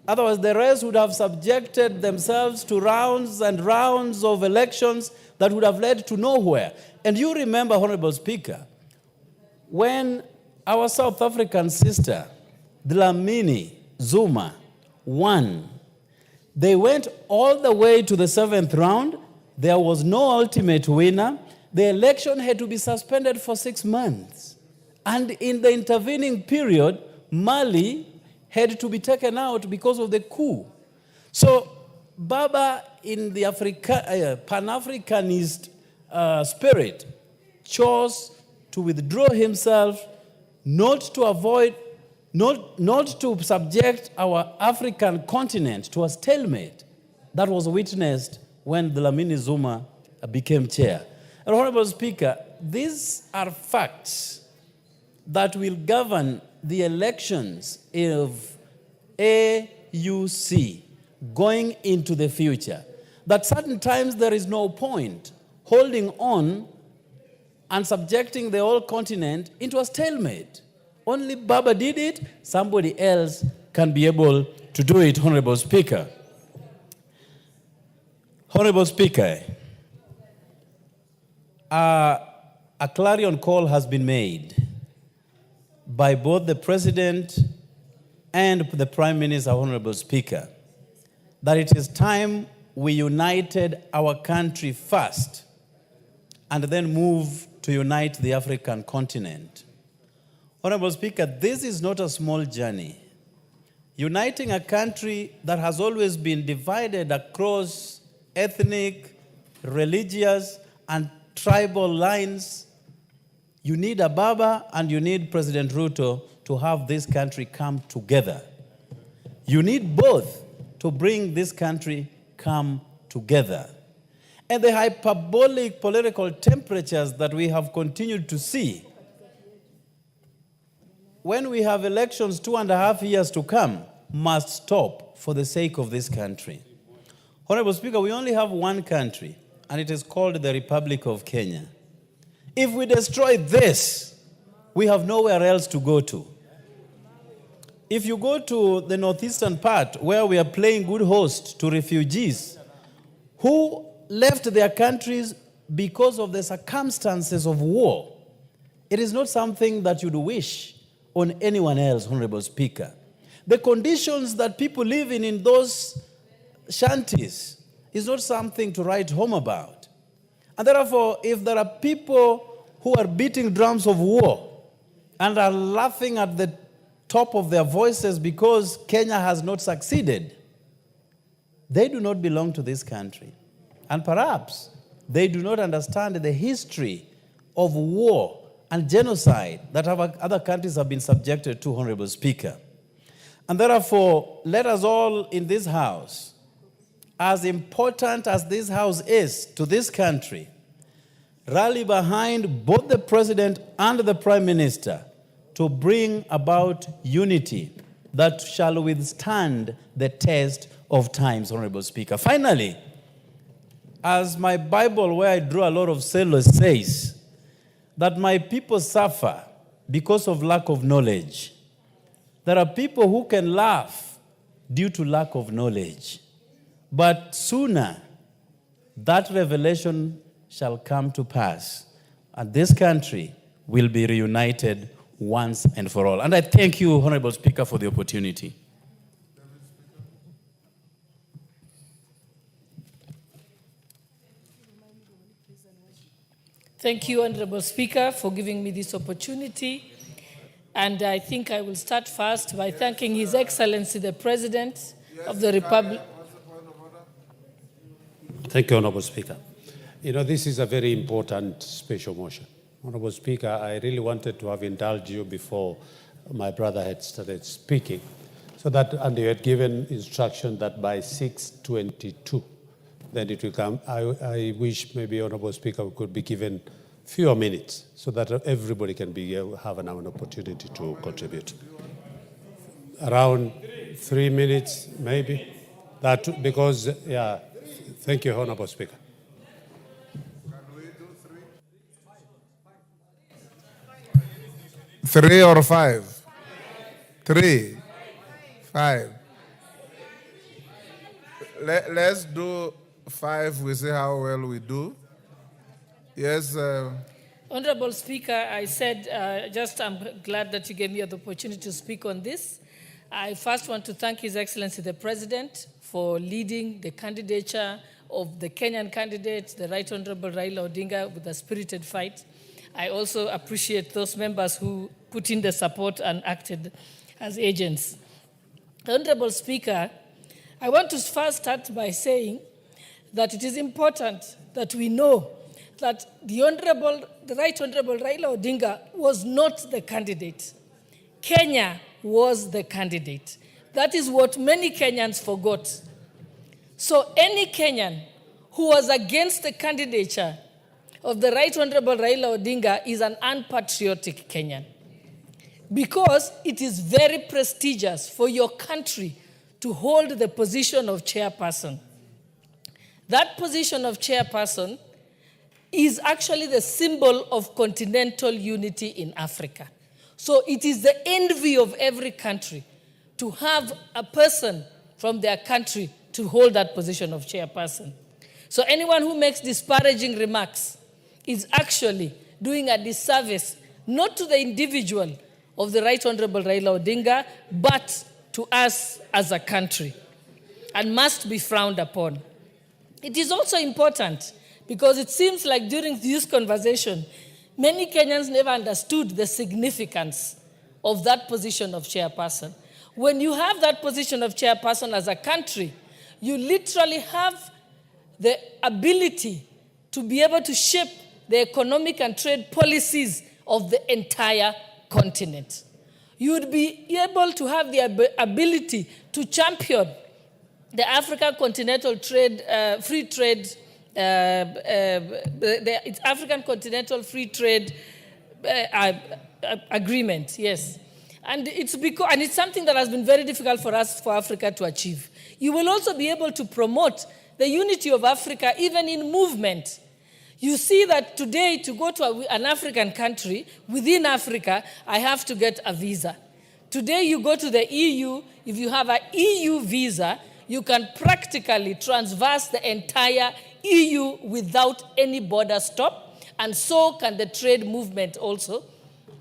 Otherwise, the rest would have subjected themselves to rounds and rounds of elections that would have led to nowhere. And you remember, Honorable Speaker, when our South African sister, Dlamini Zuma, won, they went all the way to the 7th round. There was no ultimate winner. The election had to be suspended for 6 months. And in the intervening period, Mali had to be taken out because of the coup. So Baba, in the Pan-Africanist spirit, chose to withdraw himself, not to subject our African continent to a stalemate that was witnessed when Dlamini Zuma became chair. And Honorable Speaker, these are facts that will govern the elections of AUC going into the future. That certain times there is no point holding on and subjecting the whole continent into a stalemate. Only Baba did it, somebody else can be able to do it, Honorable Speaker. Honorable Speaker, a clarion call has been made by both the President and the Prime Minister, Honorable Speaker, that it is time we united our country first and then move to unite the African continent. Honorable Speaker, this is not a small journey. Uniting a country that has always been divided across ethnic, religious, and tribal lines, you need a Baba and you need President Ruto to have this country come together. You need both to bring this country come together. And the hyperbolic political temperatures that we have continued to see, when we have elections 2.5 years to come, must stop for the sake of this country. Honorable Speaker, we only have one country, and it is called the Republic of Kenya. If we destroy this, we have nowhere else to go to. If you go to the northeastern part, where we are playing good host to refugees who left their countries because of the circumstances of war, it is not something that you'd wish on anyone else, Honorable Speaker. The conditions that people live in those shanties is not something to write home about. And therefore, if there are people who are beating drums of war and are laughing at the top of their voices because Kenya has not succeeded, they do not belong to this country. And perhaps they do not understand the history of war and genocide that other countries have been subjected to, Honorable Speaker. And therefore, let us all in this house, as important as this house is to this country, rally behind both the President and the Prime Minister to bring about unity that shall withstand the test of times, Honorable Speaker. Finally, as my Bible, where I draw a lot of sailors, says, that my people suffer because of lack of knowledge. There are people who can laugh due to lack of knowledge. But sooner, that revelation shall come to pass, and this country will be reunited once and for all. And I thank you, Honorable Speaker, for the opportunity. Thank you, Honorable Speaker, for giving me this opportunity. And I think I will start first by thanking His Excellency, the President of the Republic. Thank you, Honorable Speaker. You know, this is a very important special motion. Honorable Speaker, I really wanted to have indulged you before my brother had started speaking, so that, and you had given instruction that by 6:22, then it will come. I wish maybe, Honorable Speaker, we could be given fewer minutes so that everybody can have an opportunity to contribute. Around 3 minutes, maybe. That, because, yeah, thank you, Honorable Speaker. Three or five? 3, 5. Let's do 5. We see how well we do. Yes. Honorable Speaker, I said, I'm glad that you gave me the opportunity to speak on this. I first want to thank His Excellency the President for leading the candidature of the Kenyan candidate, the Right Honorable Raila Odinga, with a spirited fight. I also appreciate those members who put in the support and acted as agents. Honorable Speaker, I want to first start by saying that it is important that we know that the Right Honorable Raila Odinga was not the candidate. Kenya was the candidate. That is what many Kenyans forgot. So any Kenyan who was against the candidature of the Right Honorable Raila Odinga is an unpatriotic Kenyan, because it is very prestigious for your country to hold the position of chairperson. That position of chairperson is actually the symbol of continental unity in Africa. So it is the envy of every country to have a person from their country to hold that position of chairperson. So anyone who makes disparaging remarks is actually doing a disservice, not to the individual of the Right Honorable Raila Odinga, but to us as a country and must be frowned upon. It is also important because it seems like during this conversation, many Kenyans never understood the significance of that position of chairperson. When you have that position of chairperson as a country, you literally have the ability to be able to shape the economic and trade policies of the entire continent. You would be able to have the ability to champion the African Continental Trade, Free Trade, the African Continental Free Trade Agreement, yes. And it's something that has been very difficult for us, for Africa to achieve. You will also be able to promote the unity of Africa, even in movement. You see that today, to go to an African country, within Africa, I have to get a visa. Today, you go to the EU, if you have an EU visa, you can practically transverse the entire EU without any border stop, and so can the trade movement also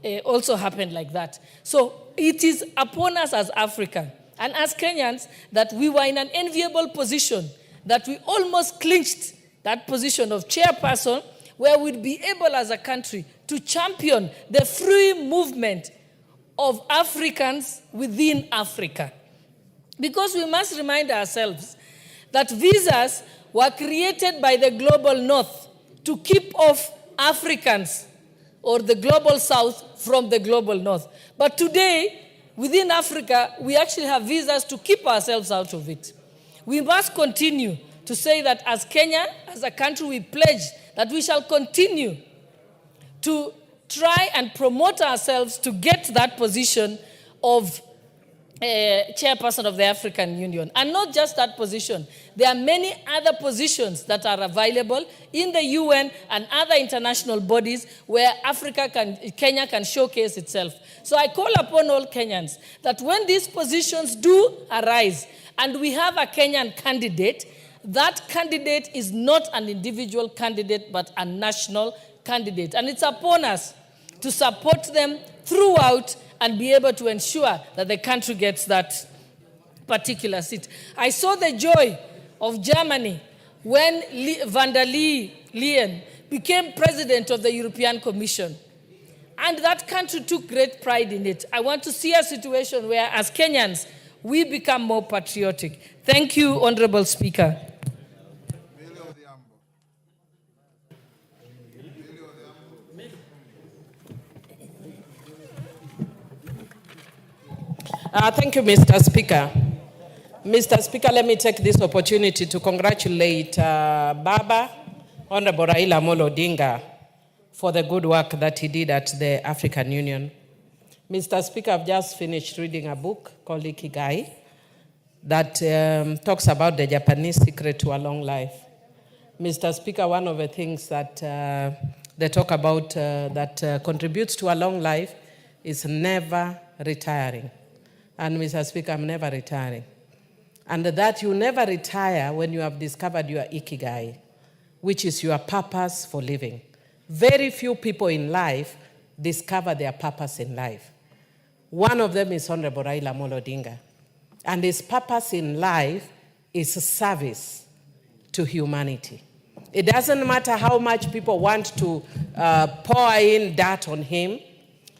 happen like that. So it is upon us as Africa and as Kenyans that we were in an enviable position, that we almost clinched that position of chairperson, where we'd be able as a country to champion the free movement of Africans within Africa. Because we must remind ourselves that visas were created by the global north to keep off Africans or the global south from the global north. But today, within Africa, we actually have visas to keep ourselves out of it. We must continue to say that as Kenya, as a country, we pledge that we shall continue to try and promote ourselves to get that position of chairperson of the African Union. And not just that position. There are many other positions that are available in the UN and other international bodies where Kenya can showcase itself. So I call upon all Kenyans that when these positions do arise and we have a Kenyan candidate, that candidate is not an individual candidate but a national candidate. And it's upon us to support them throughout and be able to ensure that the country gets that particular seat. I saw the joy of Germany when van der Leyen became president of the European Commission. And that country took great pride in it. I want to see a situation where, as Kenyans, we become more patriotic. Thank you, Honorable Speaker. Thank you, Mr. Speaker. Mr. Speaker, let me take this opportunity to congratulate Baba, Honorable Raila Amolo Odinga, for the good work that he did at the African Union. Mr. Speaker, I've just finished reading a book called Ikigai that talks about the Japanese secret to a long life. Mr. Speaker, one of the things that they talk about that contributes to a long life is never retiring. And Mr. Speaker, I'm never retiring. And that you never retire when you have discovered your Ikigai, which is your purpose for living. Very few people in life discover their purpose in life. One of them is Honorable Raila Amolo Odinga. And his purpose in life is service to humanity. It doesn't matter how much people want to pour in dirt on him.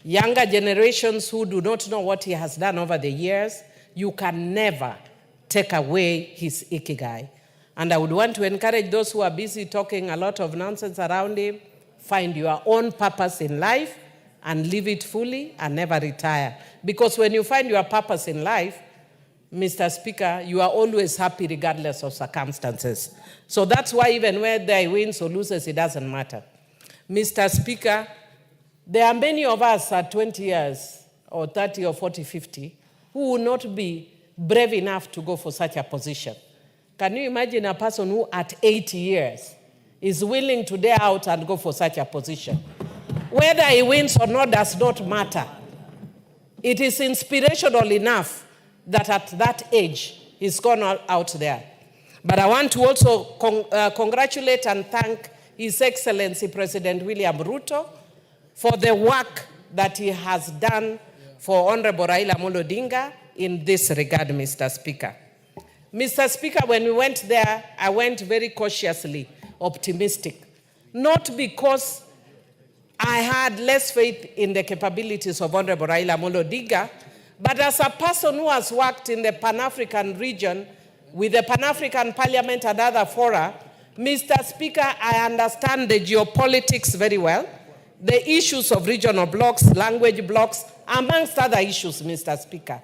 Younger generations who do not know what he has done over the years, you can never take away his Ikigai. And I would want to encourage those who are busy talking a lot of nonsense around him, find your own purpose in life and live it fully and never retire. Because when you find your purpose in life, Mr. Speaker, you are always happy regardless of circumstances. So that's why even whether he wins or loses, it doesn't matter. Mr. Speaker, there are many of us at 20 years or 30 or 40, 50 who will not be brave enough to go for such a position. Can you imagine a person who at 80 years is willing to dare out and go for such a position? Whether he wins or not does not matter. It is inspirational enough that at that age he's gone out there. But I want to also congratulate and thank His Excellency President William Ruto for the work that he has done for Honorable Raila Amolo Odinga in this regard, Mr. Speaker. Mr. Speaker, when we went there, I went very cautiously optimistic, not because I had less faith in the capabilities of Honorable Raila Odinga, but as a person who has worked in the Pan-African region with the Pan-African Parliament and other fora, Mr. Speaker, I understand the geopolitics very well, the issues of regional blocks, language blocks, amongst other issues, Mr. Speaker.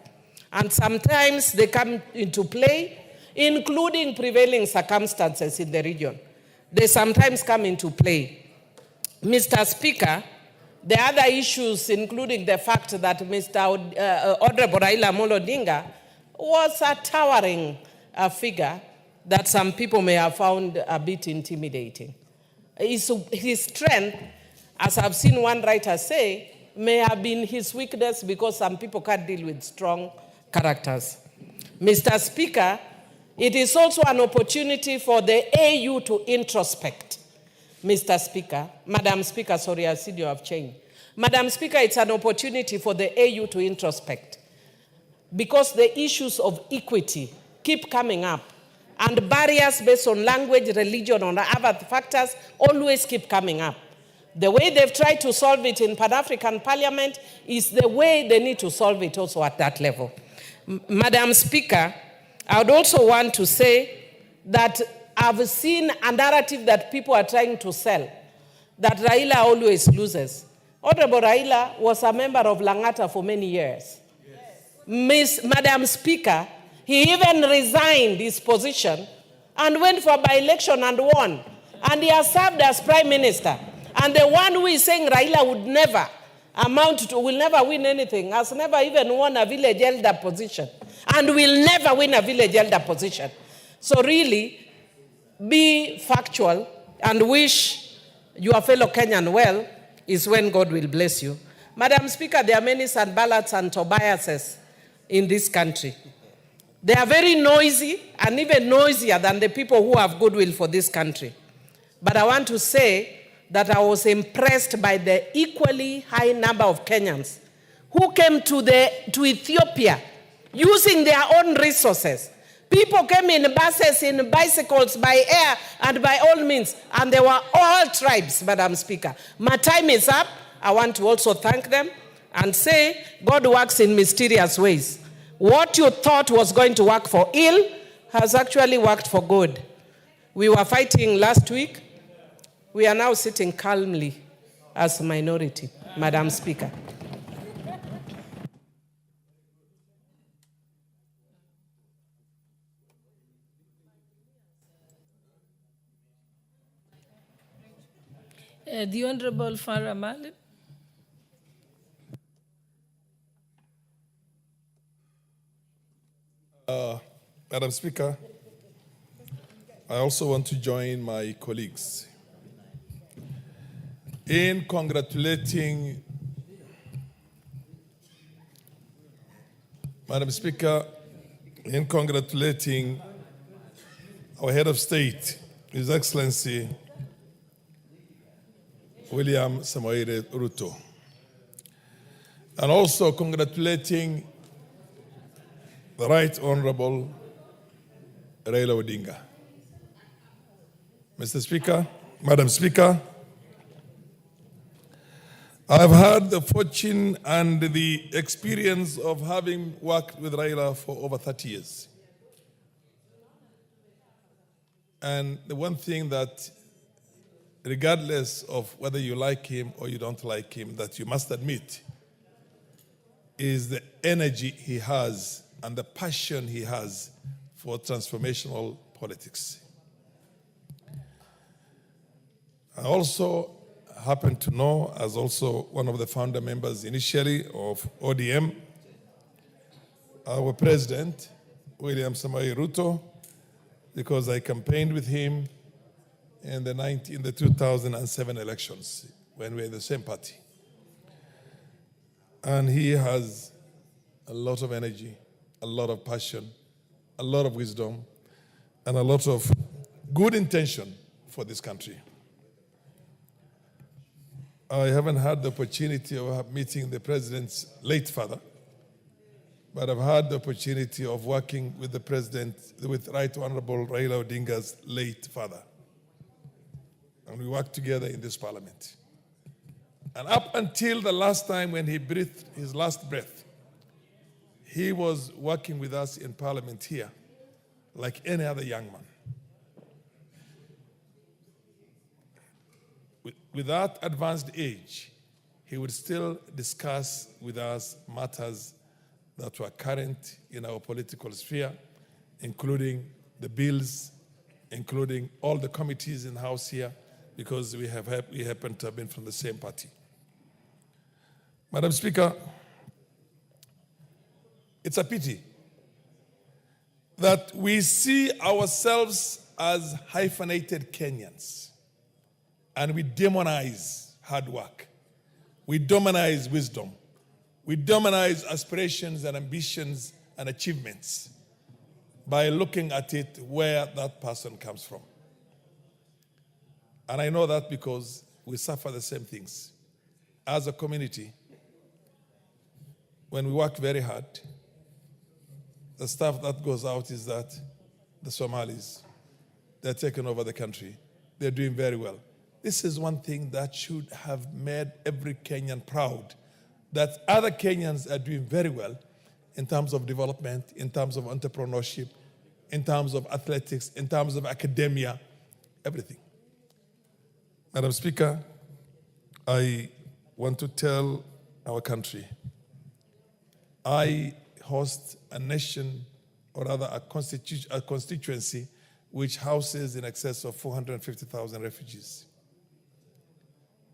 And sometimes they come into play, including prevailing circumstances in the region. They sometimes come into play. Mr. Speaker, the other issues, including the fact that Honorable Raila Odinga was a towering figure that some people may have found a bit intimidating. His strength, as I've seen one writer say, may have been his weakness because some people can't deal with strong characters. Mr. Speaker, it is also an opportunity for the AU to introspect. Mr. Speaker, Madam Speaker, sorry, I see you have changed. Madam Speaker, it's an opportunity for the AU to introspect because the issues of equity keep coming up and barriers based on language, religion, or other factors always keep coming up. The way they've tried to solve it in Pan-African Parliament is the way they need to solve it also at that level. Madam Speaker, I would also want to say that I've seen a narrative that people are trying to sell, that Raila always loses. Honorable Raila was a member of Langata for many years. Madam Speaker, he even resigned his position and went for by-election and won. And he has served as Prime Minister. And the one who is saying Raila would never will never win anything, has never even won a village elder position, and will never win a village elder position. So really, be factual and wish your fellow Kenyan well is when God will bless you. Madam Speaker, there are many Sanballats and Tobiases in this country. They are very noisy and even noisier than the people who have goodwill for this country. But I want to say that I was impressed by the equally high number of Kenyans who came to Ethiopia using their own resources. People came in buses, in bicycles, by air, and by all means, and they were all tribes, Madam Speaker. My time is up. I want to also thank them and say God works in mysterious ways. What you thought was going to work for ill has actually worked for good. We were fighting last week. We are now sitting calmly as a minority, Madam Speaker. The Honorable Farah Malik. Madam Speaker, I also want to join my colleagues in congratulating, Madam Speaker, in congratulating our head of state, His Excellency William Samoei Ruto, and also congratulating the Right Honorable Raila Odinga. Mr. Speaker, Madam Speaker, I've had the fortune and the experience of having worked with Raila for over 30 years. And the one thing that, regardless of whether you like him or you don't like him, that you must admit is the energy he has and the passion he has for transformational politics. I also happen to know, as also one of the founder members initially of ODM, our president, William Samoei Ruto, because I campaigned with him in the 2007 elections when we were in the same party. And he has a lot of energy, a lot of passion, a lot of wisdom, and a lot of good intention for this country. I haven't had the opportunity of meeting the president's late father, but I've had the opportunity of working with the President, with Right Honorable Raila Odinga's late father. And we worked together in this parliament. And up until the last time when he breathed his last breath, he was working with us in parliament here like any other young man. With that advanced age, he would still discuss with us matters that were current in our political sphere, including the bills, including all the committees in the House here, because we happen to have been from the same party. Madam Speaker, it's a pity that we see ourselves as hyphenated Kenyans, and we demonize hard work. We demonize wisdom. We demonize aspirations and ambitions and achievements by looking at it where that person comes from. And I know that because we suffer the same things. As a community, when we work very hard, the stuff that goes out is that the Somalis, they're taking over the country. They're doing very well. This is one thing that should have made every Kenyan proud, that other Kenyans are doing very well in terms of development, in terms of entrepreneurship, in terms of athletics, in terms of academia, everything. Madam Speaker, I want to tell our country, I host a nation, or rather a constituency, which houses in excess of 450,000 refugees.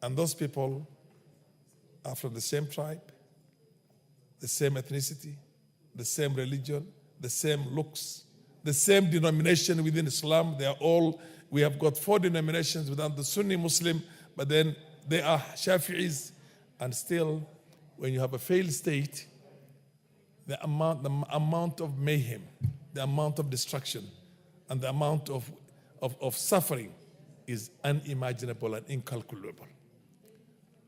And those people are from the same tribe, the same ethnicity, the same religion, the same looks, the same denomination within Islam. They are all, we have got 4 denominations within the Sunni Muslim, but then they are Shafi'is. And still, when you have a failed state, the amount of mayhem, the amount of destruction, and the amount of suffering is unimaginable and incalculable.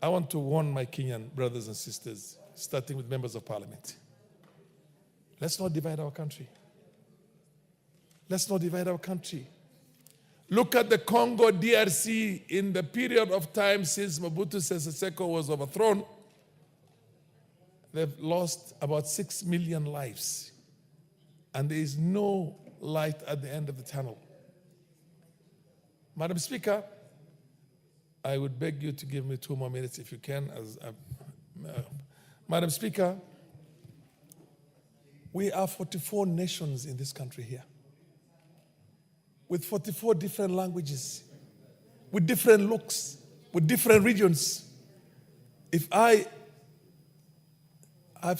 I want to warn my Kenyan brothers and sisters, starting with members of parliament. Let's not divide our country. Let's not divide our country. Look at the Congo DRC in the period of time since Mobutu Sese Seko was overthrown. They've lost about 6 million lives. And there is no light at the end of the tunnel. Madam Speaker, I would beg you to give me 2 more minutes if you can. Madam Speaker, we are 44 nations in this country here, with 44 different languages, with different looks, with different regions. If I've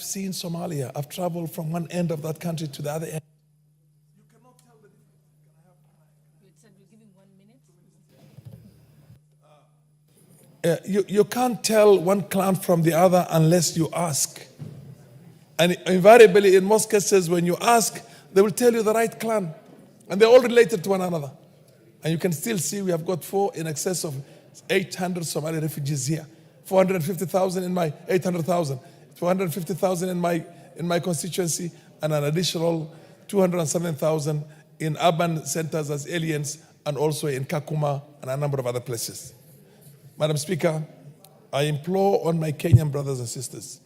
seen Somalia, I've traveled from one end of that country to the other end. You can't tell one clan from the other unless you ask. And invariably, in most cases, when you ask, they will tell you the right clan. And they're all related to one another. And you can still see we have got in excess of 800 Somali refugees here. 450,000 in my 800,000. 450,000 in my constituency, and an additional 207,000 in urban centers as aliens, and also in Kakuma and a number of other places. Madam Speaker, I implore on my Kenyan brothers and sisters,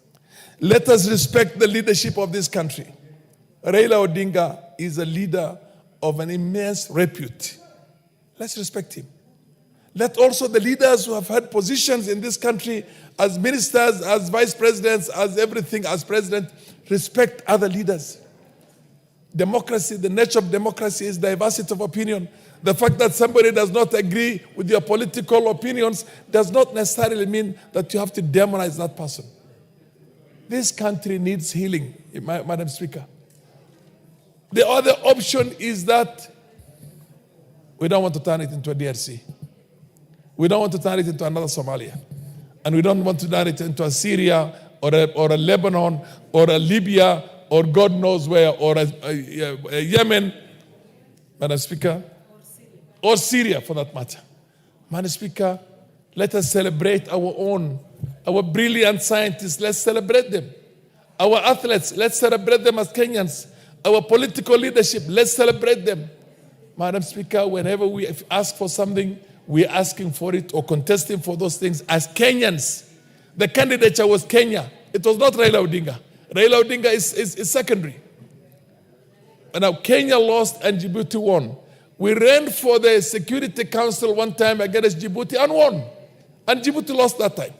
let us respect the leadership of this country. Raila Odinga is a leader of an immense repute. Let's respect him. Let also the leaders who have had positions in this country as ministers, as vice presidents, as everything, as president, respect other leaders. Democracy, the nature of democracy is diversity of opinion. The fact that somebody does not agree with your political opinions does not necessarily mean that you have to demonize that person. This country needs healing, Madam Speaker. The other option is that we don't want to turn it into a DRC. We don't want to turn it into another Somalia. And we don't want to turn it into a Syria or a Lebanon or a Libya or God knows where, or a Yemen, Madam Speaker, or Syria for that matter. Madam Speaker, let us celebrate our brilliant scientists. Let's celebrate them. Our athletes, let's celebrate them as Kenyans. Our political leadership, let's celebrate them. Madam Speaker, whenever we ask for something, we're asking for it or contesting for those things as Kenyans. The candidature was Kenya. It was not Raila Odinga. Raila Odinga is secondary. And now Kenya lost and Djibouti won. We ran for the Security Council one time against Djibouti and won. And Djibouti lost that time.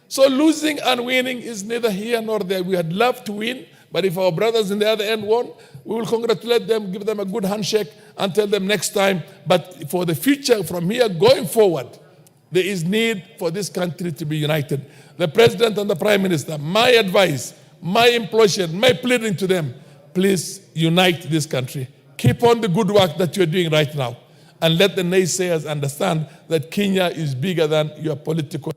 So losing and winning is neither here nor there. We had loved to win, but if our brothers in the other end won, we will congratulate them, give them a good handshake, and tell them next time. But for the future, from here going forward, there is need for this country to be united. The President and the Prime Minister, my advice, my implosion, my pleading to them, please unite this country. Keep on the good work that you're doing right now. And let the naysayers understand that Kenya is bigger than your political.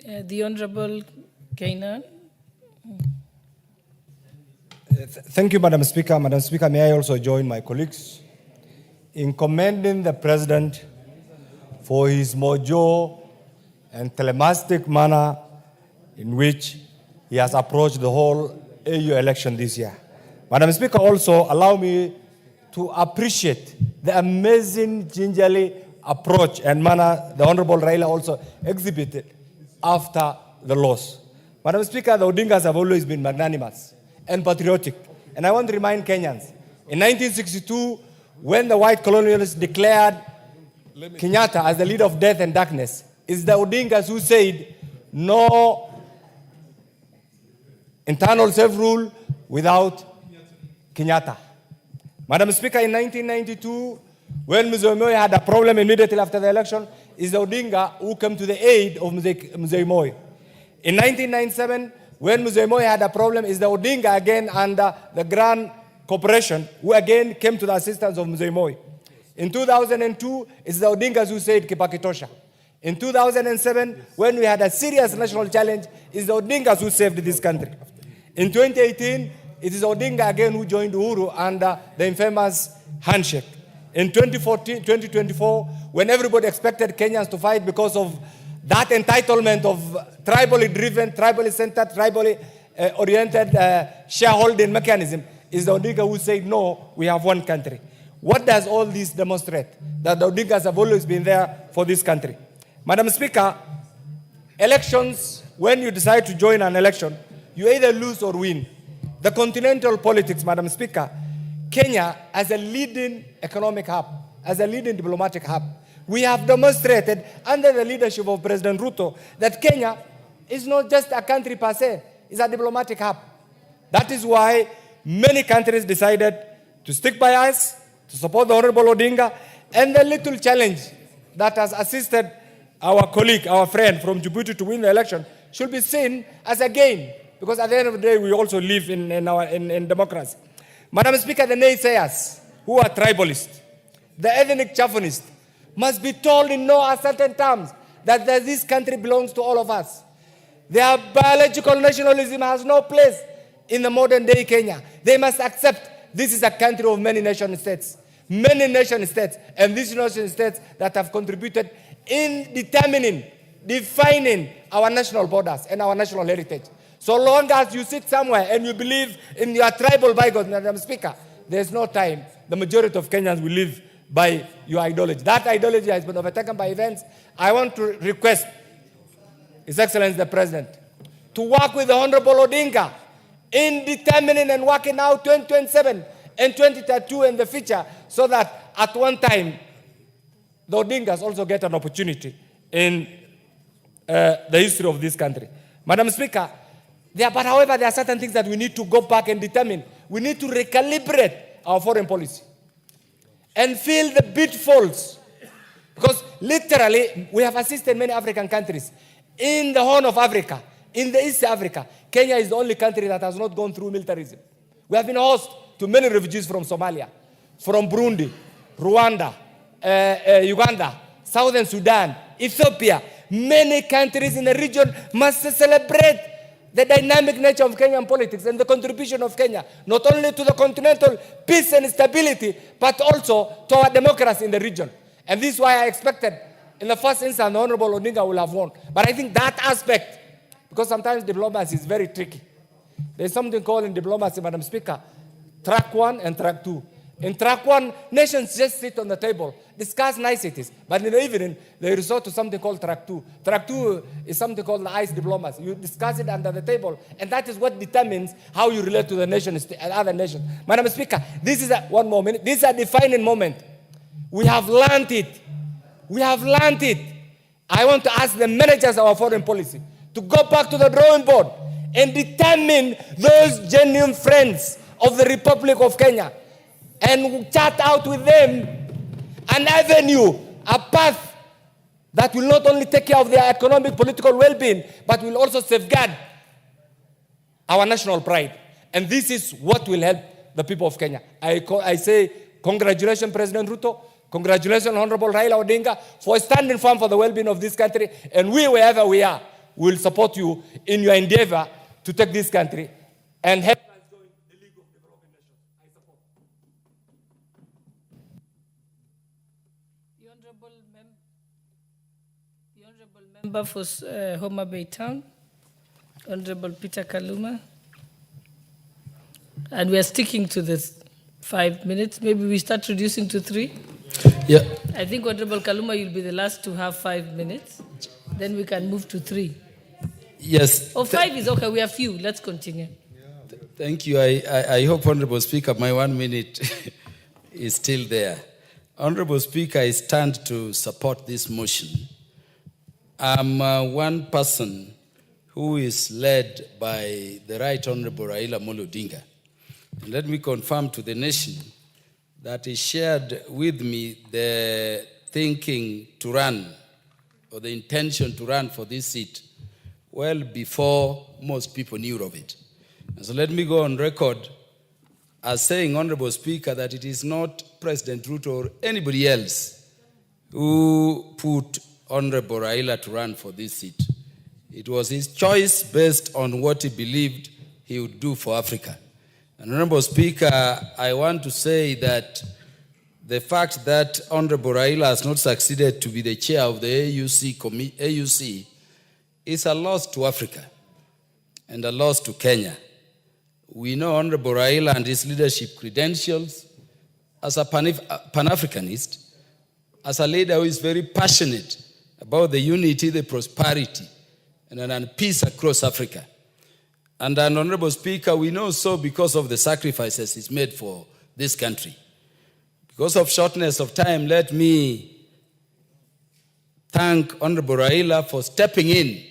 The Honorable Kainan. Thank you, Madam Speaker. Madam Speaker, may I also join my colleagues in commending the President for his mojo and telemastic manner in which he has approached the whole AU election this year. Madam Speaker, also allow me to appreciate the amazing gingerly approach and manner the Honorable Raila also exhibited after the loss. Madam Speaker, the Odingas have always been magnanimous and patriotic. And I want to remind Kenyans, in 1962, when the white colonialists declared Kenyatta as the leader of death and darkness, it's the Odingas who said, no internal self-rule without Kenyatta. Madam Speaker, in 1992, when Mzee Moi had a problem immediately after the election, it's the Odinga who came to the aid of Mzee Moi. In 1997, when Mzee Moi had a problem, it's the Odinga again under the Grand Corporation who again came to the assistance of Mzee Moi. In 2002, it's the Odingas who said Kibaki tosha. In 2007, when we had a serious national challenge, it's the Odingas who saved this country. In 2018, it is Odinga again who joined Uhuru under the infamous handshake. In 2024, when everybody expected Kenyans to fight because of that entitlement of tribally driven, tribally centered, tribally oriented shareholding mechanism, is the Odinga who said, no, we have one country. What does all this demonstrate? That the Odingas have always been there for this country. Madam Speaker, elections, when you decide to join an election, you either lose or win. The continental politics, Madam Speaker, Kenya as a leading economic hub, as a leading diplomatic hub, we have demonstrated under the leadership of President Ruto that Kenya is not just a country per se, it's a diplomatic hub. That is why many countries decided to stick by us, to support the Honorable Odinga, and the little challenge that has assisted our colleague, our friend from Djibouti to win the election should be seen as a gain, because at the end of the day, we also live in democracy. Madam Speaker, the naysayers who are tribalists, the ethnic chauvinists, must be told in no uncertain terms that this country belongs to all of us. Their biological nationalism has no place in the modern day Kenya. They must accept this is a country of many nation states. Many nation states, and these nation states that have contributed in defining our national borders and our national heritage. So long as you sit somewhere and you believe in your tribal bygones, Madam Speaker, there's no time. The majority of Kenyans will live by your ideology. That ideology has been overtaken by events. I want to request His Excellency the President to work with the Honorable Odinga in determining and working out 2027 and 2032 in the future, so that at one time the Odingas also get an opportunity in the history of this country. Madam Speaker, however, there are certain things that we need to go back and determine. We need to recalibrate our foreign policy and fill the pitfalls. Because literally, we have assisted many African countries. In the Horn of Africa, in the East Africa, Kenya is the only country that has not gone through militarism. We have been host to many refugees from Somalia, from Burundi, Rwanda, Uganda, Southern Sudan, Ethiopia. Many countries in the region must celebrate the dynamic nature of Kenyan politics and the contribution of Kenya, not only to the continental peace and stability, but also to our democracy in the region. And this is why I expected in the first instance, the Honorable Odinga will have won. But I think that aspect, because sometimes diplomacy is very tricky. There's something called in diplomacy, Madam Speaker, track 1 and track 2. In track 1, nations just sit on the table, discuss niceties. But in the evening, they resort to something called track 2. Track 2 is something called the ice diplomacy. You discuss it under the table, and that is what determines how you relate to the nations and other nations. Madam Speaker, this is one more minute. This is a defining moment. We have learned it. We have learned it. I want to ask the managers of our foreign policy to go back to the drawing board and determine those genuine friends of the Republic of Kenya and chart out with them an avenue, a path that will not only take care of their economic, political well-being, but will also safeguard our national pride. And this is what will help the people of Kenya. I say congratulations, President Ruto. Congratulations, Honorable Raila Odinga, for standing firm for the well-being of this country. And we, wherever we are, will support you in your endeavor to take this country and help us join the League of Developing Nations. I support. The Honorable Member for Homa Bay Town, Honorable Peter Kaluma. And we are sticking to this 5 minutes. Maybe we start reducing to 3. Yeah. I think Honorable Kaluma, you'll be the last to have 5 minutes. Then we can move to 3. Yes. Oh, 5 is okay. We have few. Let's continue. Thank you. I hope, Honorable Speaker, my 1 minute is still there. Honorable Speaker, I stand to support this motion. I'm one person who is led by the Right Honorable Raila Odinga. And let me confirm to the nation that he shared with me the thinking to run, or the intention to run for this seat, well before most people knew of it. And so let me go on record as saying, Honorable Speaker, that it is not President Ruto or anybody else who put Honorable Raila to run for this seat. It was his choice based on what he believed he would do for Africa. And Honorable Speaker, I want to say that the fact that Honorable Raila has not succeeded to be the chair of the AUC is a loss to Africa and a loss to Kenya. We know Honorable Raila and his leadership credentials as a Pan-Africanist, as a leader who is very passionate about the unity, the prosperity, and peace across Africa. And an Honorable Speaker, we know so because of the sacrifices he's made for this country. Because of shortness of time, let me thank Honorable Raila for stepping in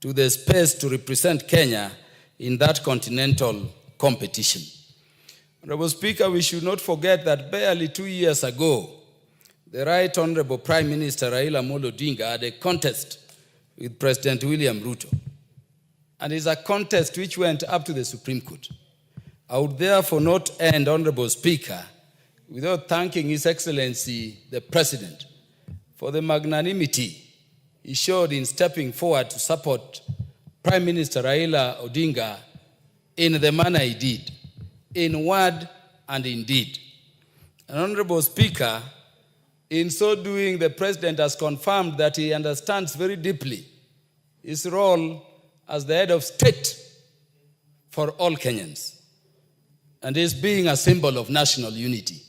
to the space to represent Kenya in that continental competition. Honorable Speaker, we should not forget that barely 2 years ago, the Right Honorable Prime Minister Raila Odinga had a contest with President William Ruto. And it's a contest which went up to the Supreme Court. I would therefore not end, Honorable Speaker, without thanking His Excellency, the President, for the magnanimity he showed in stepping forward to support Prime Minister Raila Odinga in the manner he did, in word and in deed. And Honorable Speaker, in so doing, the President has confirmed that he understands very deeply his role as the head of state for all Kenyans, and is being a symbol of national unity.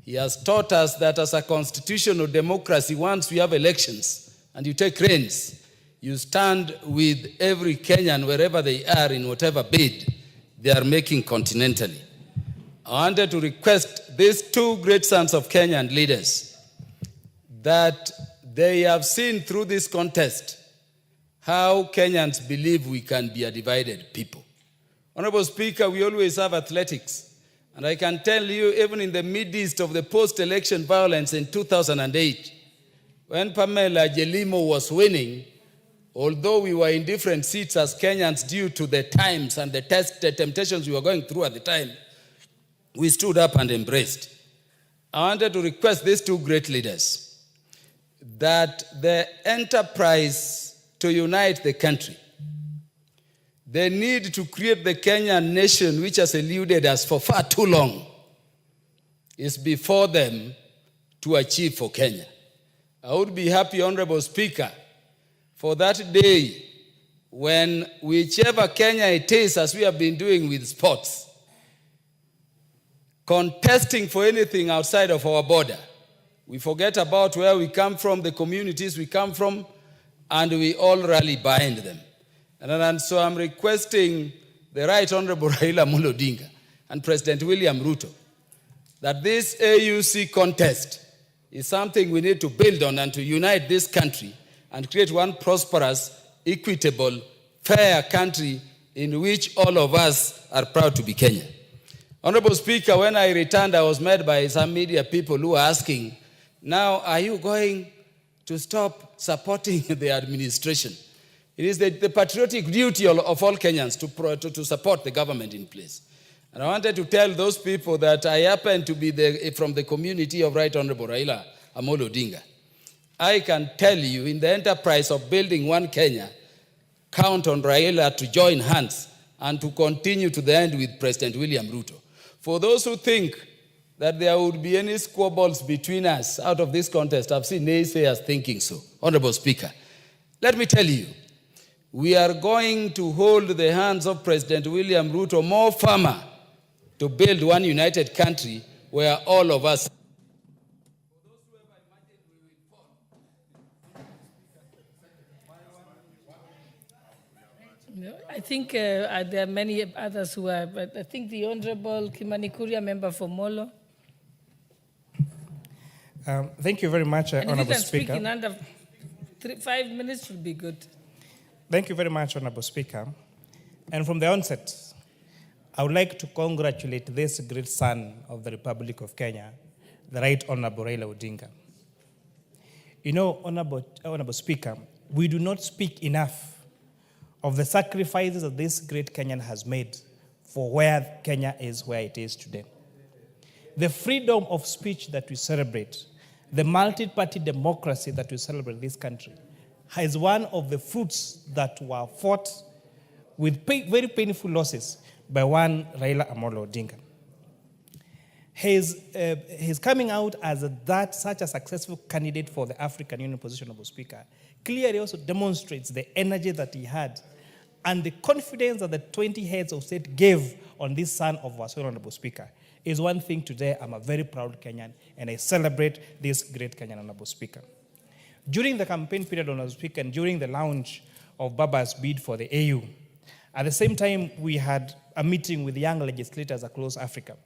He has taught us that as a constitutional democracy, once we have elections and you take reins, you stand with every Kenyan wherever they are in whatever bid they are making continentally. I wanted to request these two great sons of Kenyan leaders that they have seen through this contest how Kenyans believe we can be a divided people. Honorable Speaker, we always have athletics. And I can tell you, even in the midst of the post-election violence in 2008, when Pamela Jelimo was winning, although we were in different seats as Kenyans due to the times and the temptations we were going through at the time, we stood up and embraced. I wanted to request these two great leaders that the enterprise to unite the country, the need to create the Kenyan nation which has eluded us for far too long, is before them to achieve for Kenya. I would be happy, Honorable Speaker, for that day when whichever Kenya it is, as we have been doing with sports, contesting for anything outside of our border, we forget about where we come from, the communities we come from, and we all rally behind them. And so I'm requesting the Right Honorable Raila Odinga and President William Ruto that this AUC contest is something we need to build on and to unite this country and create one prosperous, equitable, fair country in which all of us are proud to be Kenya. Honorable Speaker, when I returned, I was met by some media people who were asking, now, are you going to stop supporting the administration? It is the patriotic duty of all Kenyans to support the government in place. And I wanted to tell those people that I happen to be from the community of Right Honorable Raila Odinga. I can tell you, in the enterprise of building one Kenya, count on Raila to join hands and to continue to the end with President William Ruto. For those who think that there would be any squabbles between us out of this contest, I've seen naysayers thinking so. Honorable Speaker, let me tell you, we are going to hold the hands of President William Ruto more firmer to build one united country where all of us. No, I think there are many others who are, but I think the Honorable Kimani Kuria, member for Molo. Thank you very much, And if you Honorable can speak Speaker. in under 5 minutes, should be good. Thank you very much, Honorable Speaker. And from the onset, I would like to congratulate this great son of the Republic of Kenya, the Right Honorable Raila Odinga. You know, Honorable Speaker, we do not speak enough of the sacrifices that this great Kenyan has made for where Kenya is where it is today. The freedom of speech that we celebrate, the multi-party democracy that we celebrate in this country, is one of the fruits that were fought with very painful losses by one Raila Amolo Odinga. His coming out as such a successful candidate for the African Union position of Speaker clearly also demonstrates the energy that he had and the confidence that the 20 heads of state gave on this son of our Honorable Speaker is one thing today. I'm a very proud Kenyan, and I celebrate this great Kenyan Honorable Speaker. During the campaign period, Honorable Speaker, and during the launch of Baba's bid for the AU, at the same time, we had a meeting with young legislators across Africa.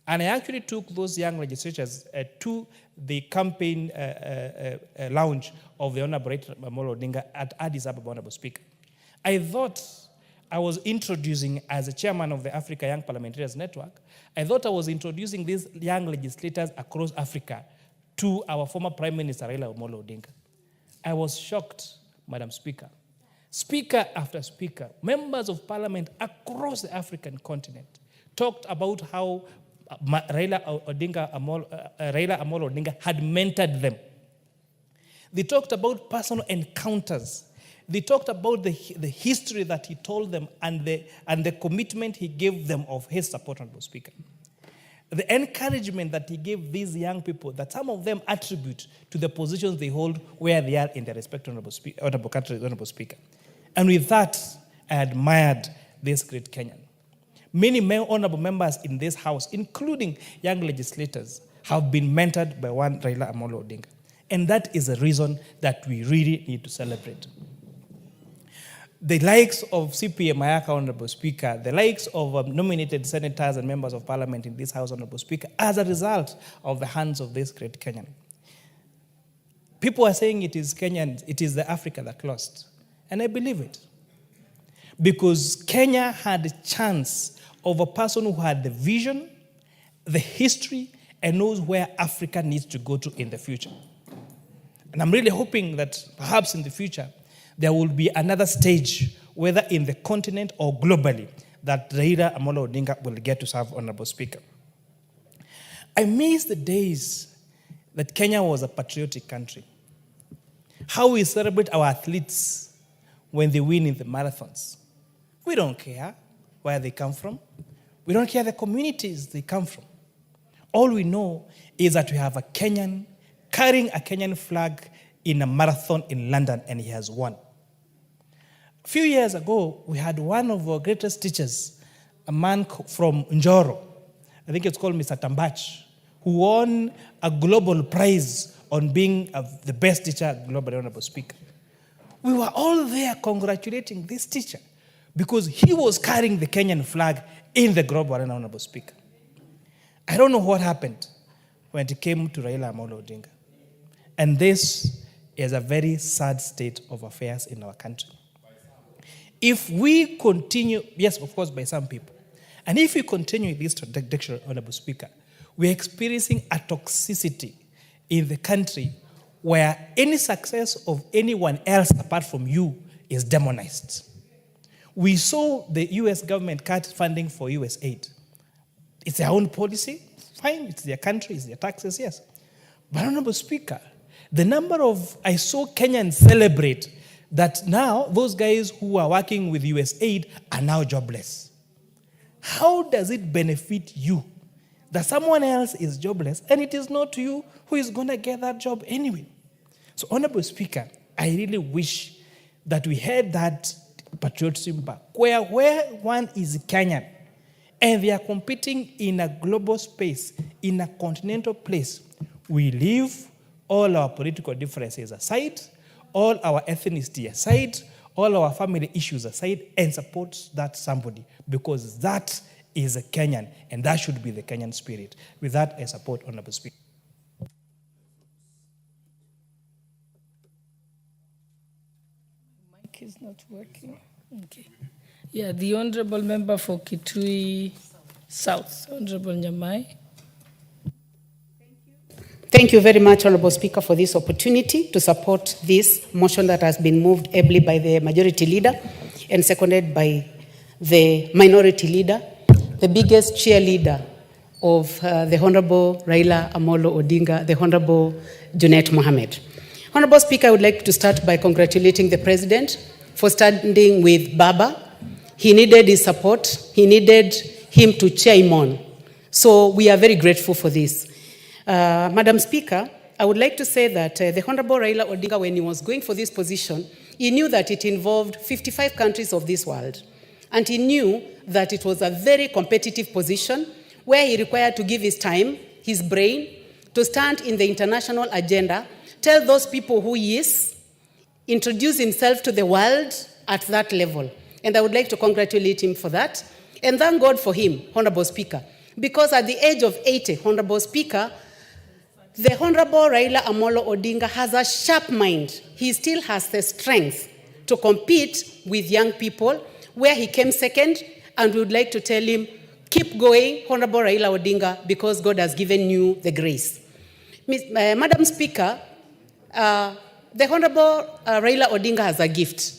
And I actually took those young legislators to the campaign launch of the Honorable Amolo Odinga at Addis Ababa, Honorable Speaker. I thought I was introducing, as a chairman of the Africa Young Parliamentarians Network, I thought I was introducing these young legislators across Africa to our former Prime Minister, Raila Amolo Odinga. I was shocked, Madam Speaker. Speaker after speaker, members of parliament across the African continent talked about how Raila Amolo Odinga had mentored them. They talked about personal encounters. They talked about the history that he told them and the commitment he gave them of his support, Honorable Speaker. The encouragement that he gave these young people, that some of them attribute to the positions they hold where they are in their respective Honorable country, Honorable Speaker. And with that, I admired this great Kenyan. Many honorable members in this House, including young legislators, have been mentored by one Raila Amolo Odinga. And that is a reason that we really need to celebrate. The likes of CPA Mayaka, Honorable Speaker, the likes of nominated senators and members of parliament in this House, Honorable Speaker, as a result of the hands of this great Kenyan. People are saying it is Kenyan, it is the Africa that lost. And I believe it. Because Kenya had a chance of a person who had the vision, the history, and knows where Africa needs to go to in the future. And I'm really hoping that perhaps in the future, there will be another stage, whether in the continent or globally, that Raila Amolo Odinga will get to serve, Honorable Speaker. I miss the days that Kenya was a patriotic country. How we celebrate our athletes when they win in the marathons. We don't care where they come from. We don't care the communities they come from. All we know is that we have a Kenyan carrying a Kenyan flag in a marathon in London, and he has won. A few years ago, we had one of our greatest teachers, a man from Njoro, I think it's called Mr. Tambach, who won a global prize on being the best teacher globally, Honorable Speaker. We were all there congratulating this teacher because he was carrying the Kenyan flag in the global arena, Honorable Speaker. I don't know what happened when it came to Raila Amolo Odinga. And this is a very sad state of affairs in our country. If we continue, yes, of course, by some people, and if we continue this trajectory, Honorable Speaker, we're experiencing a toxicity in the country where any success of anyone else apart from you is demonized. We saw the US government cut funding for US aid. It's their own policy, fine, it's their country, it's their taxes, yes. But Honorable Speaker, the number of, I saw Kenyans celebrate that now those guys who are working with US aid are now jobless. How does it benefit you that someone else is jobless and it is not you who is going to get that job anyway? So, Honorable Speaker, I really wish that we had that patriotism back, where one is Kenyan and they are competing in a global space, in a continental place. We leave all our political differences aside, all our ethnicity aside, all our family issues aside, and support that somebody, because that is a Kenyan, and that should be the Kenyan spirit. With that, I support Honorable Speaker. Mic is not working. Okay. Yeah, the Honorable Member for Kitui South, Honorable Nyamai. Thank you very much, Honorable Speaker, for this opportunity to support this motion that has been moved ably by the Majority Leader and seconded by the Minority Leader, the biggest cheerleader of the Honorable Raila Amolo Odinga, the Honorable Junet Mohammed. Honorable Speaker, I would like to start by congratulating the President for standing with Baba. He needed his support. He needed him to cheer him on. So we are very grateful for this. Madam Speaker, I would like to say that the Honorable Raila Odinga, when he was going for this position, he knew that it involved 55 countries of this world. And he knew that it was a very competitive position where he required to give his time, his brain, to stand in the international agenda, tell those people who he is, introduce himself to the world at that level. And I would like to congratulate him for that and thank God for him, Honorable Speaker. Because at the age of 80, Honorable Speaker, the Honorable Raila Amolo Odinga has a sharp mind. He still has the strength to compete with young people, where he came second, and we would like to tell him, keep going, Honorable Raila Odinga, because God has given you the grace. Madam Speaker, the Honorable Raila Odinga has a gift.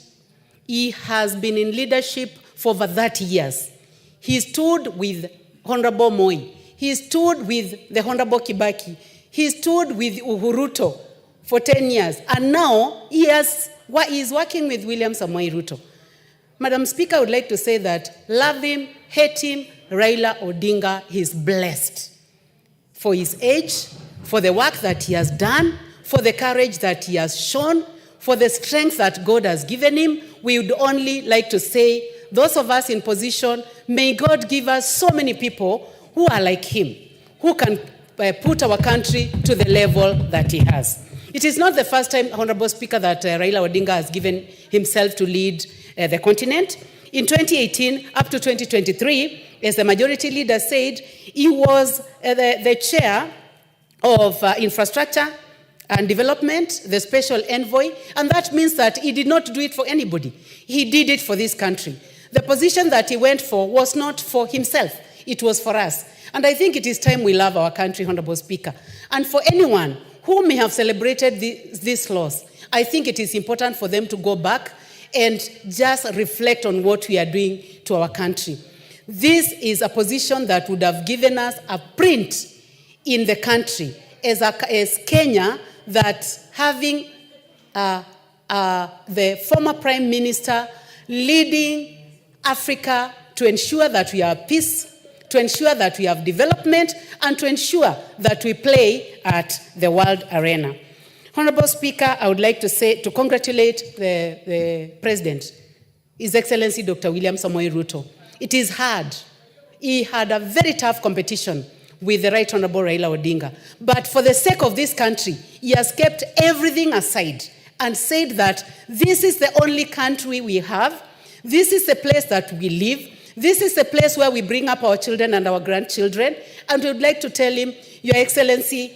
He has been in leadership for over 30 years. He stood with Honorable Moi. He stood with the Honorable Kibaki. He stood with Uhuruto for 10 years. And now he is working with William Samoei Ruto. Madam Speaker, I would like to say that love him, hate him, Raila Odinga is blessed for his age, for the work that he has done, for the courage that he has shown, for the strength that God has given him. We would only like to say, those of us in position, may God give us so many people who are like him, who can put our country to the level that he has. It is not the first time, Honorable Speaker, that Raila Odinga has given himself to lead the continent. In 2018 up to 2023, as the Majority Leader said, he was the chair of infrastructure and development, the special envoy, and that means that he did not do it for anybody. He did it for this country. The position that he went for was not for himself, it was for us. And I think it is time we love our country, Honorable Speaker. And for anyone who may have celebrated this loss, I think it is important for them to go back and just reflect on what we are doing to our country. This is a position that would have given us a print in the country as Kenya, that having the former Prime Minister leading Africa to ensure that we are at peace, to ensure that we have development and to ensure that we play at the world arena. Honorable Speaker, I would like to congratulate the President, His Excellency Dr. William Samoei Ruto. It is hard. He had a very tough competition with the Right Honorable Raila Odinga. But for the sake of this country, he has kept everything aside and said that this is the only country we have. This is the place that we live. This is the place where we bring up our children and our grandchildren. And we would like to tell him, Your Excellency,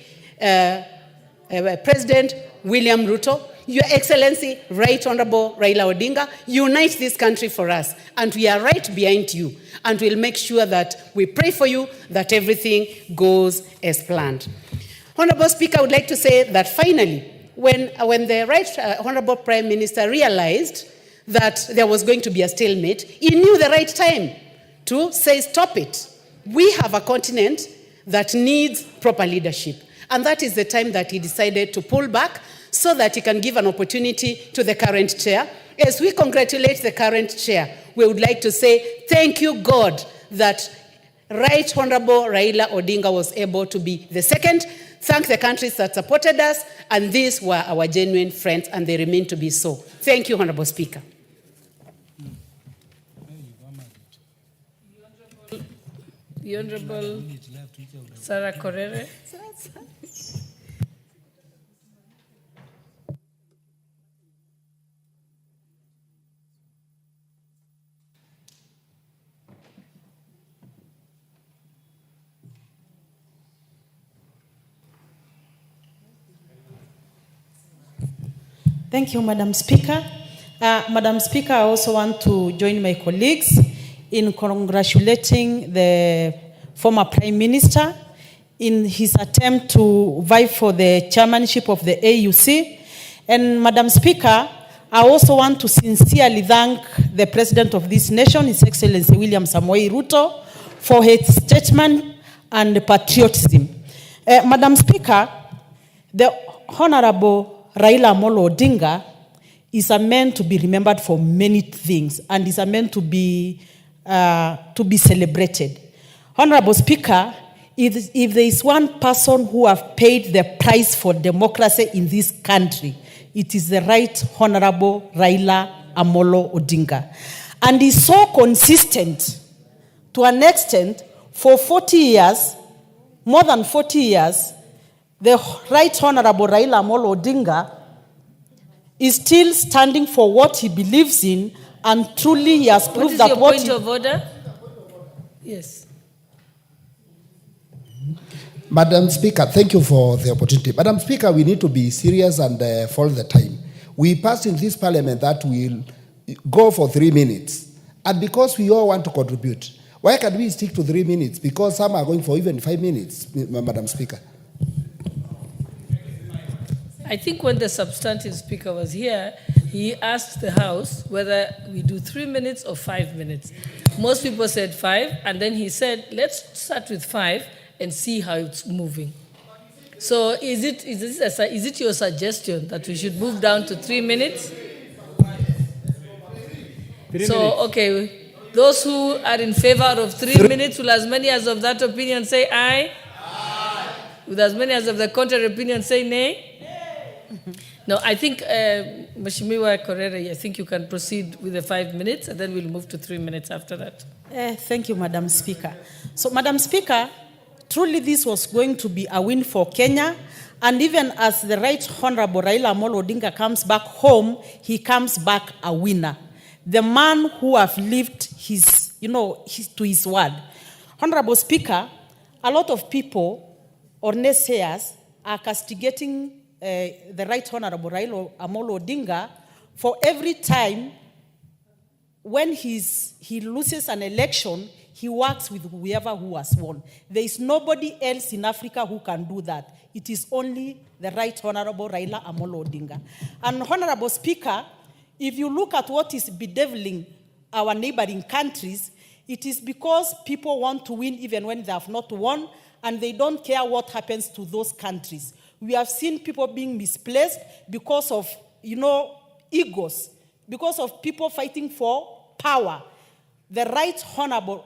President William Ruto, Your Excellency, Right Honorable Raila Odinga, unite this country for us. And we are right behind you. And we'll make sure that we pray for you, that everything goes as planned. Honorable Speaker, I would like to say that finally, when the Right Honorable Prime Minister realized that there was going to be a stalemate, he knew the right time to say, stop it. We have a continent that needs proper leadership. And that is the time that he decided to pull back so that he can give an opportunity to the current chair. As we congratulate the current chair, we would like to say, thank you, God, that Right Honorable Raila Odinga was able to be the second. Thank the countries that supported us, and these were our genuine friends, and they remain to be so. Thank you, Honorable Speaker. The Honorable Sarah Korere. Thank you, Madam Speaker. Madam Speaker, I also want to join my colleagues in congratulating the former Prime Minister in his attempt to vie for the chairmanship of the AUC. And Madam Speaker, I also want to sincerely thank the President of this nation, His Excellency William Samoei Ruto, for his statement and patriotism. Madam Speaker, the Honorable Raila Amolo Odinga is a man to be remembered for many things and is a man to be celebrated. Honorable Speaker, if there is one person who have paid the price for democracy in this country, it is the Right Honorable Raila Amolo Odinga. And he's so consistent to an extent for 40 years, more than 40 years, the Right Honorable Raila Amolo Odinga is still standing for what he believes in, and truly he has proved that what is your point of order? Yes. Madam Speaker, thank you for the opportunity. Madam Speaker, we need to be serious and follow the time. We passed in this parliament that we'll go for 3 minutes. And because we all want to contribute, why can't we stick to 3 minutes? Because some are going for even 5 minutes, Madam Speaker. I think when the substantive speaker was here, he asked the House whether we do 3 minutes or 5 minutes. Most people said 5, and then he said, let's start with 5 and see how it's moving. So is it your suggestion that we should move down to 3 minutes? Okay, those who are in favor of 3 minutes, will as many as of that opinion say aye? Aye. With as many as of the contrary opinion say nay? No, I think, Mheshimiwa Korere, I think you can proceed with the 5 minutes, and then we'll move to 3 minutes after that. Thank you, Madam Speaker. So, Madam Speaker, truly this was going to be a win for Kenya, and even as the Right Honorable Raila Amolo Odinga comes back home, he comes back a winner. The man who have lived to his word. Honorable Speaker, a lot of people or naysayers are castigating the Right Honorable Raila Amolo Odinga for every time when he loses an election, he works with whoever who has won. There is nobody else in Africa who can do that. It is only the Right Honorable Raila Amolo Odinga. And Honorable Speaker, if you look at what is bedeviling our neighboring countries, it is because people want to win even when they have not won, and they don't care what happens to those countries. We have seen people being misplaced because of, egos, because of people fighting for power. the Right Honorable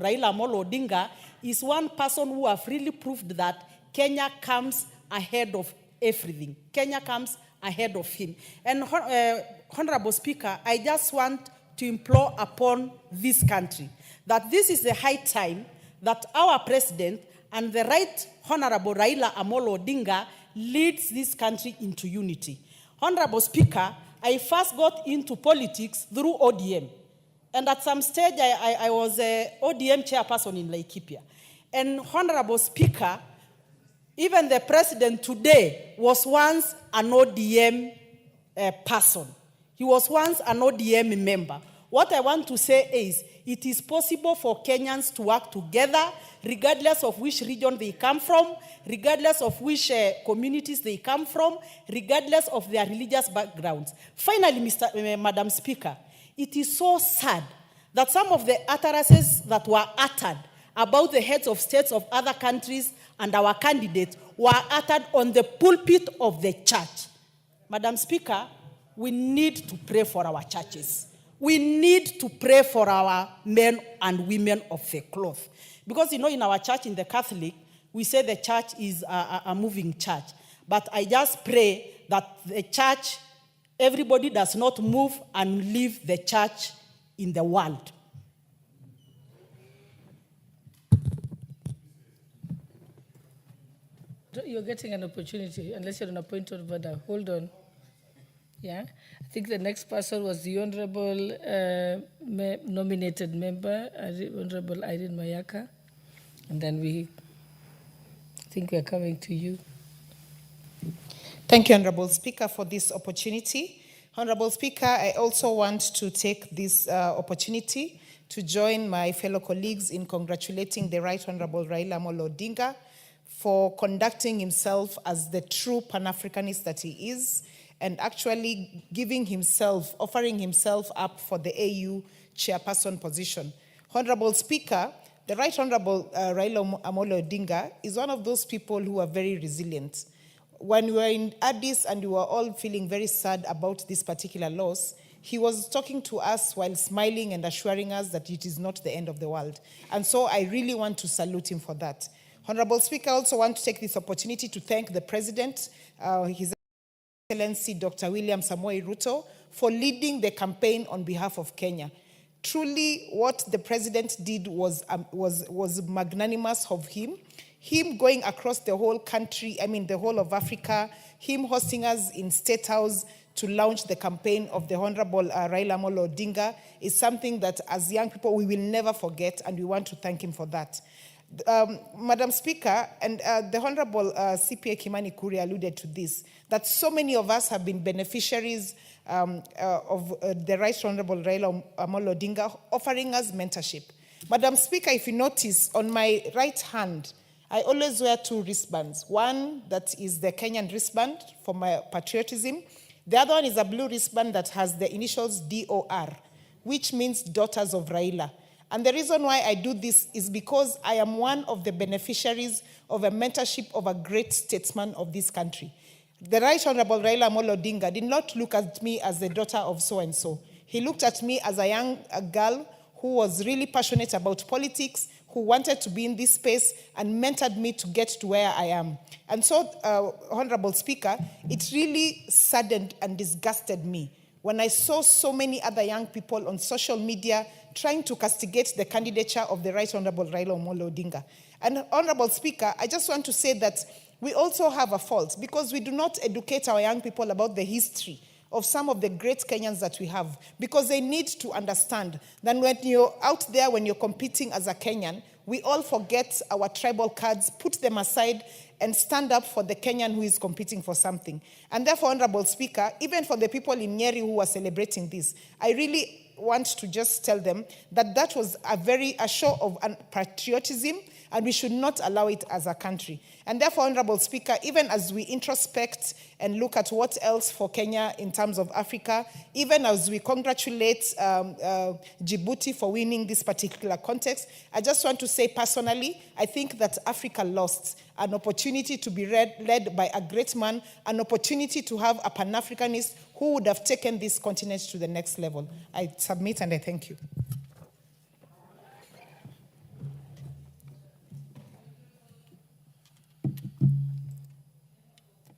Raila Amolo Odinga is one person who have really proved that Kenya comes ahead of everything. Kenya comes ahead of him. And Honorable Speaker, I just want to implore upon this country that this is the high time that our president and the Right Honorable Raila Amolo Odinga leads this country into unity. Honorable Speaker, I first got into politics through ODM. And at some stage, I was an ODM chairperson in Laikipia. And Honorable Speaker, even the president today was once an ODM person. He was once an ODM member. What I want to say is, it is possible for Kenyans to work together, regardless of which region they come from, regardless of which communities they come from, regardless of their religious backgrounds. Finally, Madam Speaker, it is so sad that some of the utterances that were uttered about the heads of states of other countries and our candidates were uttered on the pulpit of the church. Madam Speaker, we need to pray for our churches. We need to pray for our men and women of the cloth. Because, you know, in our church, in the Catholic, we say the church is a moving church. But I just pray that the church, everybody does not move and leave the church in the world. You're getting an opportunity, unless you're an appointed order. Hold on. Yeah, I think the next person was the Honorable nominated member, Honorable Irene Mayaka. And then I think we're coming to you. Thank you, Honorable Speaker, for this opportunity. Honorable Speaker, I also want to take this opportunity to join my fellow colleagues in congratulating the Right Honorable Raila Amolo Odinga for conducting himself as the true Pan-Africanist that he is, and actually offering himself up for the AU chairperson position. Honorable Speaker, the Right Honorable Raila Amolo Odinga is one of those people who are very resilient. When we were in Addis and we were all feeling very sad about this particular loss, he was talking to us while smiling and assuring us that it is not the end of the world. And so I really want to salute him for that. Honorable Speaker, I also want to take this opportunity to thank the President, His Excellency Dr. William Samoei Ruto, for leading the campaign on behalf of Kenya. Truly, what the President did was magnanimous of him. Him going across the whole country, the whole of Africa, him hosting us in State House to launch the campaign of the Honorable Raila Amolo Odinga is something that as young people we will never forget, and we want to thank him for that. Madam Speaker, and the Honorable CPA Kimani Kuri alluded to this, that so many of us have been beneficiaries of the Right Honorable Raila Amolo Odinga offering us mentorship. Madam Speaker, if you notice, on my right hand, I always wear two wristbands. One that is the Kenyan wristband for my patriotism. The other one is a blue wristband that has the initials DOR, which means Daughters of Raila. And the reason why I do this is because I am one of the beneficiaries of a mentorship of a great statesman of this country. The Right Honorable Raila Amolo Odinga did not look at me as the daughter of so-and-so. He looked at me as a young girl who was really passionate about politics, who wanted to be in this space and mentored me to get to where I am. And so, Honorable Speaker, it really saddened and disgusted me when I saw so many other young people on social media trying to castigate the candidature of the Right Honorable Raila Amolo Odinga. And Honorable Speaker, I just want to say that we also have a fault because we do not educate our young people about the history of some of the great Kenyans that we have, because they need to understand that when you're out there, when you're competing as a Kenyan, we all forget our tribal cards, put them aside, and stand up for the Kenyan who is competing for something. And therefore, Honorable Speaker, even for the people in Nyeri who are celebrating this, I really want to just tell them that that was a show of patriotism, and we should not allow it as a country. And therefore, Honorable Speaker, even as we introspect and look at what else for Kenya in terms of Africa, even as we congratulate Djibouti for winning this particular context, I just want to say personally, I think that Africa lost an opportunity to be led by a great man, an opportunity to have a Pan-Africanist who would have taken this continent to the next level. I submit and I thank you.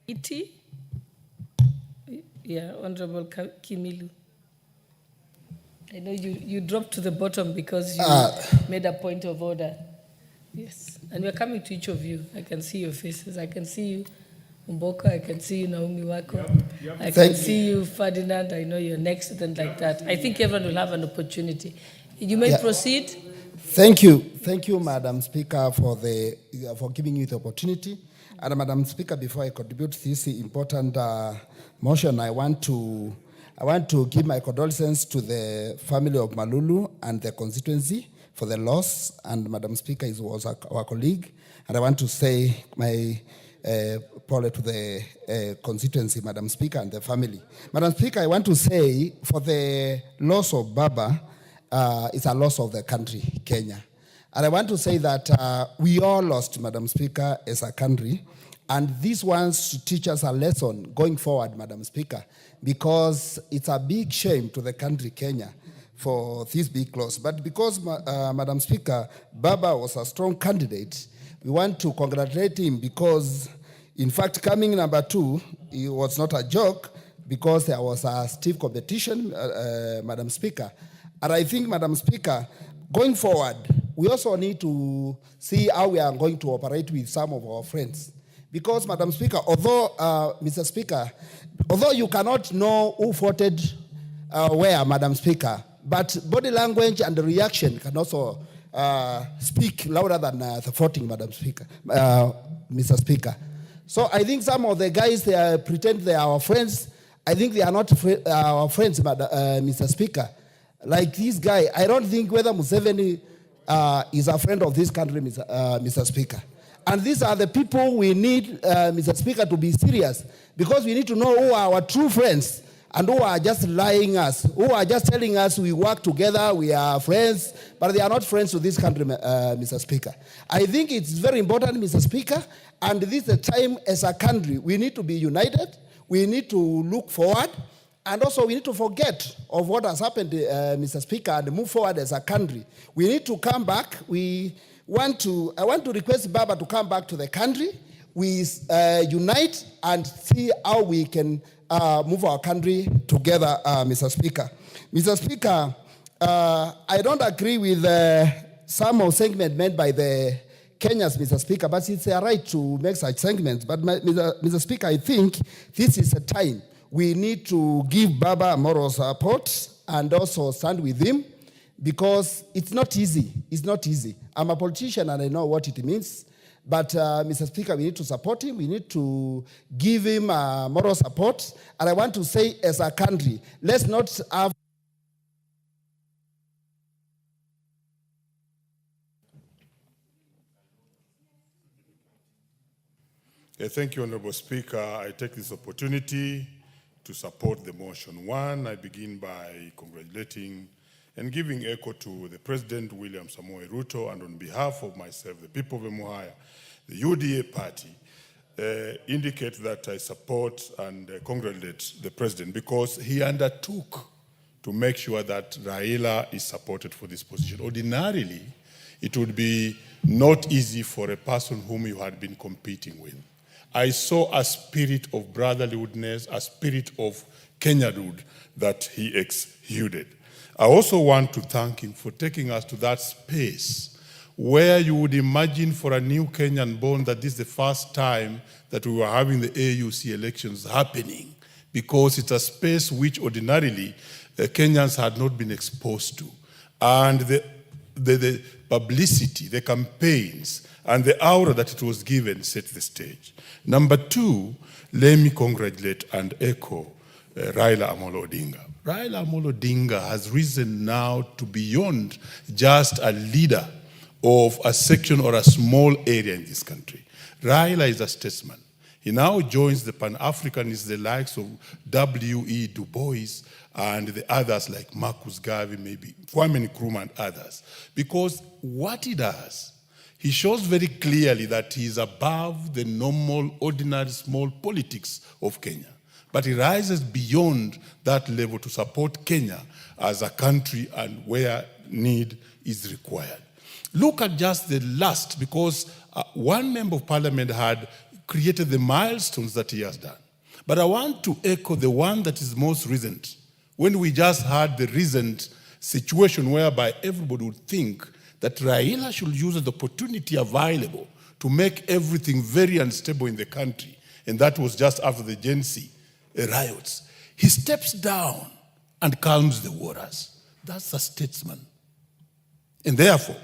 Iti? Yeah, Honorable Kimilu. I know you dropped to the bottom because you made a point of order. Yes, and we're coming to each of you. I can see your faces. I can see you, Mboka. I can see you, Naomi Wako. I can see you, Ferdinand. I know you're next, and like that. I think everyone will have an opportunity. You may proceed. Thank you, Madam Speaker, for giving me the opportunity. And Madam Speaker, before I contribute this important motion, I want to give my condolences to the family of Malulu and the constituency for the loss. And Madam Speaker was our colleague. And I want to say my apology to the constituency, Madam Speaker, and the family. Madam Speaker, I want to say for the loss of Baba, it's a loss of the country, Kenya. And I want to say that we all lost, Madam Speaker, as a country. And this wants to teach us a lesson going forward, Madam Speaker, because it's a big shame to the country, Kenya, for this big loss. But because, Madam Speaker, Baba was a strong candidate, we want to congratulate him because, in fact, coming number 2, it was not a joke because there was a stiff competition, Madam Speaker. And I think, Madam Speaker, going forward, we also need to see how we are going to operate with some of our friends. Because, Madam Speaker, although, Mr. Speaker, although you cannot know who voted where, Madam Speaker, but body language and the reaction can also speak louder than the voting, Madam Speaker, Mr. Speaker. So I think some of the guys, they pretend they are our friends. I think they are not our friends, Mr. Speaker. Like this guy, I don't think whether Museveni is a friend of this country, Mr. Speaker. And these are the people we need, Mr. Speaker, to be serious, because we need to know who are our true friends and who are just lying us, who are just telling us we work together, we are friends, but they are not friends to this country, Mr. Speaker. I think it's very important, Mr. Speaker, and this is a time as a country we need to be united, we need to look forward, and also we need to forget of what has happened, Mr. Speaker, and move forward as a country. We need to come back. I want to request Baba to come back to the country. We unite and see how we can move our country together, Mr. Speaker. Mr. Speaker, I don't agree with some of segment made by the Kenyans, Mr. Speaker, but it's their right to make such segments. But Mr. Speaker, I think this is a time we need to give Baba moral support and also stand with him, because it's not easy. It's not easy. I'm a politician and I know what it means. But, Mr. Speaker, we need to support him. We need to give him moral support. And I want to say, as a country, let's not have... Thank you, Honorable Speaker. I take this opportunity to support the motion. One, I begin by congratulating and giving echo to the President, William Samoei Ruto, and on behalf of myself, the people of Emuhaya, the UDA party, indicate that I support and congratulate the President because he undertook to make sure that Raila is supported for this position. Ordinarily, it would be not easy for a person whom you had been competing with. I saw a spirit of brotherliness, a spirit of Kenyahood that he exuded. I also want to thank him for taking us to that space where you would imagine for a new Kenyan born that this is the first time that we were having the AUC elections happening, because it's a space which ordinarily Kenyans had not been exposed to. And the publicity, the campaigns, and the aura that it was given set the stage. Number 2, let me congratulate and echo Raila Amolo Odinga. Raila Amolo Odinga has risen now to beyond just a leader of a section or a small area in this country. Raila is a statesman. He now joins the Pan-Africanists, the likes of W.E. Du Bois and the others like Marcus Garvey, maybe Kwame Nkrumah and others. Because what he does, he shows very clearly that he is above the normal, ordinary, small politics of Kenya. But he rises beyond that level to support Kenya as a country and where need is required. Look at just the last, because one member of parliament had created the milestones that he has done. But I want to echo the one that is most recent, when we just had the recent situation whereby everybody would think that Raila should use the opportunity available to make everything very unstable in the country. And that was just after the Gen Z riots. He steps down and calms the waters. That's a statesman. And therefore,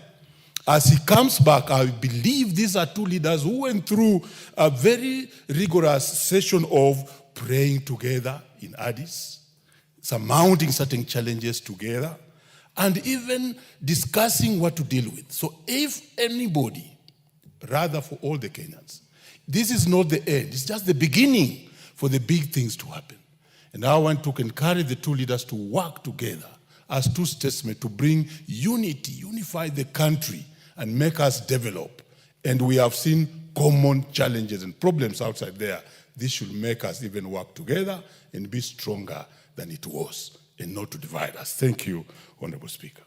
as he comes back, I believe these are two leaders who went through a very rigorous session of praying together in Addis, surmounting certain challenges together, and even discussing what to deal with. So if anybody, rather for all the Kenyans, this is not the end, it's just the beginning for the big things to happen. And I want to encourage the two leaders to work together as two statesmen to bring unity, unify the country, and make us develop. And we have seen common challenges and problems outside there. This should make us even work together and be stronger than it was, and not to divide us. Thank you, Honorable Speaker.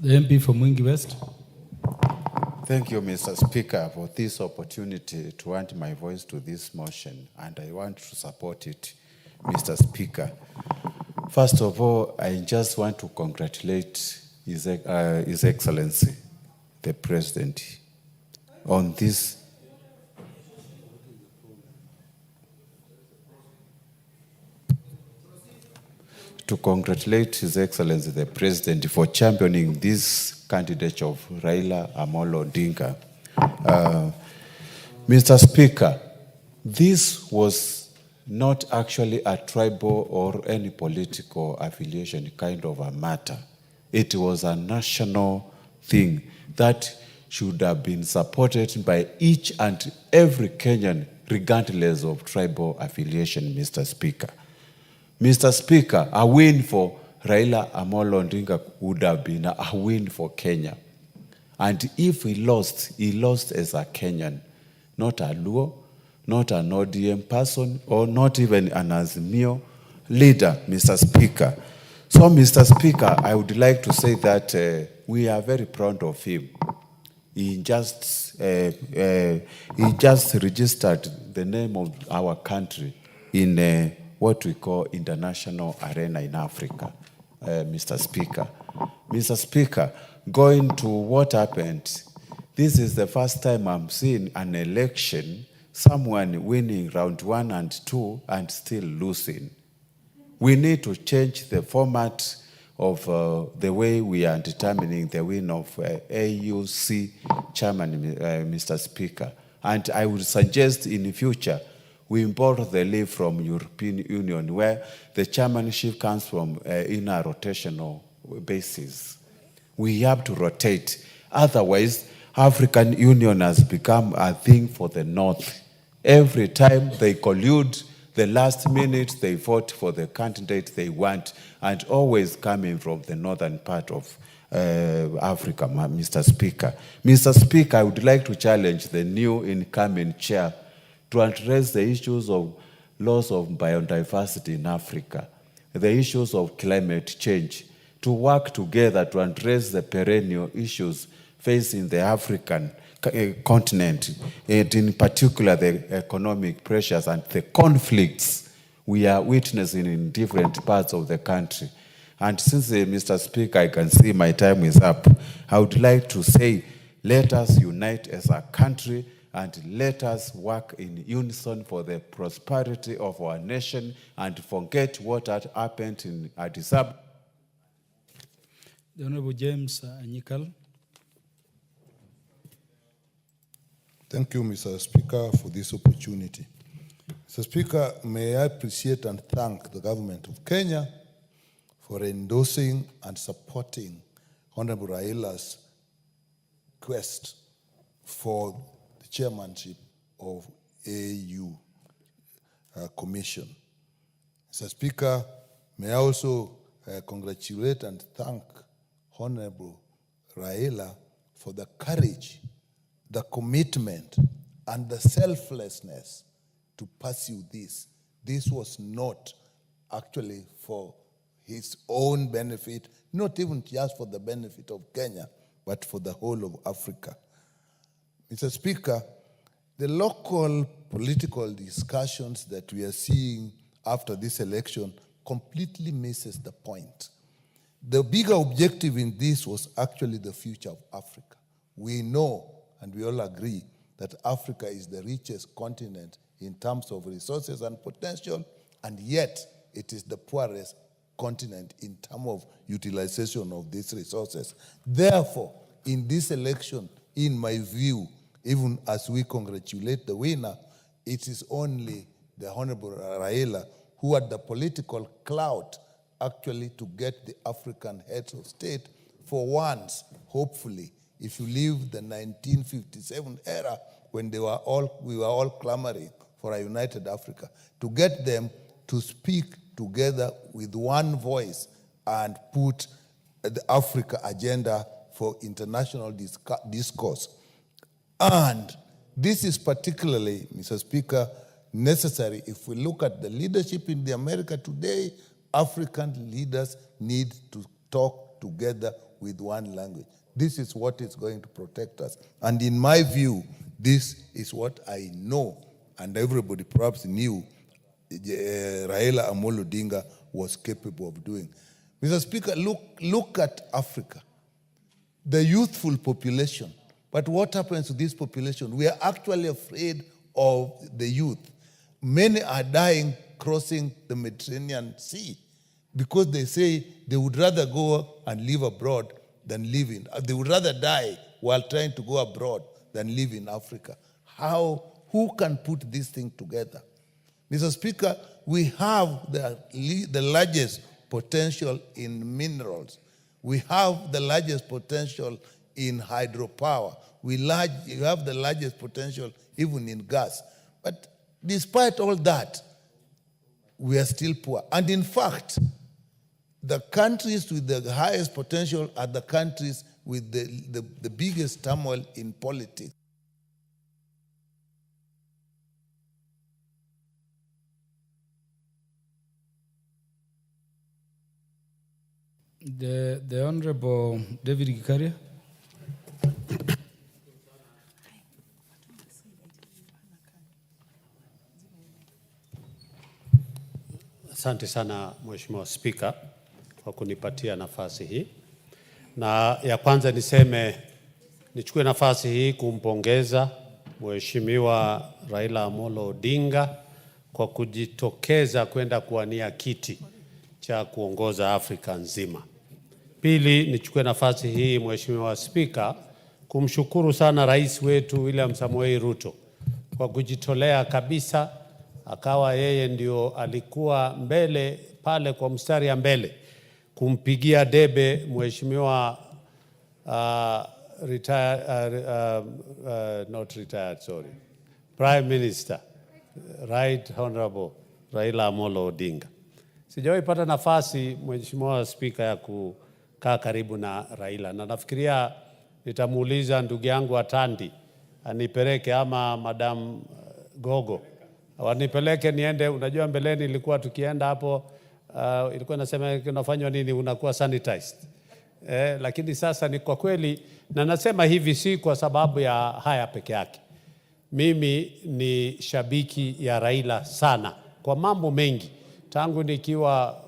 The MP for Mwingi West. Thank you, Mr. Speaker, for this opportunity to add my voice to this motion, and I want to support it, Mr. Speaker. First of all, I just want to congratulate His Excellency, the President, on this to congratulate His Excellency, the President, for championing this candidate of Raila Amolo Odinga. Mr. Speaker, this was not actually a tribal or any political affiliation kind of a matter. It was a national thing that should have been supported by each and every Kenyan, regardless of tribal affiliation, Mr. Speaker. Mr. Speaker, a win for Raila Amolo Odinga would have been a win for Kenya. And if he lost as a Kenyan, not a Luo, not an ODM person, or not even an Azimio leader, Mr. Speaker. So, Mr. Speaker, I would like to say that we are very proud of him. He just registered the name of our country in what we call international arena in Africa, Mr. Speaker. Mr. Speaker, going to what happened, this is the first time I'm seeing an election, someone winning round 1 and 2 and still losing. We need to change the format of the way we are determining the win of AUC chairman, Mr. Speaker. And I would suggest in the future, we import the leave from European Union, where the chairmanship comes from in a rotational basis. We have to rotate. Otherwise, African Union has become a thing for the North. Every time they collude, the last minute they vote for the candidate they want, and always coming from the northern part of Africa, Mr. Speaker. Mr. Speaker, I would like to challenge the new incoming chair to address the issues of loss of biodiversity in Africa, the issues of climate change, to work together to address the perennial issues facing the African continent, and in particular the economic pressures and the conflicts we are witnessing in different parts of the country. And since, Mr. Speaker, I can see my time is up, I would like to say, let us unite as a country and let us work in unison for the prosperity of our nation and forget what had happened in Addis Ababa. The Honorable James Anyikal. Thank you, Mr. Speaker, for this opportunity. Mr. Speaker, may I appreciate and thank the government of Kenya for endorsing and supporting Honorable Raila's quest for the chairmanship of AU Commission. Mr. Speaker, may I also congratulate and thank Honorable Raila for the courage, the commitment, and the selflessness to pursue this. This was not actually for his own benefit, not even just for the benefit of Kenya, but for the whole of Africa. Mr. Speaker, the local political discussions that we are seeing after this election completely misses the point. The bigger objective in this was actually the future of Africa. We know and we all agree that Africa is the richest continent in terms of resources and potential, and yet it is the poorest continent in terms of utilization of these resources. Therefore, in this election, in my view, even as we congratulate the winner, it is only the Honorable Raila who had the political clout actually to get the African heads of state for once, hopefully, if you leave the 1957 era when we were all clamoring for a united Africa, to get them to speak together with one voice and put the Africa agenda for international discourse. And this is particularly, Mr. Speaker, necessary if we look at the leadership in the America today. African leaders need to talk together with one language. This is what is going to protect us. And in my view, this is what I know, and everybody perhaps knew Raila Amolo Odinga was capable of doing. Mr. Speaker, look at Africa, the youthful population. But what happens to this population? We are actually afraid of the youth. Many are dying crossing the Mediterranean Sea because they say they would rather go and live abroad than live in. They would rather die while trying to go abroad than live in Africa. Who can put this thing together? Mr. Speaker, we have the largest potential in minerals. We have the largest potential in hydropower. We have the largest potential even in gas. But despite all that, we are still poor. And in fact, the countries with the highest potential are the countries with the biggest turmoil in politics. The Honorable David Gikaria. Asante sana Mheshimiwa Spika kwa kunipatia nafasi hii. Na ya kwanza nichukue nafasi hii kumpongeza Mheshimiwa Raila Amolo Odinga kwa kujitokeza kwenda kuwania kiti cha kuongoza Afrika nzima. Pili, nichukue nafasi hii Mheshimiwa Spika kumshukuru sana Rais wetu William Samoei Ruto kwa kujitolea kabisa, akawa yeye ndio alikuwa mbele pale kwa mstari ya mbele kumpigia debe Mheshimiwa Prime Minister, Right Honorable Raila Amolo Odinga. Sijawahi pata nafasi Mheshimiwa Spika ya kukaa karibu na Raila, na nafikiria nitamuuliza ndugu yangu Atandi anipeleke ama Madam Gogo wanipeleke niende. Unajua mbeleni ilikuwa tukienda hapo ilikuwa nasema unafanywa nini, unakuwa sanitized. Lakini sasa ni kwa kweli, na nasema hivi si kwa sababu ya haya peke yake. Mimi ni shabiki ya Raila sana kwa mambo mengi. Tangu nikiwa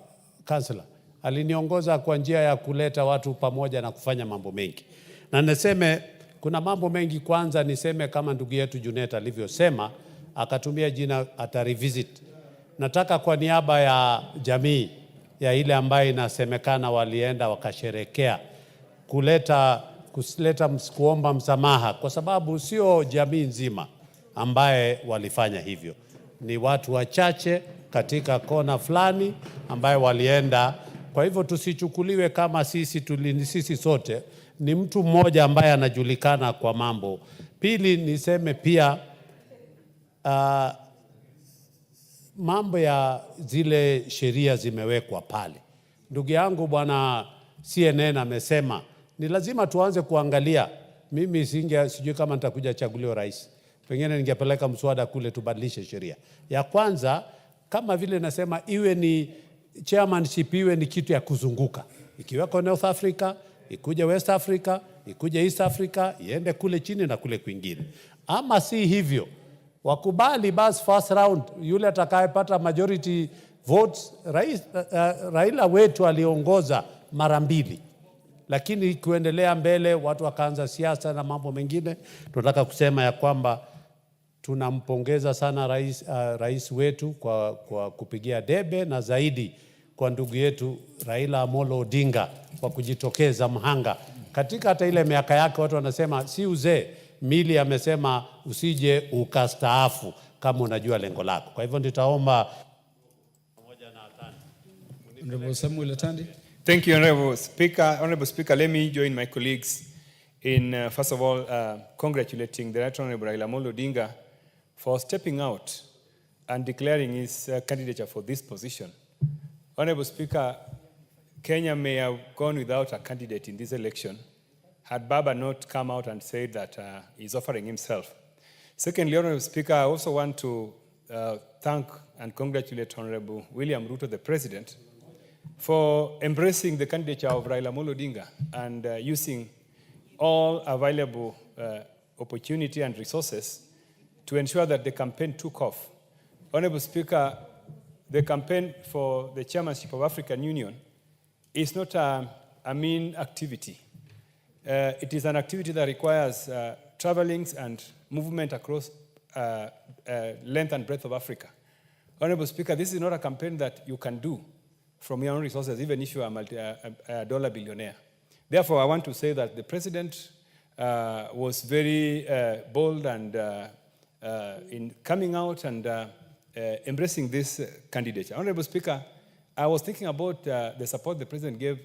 kansela aliniongoza kwa njia ya kuleta watu pamoja na kufanya mambo mengi. Na niseme kuna mambo mengi. Kwanza niseme kama ndugu yetu Junet alivyosema, akatumia jina atarevisit. Nataka kwa niaba ya jamii ya ile ambaye inasemekana walienda wakasherekea kuomba msamaha, kwa sababu sio jamii nzima ambaye walifanya hivyo. Ni watu wachache katika kona fulani ambaye walienda. Kwa hivyo tusichukuliwe kama sisi sote, ni mtu mmoja ambaye anajulikana kwa mambo. Pili niseme pia mambo ya zile sheria zimewekwa pale. Ndugu yangu bwana CNN amesema ni lazima tuanze kuangalia. Mimi sijui kama nitakuja chaguliwa rais, pengine ningepeleka mswada kule tubadilishe sheria. Ya kwanza, kama vile nasema, iwe ni chairmanship, iwe ni kitu ya kuzunguka. Ikiweko North Africa, ikuje West Africa, ikuje East Africa, iende kule chini na kule kwingine. Ama si hivyo, wakubali basi first round, yule atakayepata majority votes. Raila wetu aliongoza mara 2, lakini kuendelea mbele watu wakaanza siasa na mambo mengine. Tunataka kusema ya kwamba tunampongeza sana rais wetu kwa kupigia debe, na zaidi kwa ndugu yetu Raila Amolo Odinga kwa kujitokeza mhanga. Katika hata ile miaka yake watu wanasema si uzee, Mili amesema usije ukastaafu kama unajua lengo lako. Kwa hivyo nitaomba pamoja na Honorable Samuel Atandi. Thank you, Honorable Speaker. Honorable Speaker, let me join my colleagues in, first of all, congratulating the Right Honorable Raila Amolo Odinga for stepping out and declaring his candidature for this position. Honorable Speaker, Kenya may have gone without a candidate in this election had Baba not come out and said that he's offering himself. Secondly, Honorable Speaker, I also want to thank and congratulate Honorable William Ruto, the President, for embracing the candidature of Raila Amolo Odinga and using all available opportunity and resources to ensure that the campaign took off. Honorable Speaker, the campaign for the chairmanship of African Union is not a mean activity. It is an activity that requires travelings and movement across length and breadth of Africa. Honorable Speaker, this is not a campaign that you can do from your own resources, even if you are a dollar billionaire. Therefore, I want to say that the President was very bold and in coming out and embracing this candidature. Honorable Speaker, I was thinking about the support the President gave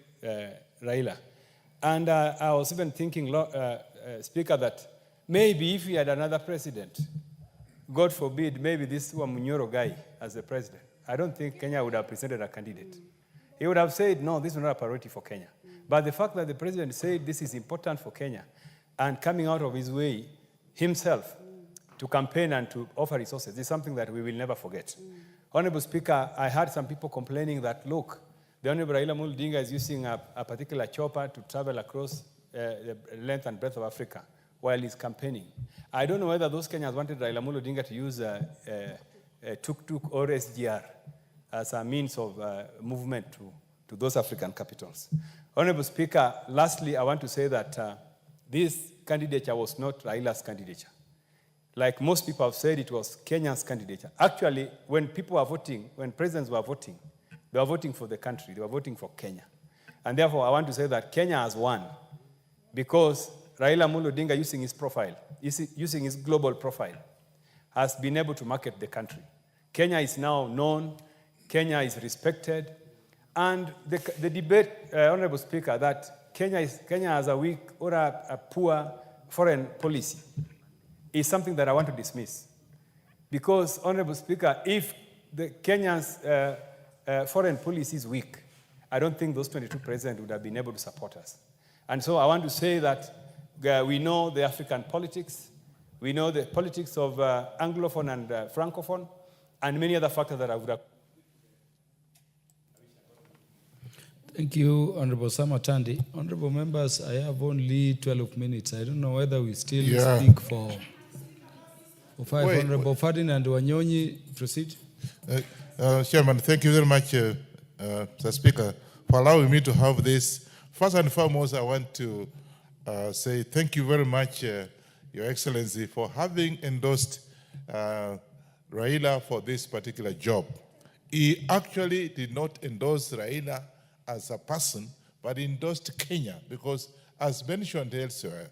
Raila. And I was even thinking, Speaker, that maybe if we had another president, God forbid, maybe this Wamunyoro guy as the president, I don't think Kenya would have presented a candidate. He would have said, no, this is not a priority for Kenya. But the fact that the president said this is important for Kenya and coming out of his way himself to campaign and to offer resources is something that we will never forget. Honorable Speaker, I heard some people complaining that, look, the Honorable Raila Amolo Odinga is using a particular chopper to travel across the length and breadth of Africa while he's campaigning. I don't know whether those Kenyans wanted Raila Amolo Odinga to use a tuk-tuk or SGR as a means of movement to those African capitals. Honorable Speaker, lastly, I want to say that this candidature was not Raila's candidature. Like most people have said, it was Kenya's candidature. Actually, when people were voting, when presidents were voting, they were voting for the country. They were voting for Kenya. And therefore, I want to say that Kenya has won because Raila Amolo Odinga, using his profile, using his global profile, has been able to market the country. Kenya is now known. Kenya is respected. And the debate, Honorable Speaker, that Kenya has a weak or a poor foreign policy is something that I want to dismiss. Because, Honorable Speaker, if the Kenya's foreign policy is weak, I don't think those 22 presidents would have been able to support us. And so I want to say that we know the African politics, we know the politics of Anglophone and Francophone, and many other factors that I would have. Thank you, Honorable Sam Atandi. Honorable members, I have only 12 minutes. I don't know whether we still speak for 5. Wait, Honorable Ferdinand Wanyonyi, proceed. Chairman, thank you very much, Mr. Speaker, for allowing me to have this. First and foremost, I want to say thank you very much, Your Excellency, for having endorsed Raila for this particular job. He actually did not endorse Raila as a person, but endorsed Kenya because, as mentioned elsewhere,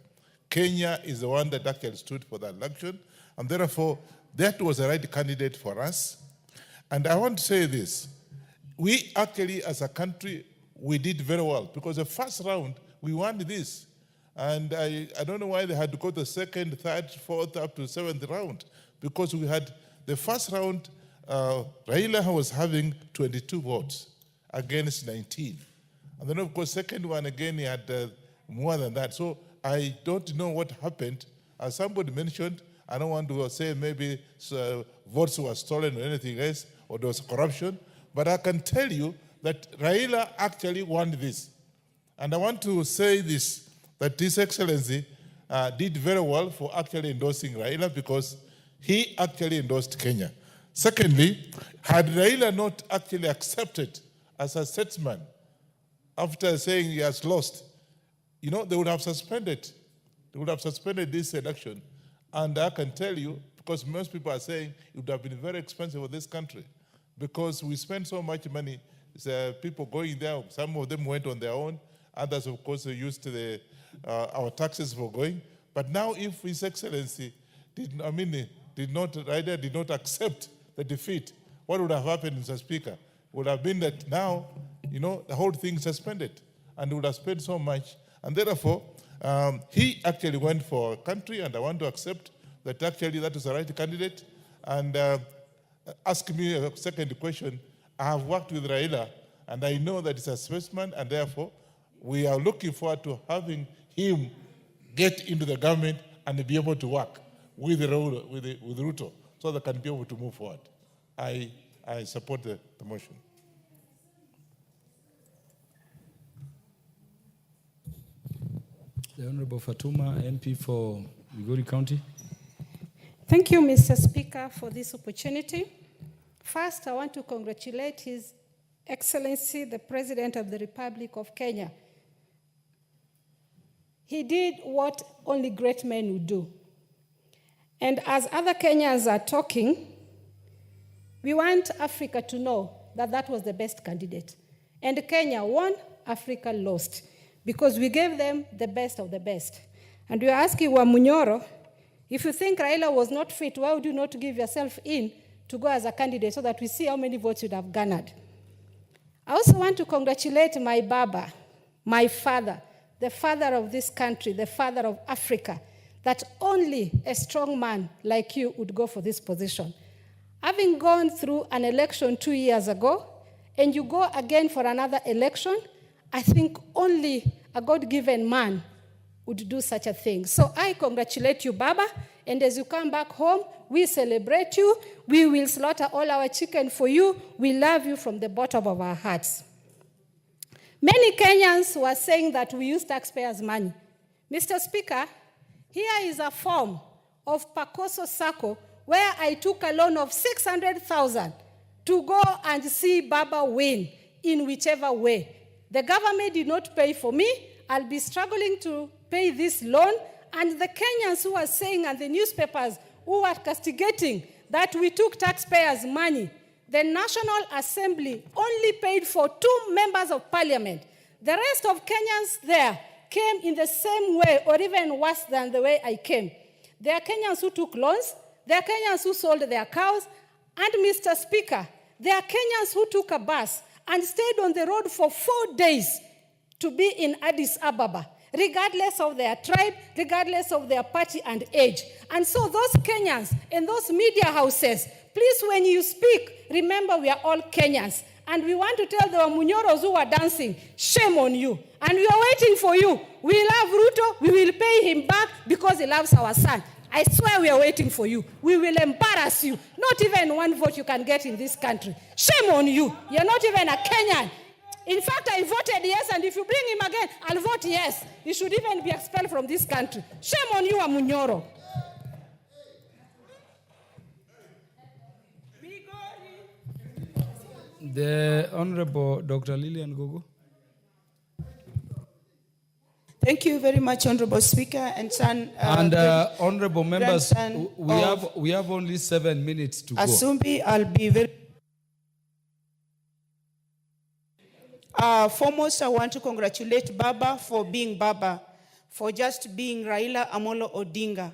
Kenya is the one that actually stood for the election, and therefore that was the right candidate for us. And I want to say this, we actually as a country, we did very well because the first round, we won this. And I don't know why they had to go to the second, third, fourth, up to seventh round, because we had the first round, Raila was having 22 votes against 19. And then, of course, second one, again, he had more than that. So I don't know what happened. As somebody mentioned, I don't want to say maybe votes were stolen or anything else, or there was corruption, but I can tell you that Raila actually won this. And I want to say this, that His Excellency did very well for actually endorsing Raila because he actually endorsed Kenya. Secondly, had Raila not actually accepted as a statesman after saying he has lost, you know, they would have suspended. They would have suspended this election. And I can tell you, because most people are saying it would have been very expensive for this country because we spend so much money. People going there, some of them went on their own. Others, of course, used our taxes for going. But now if His Excellency Raila did not accept the defeat, what would have happened, Mr. Speaker? It would have been that now, you know, the whole thing suspended and would have spent so much. And therefore, he actually went for a country, and I want to accept that actually that is the right candidate. And ask me a second question. I have worked with Raila, and I know that he's a statesman, and therefore, we are looking forward to having him get into the government and be able to work with Ruto so they can be able to move forward. I support the motion. The Honorable Fatuma, MP for Migori County. Thank you, Mr. Speaker, for this opportunity. First, I want to congratulate His Excellency, the President of the Republic of Kenya. He did what only great men would do. And as other Kenyans are talking, we want Africa to know that that was the best candidate. And Kenya won, Africa lost, because we gave them the best of the best. And we are asking Wamunyoro, if you think Raila was not fit, why would you not give yourself in to go as a candidate so that we see how many votes you'd have garnered? I also want to congratulate my Baba, my father, the father of this country, the father of Africa, that only a strong man like you would go for this position. Having gone through an election 2 years ago, and you go again for another election, I think only a God-given man would do such a thing. So I congratulate you, Baba, and as you come back home, we celebrate you. We will slaughter all our chicken for you. We love you from the bottom of our hearts. Many Kenyans were saying that we use taxpayers' money. Mr. Speaker, here is a form of Pacoso Sacco where I took a loan of 600,000 to go and see Baba win in whichever way. The government did not pay for me. I'll be struggling to pay this loan. And the Kenyans who are saying, and the newspapers who are castigating that we took taxpayers' money, the National Assembly only paid for 2 members of parliament. The rest of Kenyans there came in the same way or even worse than the way I came. There are Kenyans who took loans. There are Kenyans who sold their cows. And Mr. Speaker, there are Kenyans who took a bus and stayed on the road for 4 days to be in Addis Ababa, regardless of their tribe, regardless of their party and age. And so those Kenyans and those media houses, please, when you speak, remember we are all Kenyans. And we want to tell the Wamunyoros who are dancing, shame on you. And we are waiting for you. We love Ruto. We will pay him back because he loves our son. I swear we are waiting for you. We will embarrass you. Not even 1 vote you can get in this country. Shame on you. You're not even a Kenyan. In fact, I voted yes, and if you bring him again, I'll vote yes. He should even be expelled from this country. Shame on you, Wamunyoro. The Honorable Dr. Lillian Gogo. Thank you very much, Honorable Speaker and son. Honorable members, we have only 7 minutes to go. Asumbi, I'll be very. Foremost, I want to congratulate Baba for being Baba, for just being Raila Amolo Odinga.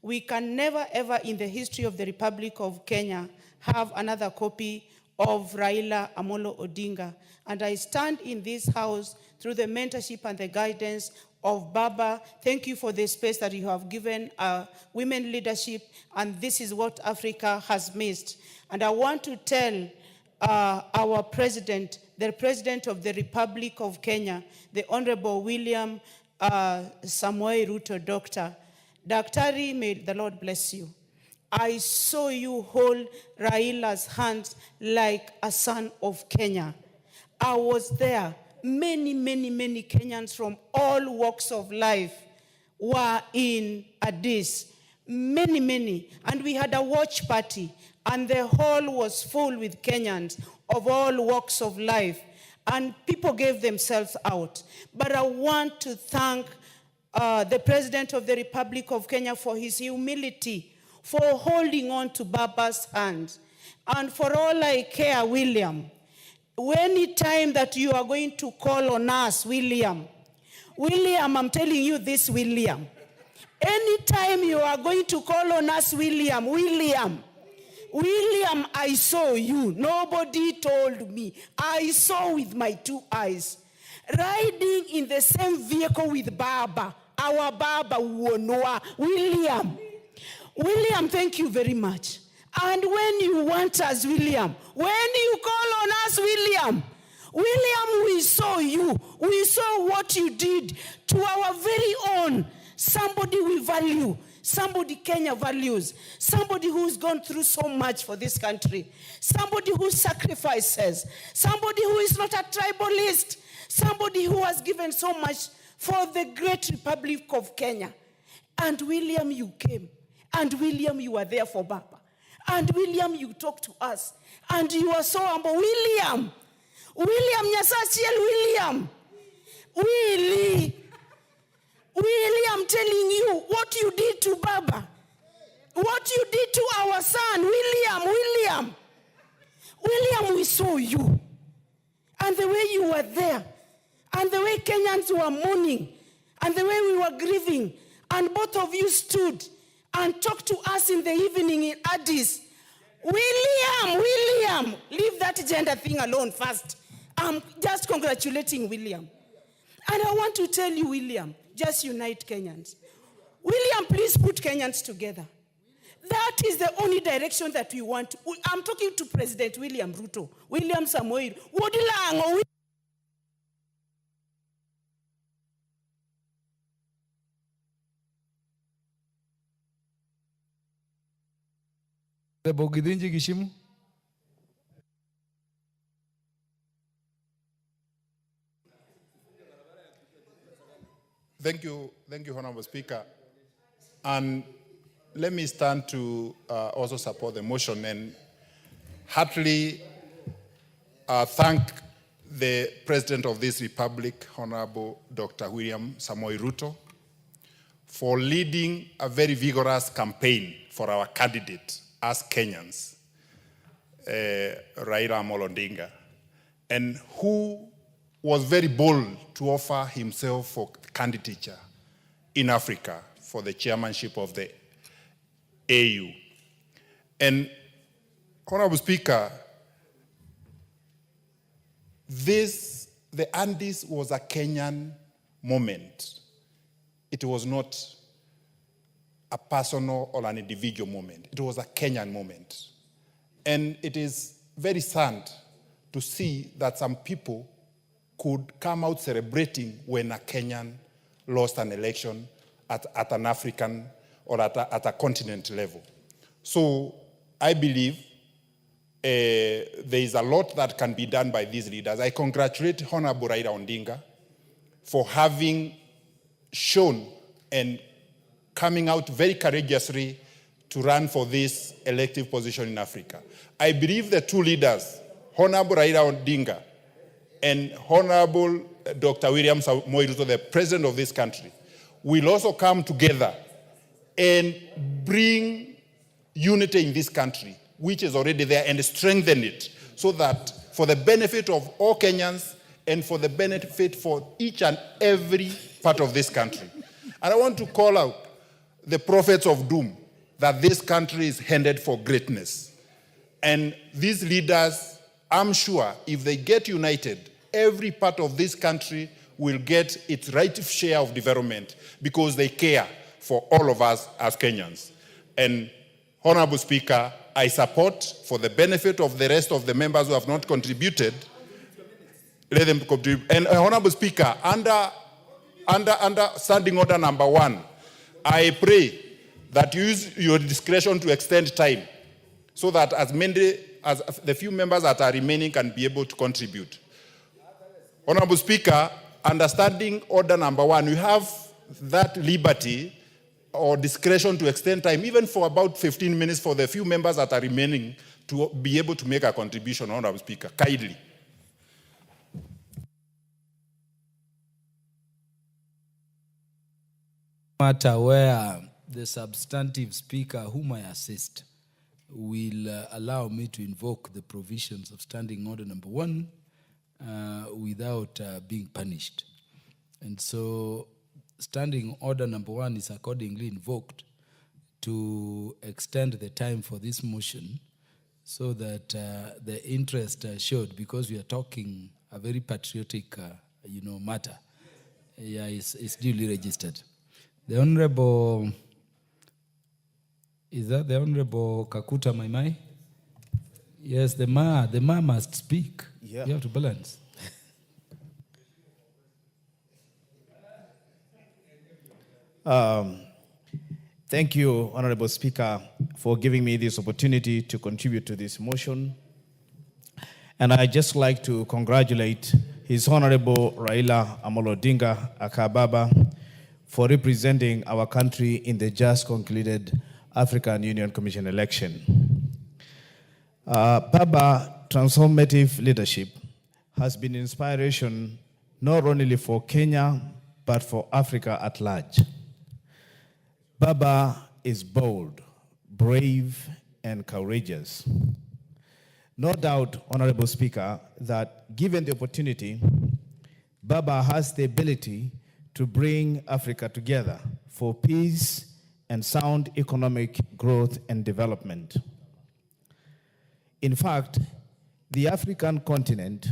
We can never ever in the history of the Republic of Kenya have another copy of Raila Amolo Odinga. And I stand in this house through the mentorship and the guidance of Baba. Thank you for the space that you have given women leadership, and this is what Africa has missed. And I want to tell our president, the President of the Republic of Kenya, the Honorable William Samoei Ruto, Doctor. Daktari, may the Lord bless you. I saw you hold Raila's hands like a son of Kenya. I was there many, many, many Kenyans from all walks of life were in Addis. Many, many. And we had a watch party, and the hall was full with Kenyans of all walks of life. And people gave themselves out. But I want to thank the President of the Republic of Kenya for his humility, for holding on to Baba's hand. And for all I care, William, any time that you are going to call on us, William, I'm telling you this, William, anytime you are going to call on us, William, I saw you. Nobody told me. I saw with my 2 eyes. Riding in the same vehicle with Baba, our Baba Uonoa, William. William, thank you very much. And when you want us, William, when you call on us, William, we saw you. We saw what you did to our very own. Somebody we value. Somebody Kenya values. Somebody who's gone through so much for this country. Somebody who sacrifices. Somebody who is not a tribalist. Somebody who has given so much for the great Republic of Kenya. And William, you came. And William, you were there for Baba. And William, you talked to us. And you are so humble. William, William, I'm telling you what you did to Baba. What you did to our son, William, we saw you. And the way you were there. And the way Kenyans were mourning. And the way we were grieving. And both of you stood and talk to us in the evening in Addis. William, leave that gender thing alone first. I'm just congratulating William. And I want to tell you, William, just unite Kenyans. William, please put Kenyans together. That is the only direction that we want. I'm talking to President William Ruto, William Samoei. The Bogidinji Gishimu. Thank you, Honorable Speaker. And let me stand to also support the motion and heartily thank the President of this Republic, Honorable Dr. William Samoei Ruto, for leading a very vigorous campaign for our candidate as Kenyans, Raila Amolo Odinga, and who was very bold to offer himself for candidature in Africa for the chairmanship of the AU. And Honorable Speaker, the Andes was a Kenyan moment. It was not a personal or an individual moment. It was a Kenyan moment. And it is very sad to see that some people could come out celebrating when a Kenyan lost an election at an African or at a continent level. So I believe there is a lot that can be done by these leaders. I congratulate Honorable Raila Odinga for having shown and coming out very courageously to run for this elective position in Africa. I believe the two leaders, Honorable Raila Odinga and Honorable Dr. William Samoei Ruto, the president of this country, will also come together and bring unity in this country, which is already there, and strengthen it so that for the benefit of all Kenyans and for the benefit for each and every part of this country. And I want to call out the prophets of doom that this country is headed for greatness. And these leaders, I'm sure, if they get united, every part of this country will get its right share of development because they care for all of us as Kenyans. And Honorable Speaker, I support, for the benefit of the rest of the members who have not contributed, let them contribute. And Honorable Speaker, under Standing Order number 1, I pray that you use your discretion to extend time so that as many as the few members that are remaining can be able to contribute. Honorable Speaker, understanding order number 1, you have that liberty or discretion to extend time even for about 15 minutes for the few members that are remaining to be able to make a contribution, Honorable Speaker. Kindly. Matter where the substantive speaker whom I assist will allow me to invoke the provisions of standing order number 1 without being punished. And so standing order number 1 is accordingly invoked to extend the time for this motion so that the interest showed, because we are talking a very patriotic matter, is duly registered. The Honorable, is that the Honorable Kakuta Maimai? Yes, the ma must speak. Yeah. You have to balance. Thank you, Honorable Speaker, for giving me this opportunity to contribute to this motion. And I'd just like to congratulate His Honorable Raila Amolo Odinga Akababa for representing our country in the just concluded African Union Commission election. Baba transformative leadership has been inspiration not only for Kenya, but for Africa at large. Baba is bold, brave, and courageous. No doubt, Honorable Speaker, that given the opportunity, Baba has the ability to bring Africa together for peace and sound economic growth and development. In fact, the African continent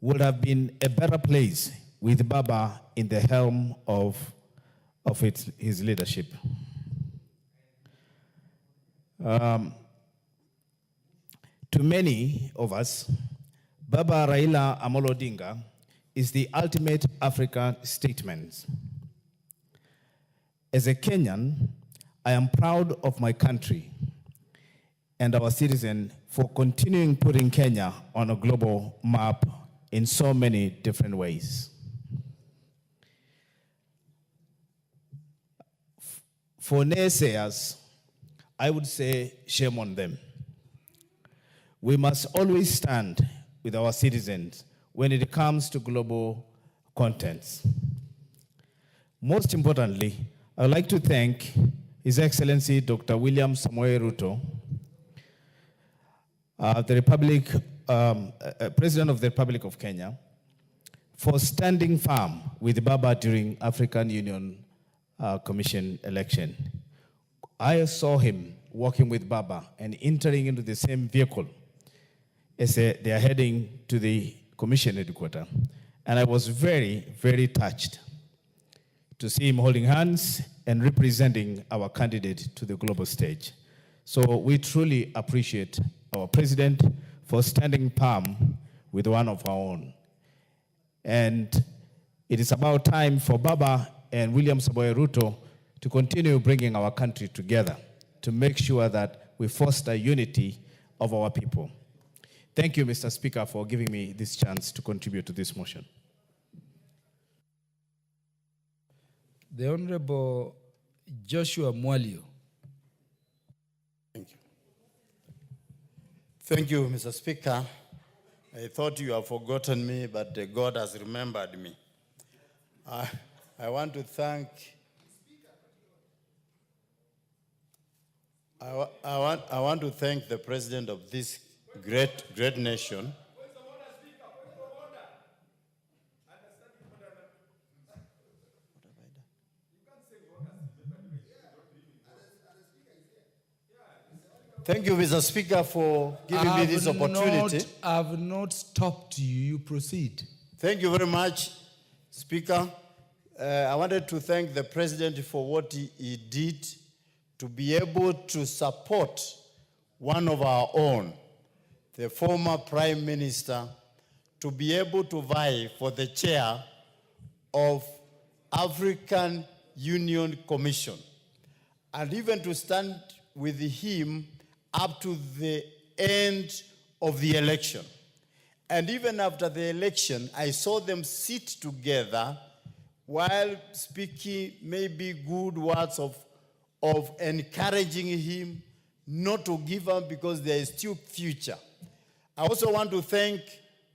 would have been a better place with Baba in the helm of his leadership. To many of us, Baba Raila Amolo Odinga is the ultimate African statement. As a Kenyan, I am proud of my country and our citizens for continuing putting Kenya on a global map in so many different ways. For naysayers, I would say shame on them. We must always stand with our citizens when it comes to global contents. Most importantly, I would like to thank His Excellency Dr. William Samoei Ruto, President of the Republic of Kenya, for standing firm with Baba during African Union Commission election. I saw him walking with Baba and entering into the same vehicle as they are heading to the commission headquarters. And I was very, very touched to see him holding hands and representing our candidate to the global stage. So we truly appreciate our president for standing firm with one of our own. And it is about time for Baba and William Samoei Ruto to continue bringing our country together to make sure that we foster unity of our people. Thank you, Mr. Speaker, for giving me this chance to contribute to this motion. The Honorable Joshua Mwalio. Thank you. Thank you, Mr. Speaker. I thought you have forgotten me, but God has remembered me. I want to thank I want to thank the president of this great nation. Thank you, Mr. Speaker, for giving me this opportunity. I have not stopped you. You proceed. Thank you very much, Speaker. I wanted to thank the President for what he did to be able to support one of our own, the former Prime Minister, to be able to vie for the chair of African Union Commission, and even to stand with him up to the end of the election. And even after the election, I saw them sit together while speaking maybe good words of encouraging him not to give up because there is still future. I also want to thank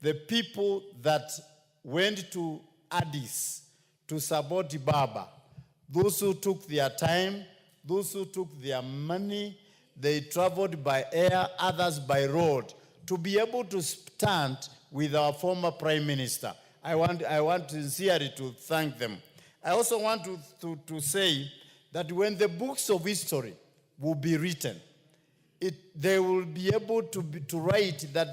the people that went to Addis to support Baba. Those who took their time, those who took their money, they traveled by air, others by road, to be able to stand with our former Prime Minister. I want sincerely to thank them. I also want to say that when the books of history will be written, they will be able to write that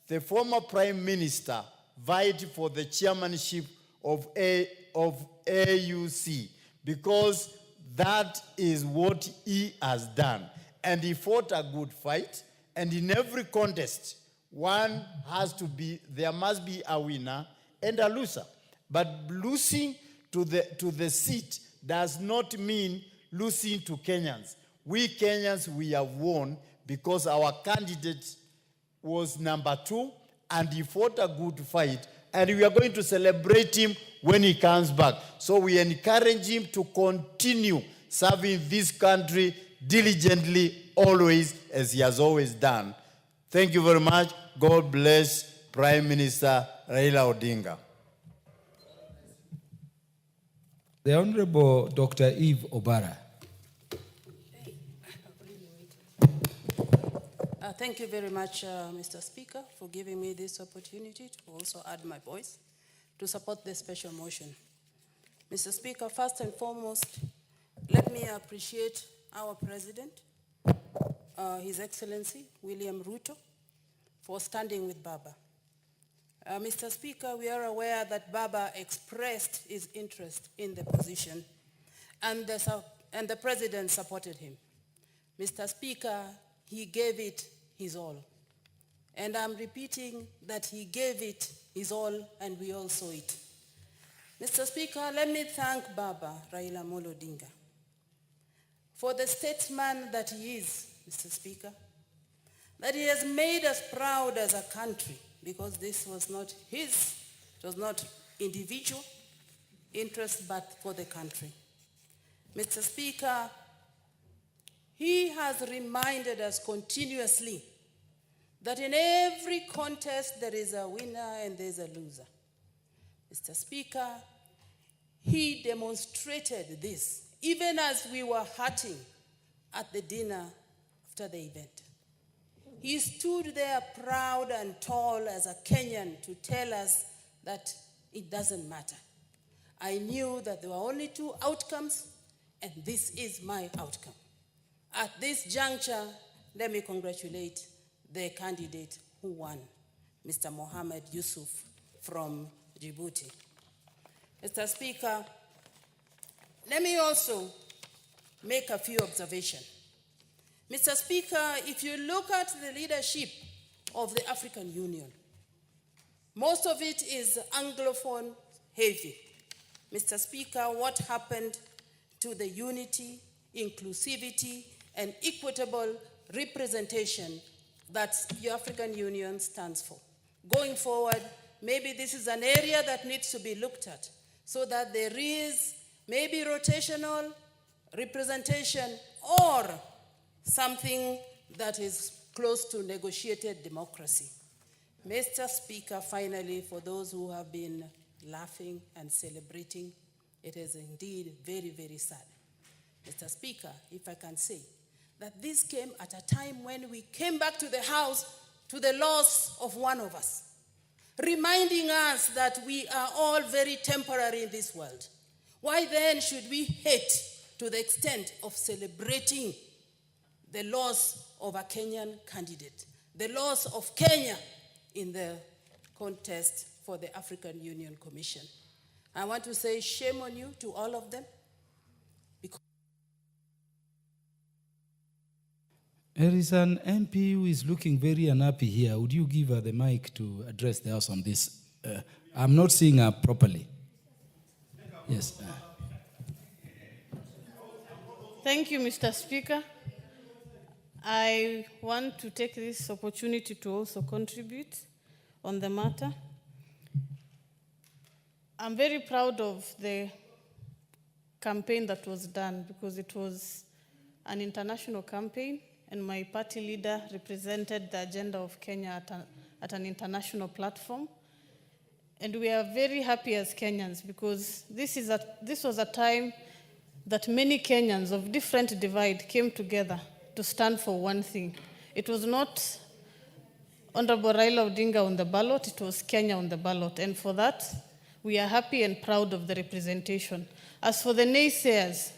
the former Prime Minister vied for the chairmanship of AUC, because that is what he has done. And he fought a good fight, and in every contest, there must be a winner and a loser. But losing to the seat does not mean losing to Kenyans. We Kenyans, we have won because our candidate was number 2, and he fought a good fight, and we are going to celebrate him when he comes back. So we encourage him to continue serving this country diligently, always, as he has always done. Thank you very much. God bless Prime Minister Raila Odinga. The Honorable Dr. Eve Obara. Thank you very much, Mr. Speaker, for giving me this opportunity to also add my voice to support this special motion. Mr. Speaker, first and foremost, let me appreciate our President, His Excellency William Ruto, for standing with Baba. Mr. Speaker, we are aware that Baba expressed his interest in the position, and the President supported him. Mr. Speaker, he gave it his all. And I'm repeating that he gave it his all, and we all saw it. Mr. Speaker, let me thank Baba Raila Amolo Odinga for the statesman that he is, Mr. Speaker, that he has made us proud as a country, because this was not his, it was not individual interest, but for the country. Mr. Speaker, he has reminded us continuously that in every contest there is a winner and there's a loser. Mr. Speaker, he demonstrated this even as we were hurting at the dinner after the event. He stood there proud and tall as a Kenyan to tell us that it doesn't matter. I knew that there were only 2 outcomes, and this is my outcome. At this juncture, let me congratulate the candidate who won, Mr. Mohamed Yusuf from Djibouti. Mr. Speaker, let me also make a few observations. Mr. Speaker, if you look at the leadership of the African Union, most of it is Anglophone heavy. Mr. Speaker, what happened to the unity, inclusivity, and equitable representation that the African Union stands for? Going forward, maybe this is an area that needs to be looked at so that there is maybe rotational representation or something that is close to negotiated democracy. Mr. Speaker, finally, for those who have been laughing and celebrating, it is indeed very, very sad. Mr. Speaker, if I can say, that this came at a time when we came back to the House to the loss of one of us, reminding us that we are all very temporary in this world. Why then should we hate to the extent of celebrating the loss of a Kenyan candidate, the loss of Kenya in the contest for the African Union Commission? I want to say shame on you to all of them. There is an MP who is looking very unhappy here. Would you give her the mic to address the House on this? I'm not seeing her properly. Yes. Thank you, Mr. Speaker. I want to take this opportunity to also contribute on the matter. I'm very proud of the campaign that was done because it was an international campaign and my party leader represented the agenda of Kenya at an international platform. And we are very happy as Kenyans because this was a time that many Kenyans of different divide came together to stand for one thing. It was not Honorable Raila Odinga on the ballot, it was Kenya on the ballot. And for that, we are happy and proud of the representation. As for the naysayers,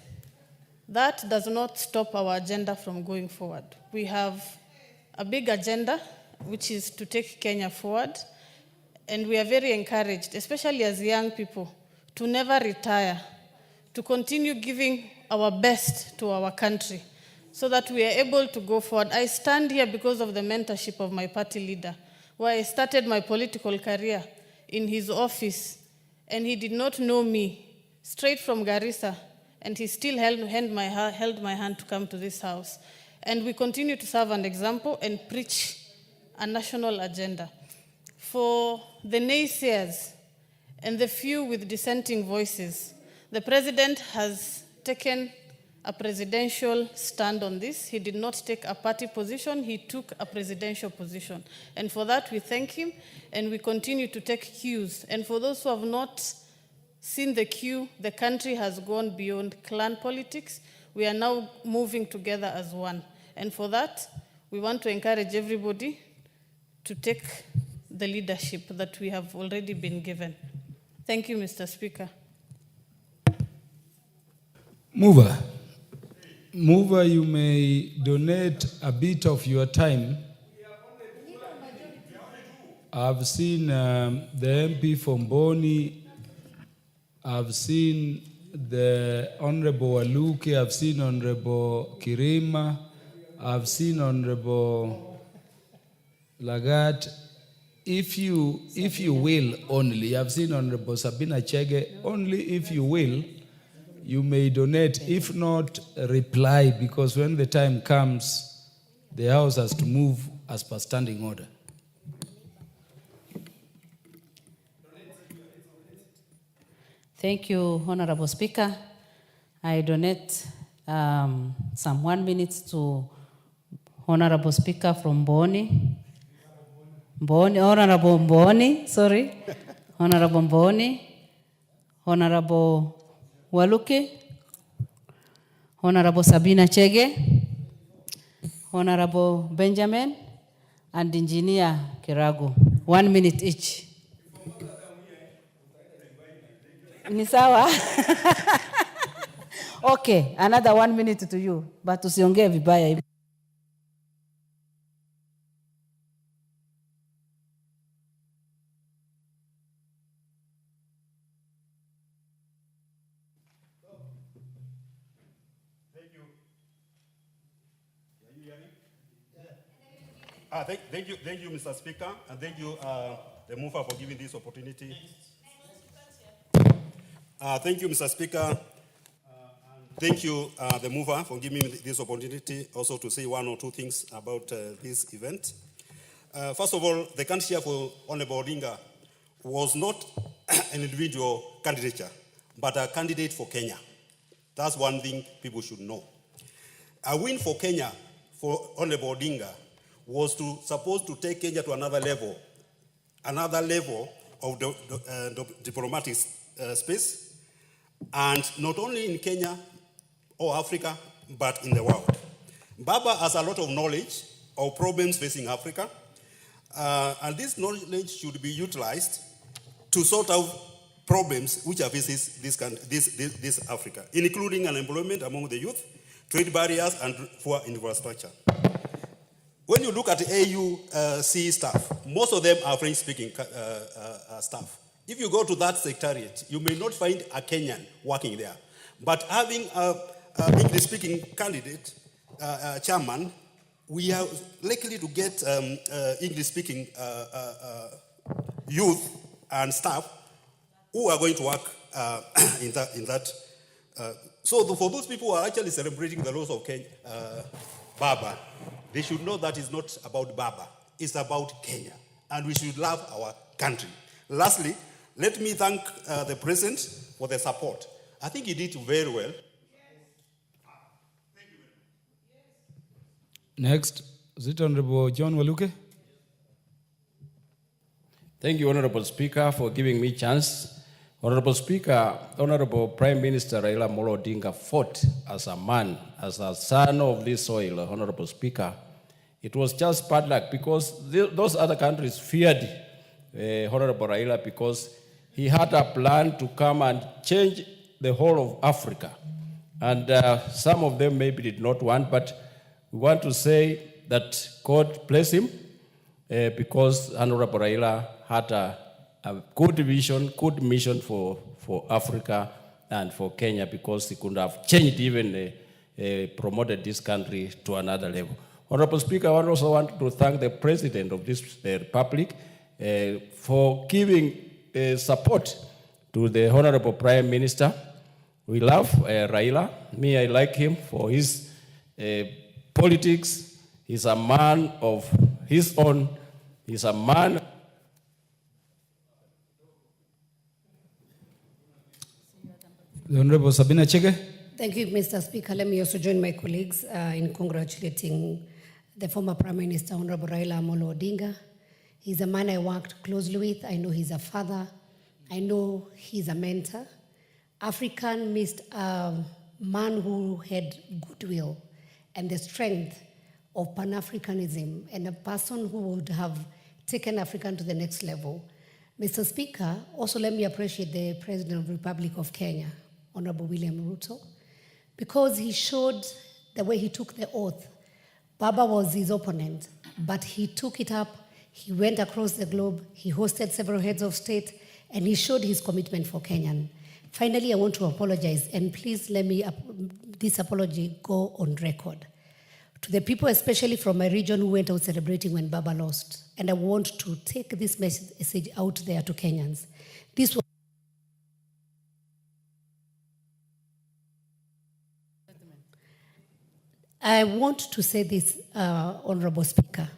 that does not stop our agenda from going forward. We have a big agenda, which is to take Kenya forward. And we are very encouraged, especially as young people, to never retire, to continue giving our best to our country so that we are able to go forward. I stand here because of the mentorship of my party leader, where I started my political career in his office, and he did not know me, straight from Garissa, and he still held my hand to come to this house. And we continue to serve an example and preach a national agenda. For the naysayers and the few with dissenting voices, the president has taken a presidential stand on this. He did not take a party position, he took a presidential position. And for that, we thank him, and we continue to take cues. And for those who have not seen the cue, the country has gone beyond clan politics. We are now moving together as one. And for that, we want to encourage everybody to take the leadership that we have already been given. Thank you, Mr. Speaker. Mover, you may donate a bit of your time. I've seen the MP from Boni, I've seen the Honorable Waluke, I've seen Honorable Kirima, I've seen Honorable Lagat. If you will only, I've seen Honorable Sabina Chege, only if you will, you may donate. If not, reply, because when the time comes, the House has to move as per standing order. Thank you, Honorable Speaker. I donate some 1 minute to Honorable Speaker from Boni. Honorable Mboni, sorry. Honorable Mboni, Honorable Waluke, Honorable Sabina Chege, Honorable Benjamin, and Engineer Kiragu. 1 minute each. Ni sawa? Okay, another 1 minute to you, but usiongee vibaya hivi. Thank you, Mr. Speaker, and thank you, the mover, for giving this opportunity. Thank you, Mr. Speaker. Thank you, the mover, for giving me this opportunity also to say one or two things about this event. First of all, the candidature for Honorable Odinga was not an individual candidature, but a candidate for Kenya. That's one thing people should know. A win for Kenya for Honorable Odinga was supposed to take Kenya to another level of the diplomatic space, and not only in Kenya or Africa, but in the world. Baba has a lot of knowledge of problems facing Africa, and this knowledge should be utilized to sort out problems which faces this Africa, including unemployment among the youth, trade barriers, and poor infrastructure. When you look at the AUC staff, most of them are French-speaking staff. If you go to that secretariat, you may not find a Kenyan working there. But having an English-speaking candidate, chairman, we are likely to get English-speaking youth and staff who are going to work in that. So for those people who are actually celebrating the loss of Baba, they should know that it's not about Baba, it's about Kenya. and we should love our country. Lastly, let me thank the President for the support. I think he did very well. Next, is it Honorable John Waluke? Thank you, Honorable Speaker, for giving me chance. Honorable Speaker, Honorable Prime Minister Raila Amolo Odinga fought as a man, as a son of this soil, Honorable Speaker. It was just bad luck because those other countries feared Honorable Raila because he had a plan to come and change the whole of Africa. And some of them maybe did not want, but we want to say that God bless him because Honorable Raila had a good vision, good mission for Africa and for Kenya because he could have changed even promoted this country to another level. Honorable Speaker, I also want to thank the President of this Republic for giving support to the Honorable Prime Minister. We love Raila. Me, I like him for his politics. He's a man of his own. He's a man. The Honorable Sabina Chege. Thank you, Mr. Speaker. Let me also join my colleagues in congratulating the former Prime Minister, Honorable Raila Amolo Odinga. He's a man I worked closely with. I know he's a father. I know he's a mentor. African missed a man who had goodwill and the strength of Pan-Africanism and a person who would have taken Africa to the next level. Mr. Speaker, also let me appreciate the President of the Republic of Kenya, Honorable William Ruto, because he showed the way he took the oath. Baba was his opponent, but he took it up. He went across the globe. He hosted several heads of state, and he showed his commitment for Kenyan. Finally, I want to apologize, and please let me, this apology go on record. To the people, especially from my region, who went out celebrating when Baba lost, and I want to take this message out there to Kenyans. This was I want to say this, Honorable Speaker,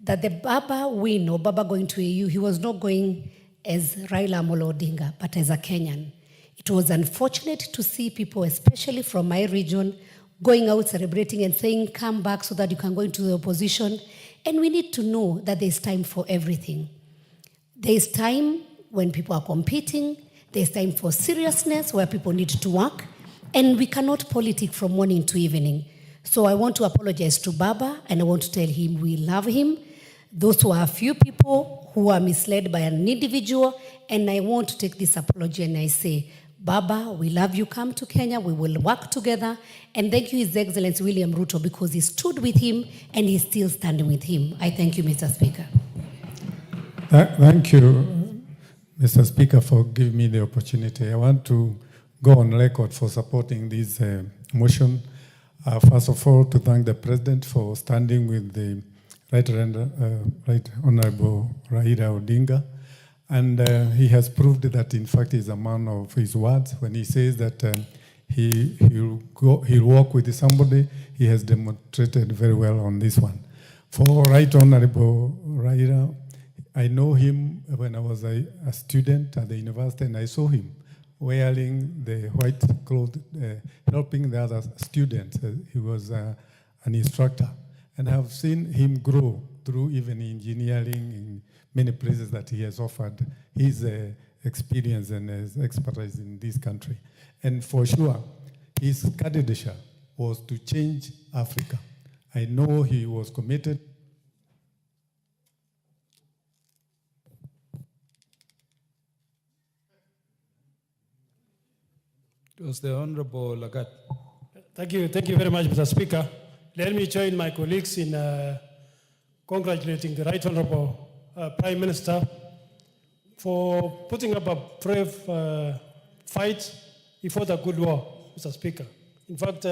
that the Baba win or Baba going to AU, he was not going as Raila Amolo Odinga, but as a Kenyan. It was unfortunate to see people, especially from my region, going out celebrating and saying, come back so that you can go into the opposition. And we need to know that there's time for everything. There's time when people are competing. There's time for seriousness where people need to work. And we cannot politic from morning to evening. So I want to apologize to Baba, and I want to tell him we love him. Those who are a few people who are misled by an individual, and I want to take this apology and I say, Baba, we love you. Come to Kenya. We will work together. And thank you, His Excellency William Ruto, because he stood with him and he's still standing with him. I thank you, Mr. Speaker. Thank you, Mr. Speaker, for giving me the opportunity. I want to go on record for supporting this motion. First of all, to thank the President for standing with the Right Honorable Raila Odinga. And he has proved that, in fact, he's a man of his words. When he says that he'll walk with somebody, he has demonstrated very well on this one. For Right Honorable Raila, I know him when I was a student at the university, and I saw him wearing the white clothes, helping the other students. He was an instructor. And I have seen him grow through even engineering in many places that he has offered his experience and his expertise in this country. And for sure, his candidature was to change Africa. I know he was committed. It was the Honorable Lagat. Thank you very much, Mr. Speaker. Let me join my colleagues in congratulating the Right Honorable Prime Minister for putting up a brave fight. He fought a good war, Mr. Speaker. In fact,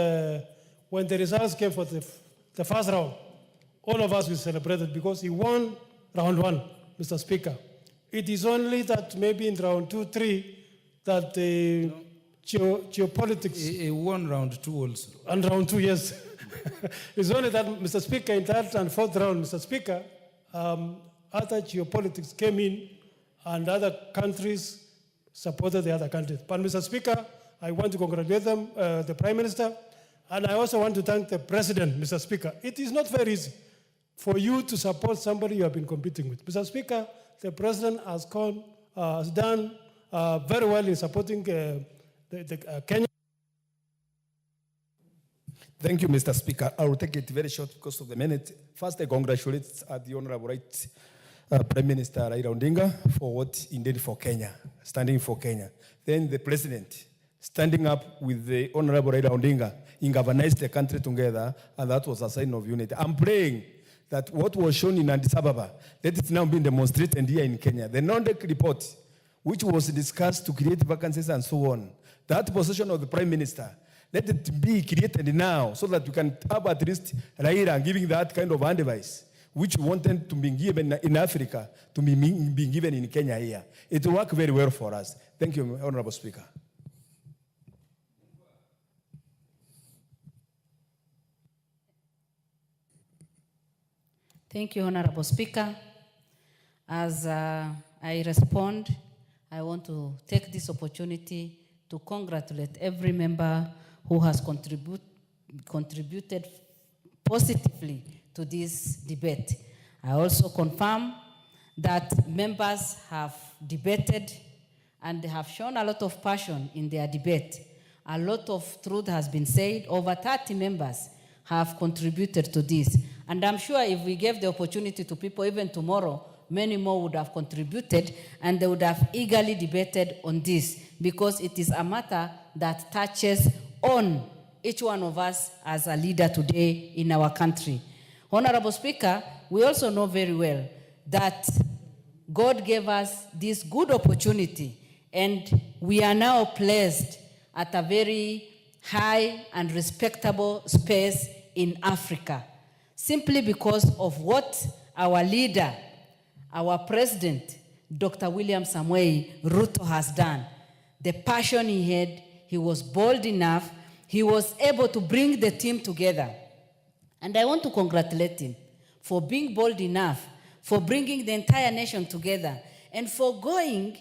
when the results came for the first round, all of us we celebrated because he won round one, Mr. Speaker. It is only that maybe in round 2, 3 that the geopolitics. He won round 2 also. And round 2, yes. It's only that, Mr. Speaker, in third and fourth round, Mr. Speaker, other geopolitics came in and other countries supported the other countries. But Mr. Speaker, I want to congratulate them, the Prime Minister, and I also want to thank the President, Mr. Speaker. It is not very easy for you to support somebody you have been competing with. Mr. Speaker, the President has done very well in supporting Kenya. Thank you, Mr. Speaker. I will take it very short because of the minute. First, I congratulate the Honorable Prime Minister Raila Odinga for what he did for Kenya, standing for Kenya. Then the President, standing up with the Honorable Raila Odinga, he galvanized the country together, and that was a sign of unity. I'm praying that what was shown in Addis Ababa, let it now be demonstrated here in Kenya. The non-deck report, which was discussed to create vacancies and so on, that position of the Prime Minister, let it be created now so that you can have at least Raila giving that kind of advice, which we wanted to be given in Africa, to be given in Kenya here. It will work very well for us. Thank you, Honorable Speaker. Thank you, Honorable Speaker. As I respond, I want to take this opportunity to congratulate every member who has contributed positively to this debate. I also confirm that members have debated and they have shown a lot of passion in their debate. A lot of truth has been said. Over 30 members have contributed to this. And I'm sure if we gave the opportunity to people, even tomorrow, many more would have contributed and they would have eagerly debated on this because it is a matter that touches on each one of us as a leader today in our country. Honorable Speaker, we also know very well that God gave us this good opportunity and we are now placed at a very high and respectable space in Africa, simply because of what our leader, our president, Dr. William Samoei Ruto has done. The passion he had, he was bold enough, he was able to bring the team together. And I want to congratulate him for being bold enough, for bringing the entire nation together, and for going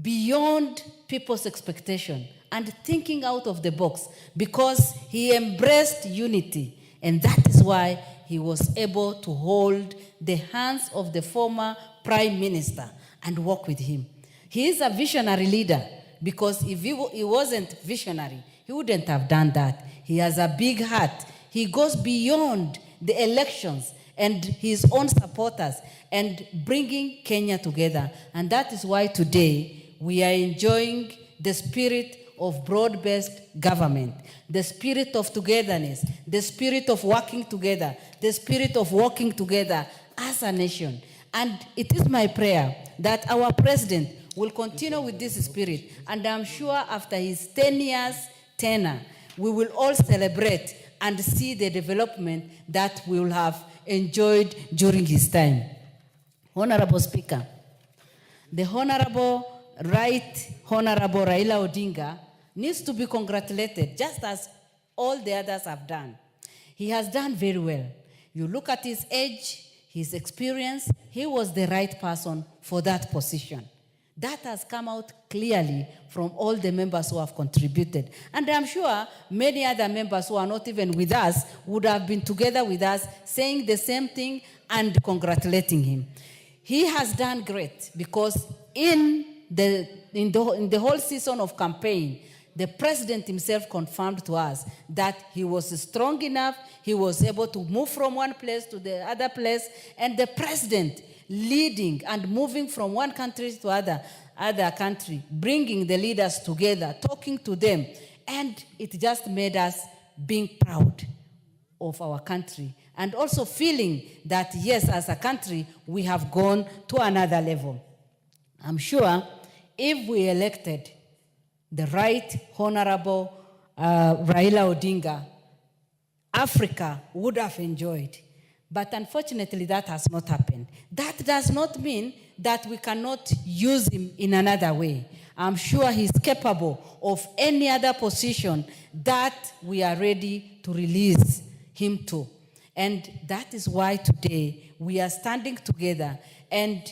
beyond people's expectation and thinking out of the box, because he embraced unity. And that is why he was able to hold the hands of the former Prime Minister and work with him. He is a visionary leader, because if he wasn't visionary, he wouldn't have done that. He has a big heart. He goes beyond the elections and his own supporters and bringing Kenya together. And that is why today we are enjoying the spirit of broad-based government, the spirit of togetherness, the spirit of working together, the spirit of working together as a nation. And it is my prayer that our president will continue with this spirit. And I'm sure after his 10 years tenure, we will all celebrate and see the development that we will have enjoyed during his time. Honorable Speaker, the Honorable Honorable Raila Odinga needs to be congratulated, just as all the others have done. He has done very well. You look at his age, his experience, he was the right person for that position. That has come out clearly from all the members who have contributed. And I'm sure many other members who are not even with us would have been together with us saying the same thing and congratulating him. He has done great, because in the whole season of campaign, the president himself confirmed to us that he was strong enough, he was able to move from one place to the other place, and the president leading and moving from one country to other country, bringing the leaders together, talking to them, and it just made us being proud of our country, and also feeling that, yes, as a country, we have gone to another level. I'm sure if we elected the right Honorable Raila Odinga, Africa would have enjoyed. But unfortunately, that has not happened. That does not mean that we cannot use him in another way. I'm sure he's capable of any other position that we are ready to release him to. And that is why today we are standing together and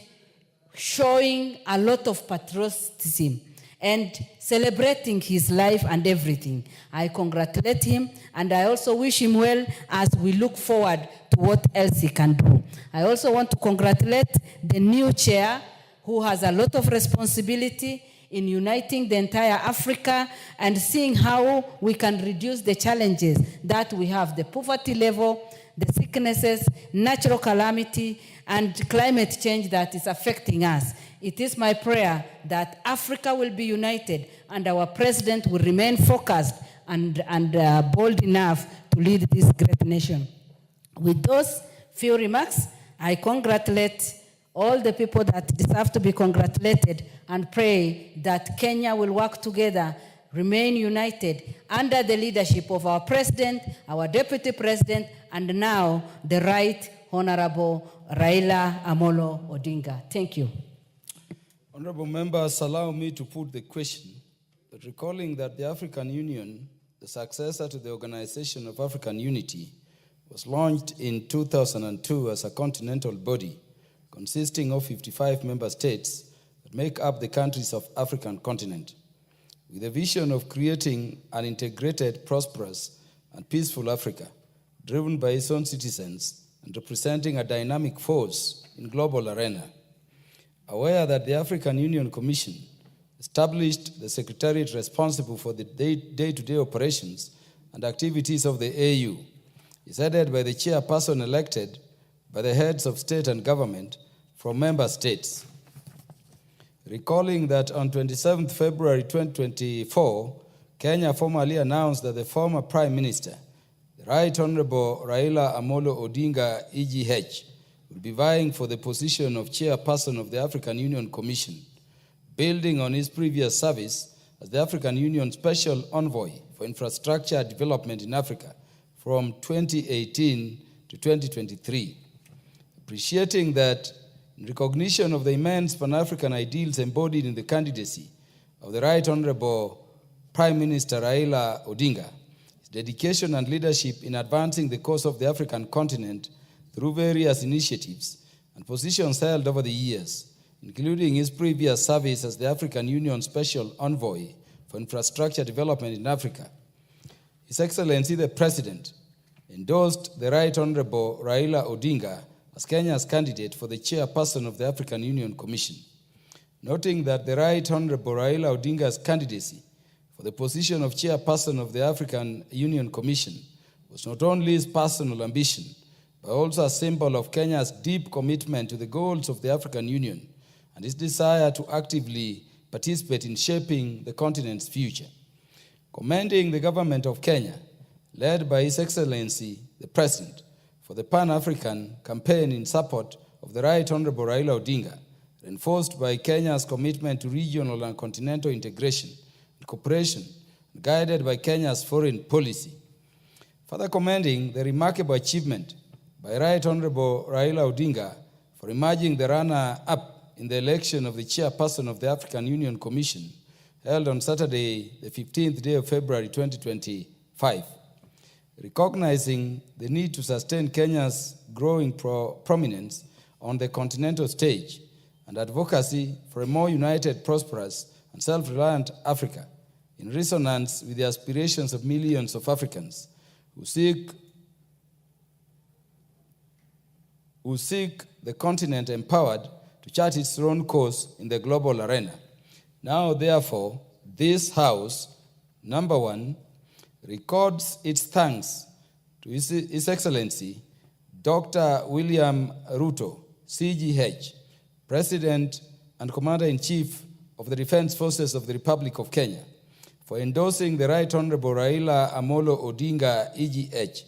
showing a lot of patriotism and celebrating his life and everything. I congratulate him, and I also wish him well as we look forward to what else he can do. I also want to congratulate the new chair, who has a lot of responsibility in uniting the entire Africa and seeing how we can reduce the challenges that we have, the poverty level, the sicknesses, natural calamity, and climate change that is affecting us. It is my prayer that Africa will be united and our president will remain focused and bold enough to lead this great nation. With those few remarks, I congratulate all the people that deserve to be congratulated and pray that Kenya will work together, remain united under the leadership of our president, our deputy president, and now the Right Honorable Raila Amolo Odinga. Thank you. Honorable members, allow me to put the question that, recalling that the African Union, the successor to the Organization of African Unity, was launched in 2002 as a continental body consisting of 55 member states that make up the countries of African continent, with a vision of creating an integrated, prosperous, and peaceful Africa, driven by its own citizens and representing a dynamic force in global arena. Aware that the African Union Commission established the secretariat responsible for the day-to-day operations and activities of the AU, is headed by the chairperson elected by the heads of state and government from member states. Recalling that on 27 February 2024, Kenya formally announced that the former Prime Minister, the Right Honorable Raila Amolo Odinga, EGH, will be vying for the position of chairperson of the African Union Commission, building on his previous service as the African Union Special Envoy for Infrastructure Development in Africa from 2018 to 2023. Appreciating that, in recognition of the immense Pan-African ideals embodied in the candidacy of the Right Honorable Prime Minister Raila Odinga, his dedication and leadership in advancing the cause of the African continent through various initiatives and positions held over the years, including his previous service as the African Union Special Envoy for Infrastructure Development in Africa, His Excellency the President endorsed the Right Honorable Raila Odinga as Kenya's candidate for the chairperson of the African Union Commission, noting that the Right Honorable Raila Odinga's candidacy for the position of chairperson of the African Union Commission was not only his personal ambition, but also a symbol of Kenya's deep commitment to the goals of the African Union and his desire to actively participate in shaping the continent's future. Commending the government of Kenya, led by His Excellency the President, for the Pan-African campaign in support of the Right Honorable Raila Odinga, reinforced by Kenya's commitment to regional and continental integration and cooperation, guided by Kenya's foreign policy. Further commending the remarkable achievement by Right Honorable Raila Odinga for emerging the runner-up in the election of the chairperson of the African Union Commission, held on Saturday, the 15th day of February 2025. Recognizing the need to sustain Kenya's growing prominence on the continental stage and advocacy for a more united, prosperous, and self-reliant Africa, in resonance with the aspirations of millions of Africans who seek the continent empowered to chart its own course in the global arena. Now, therefore, this House, number one, records its thanks to His Excellency Dr. William Ruto, CGH, President and Commander-in-Chief of the Defense Forces of the Republic of Kenya, for endorsing the Right Honorable Raila Amolo Odinga, EGH,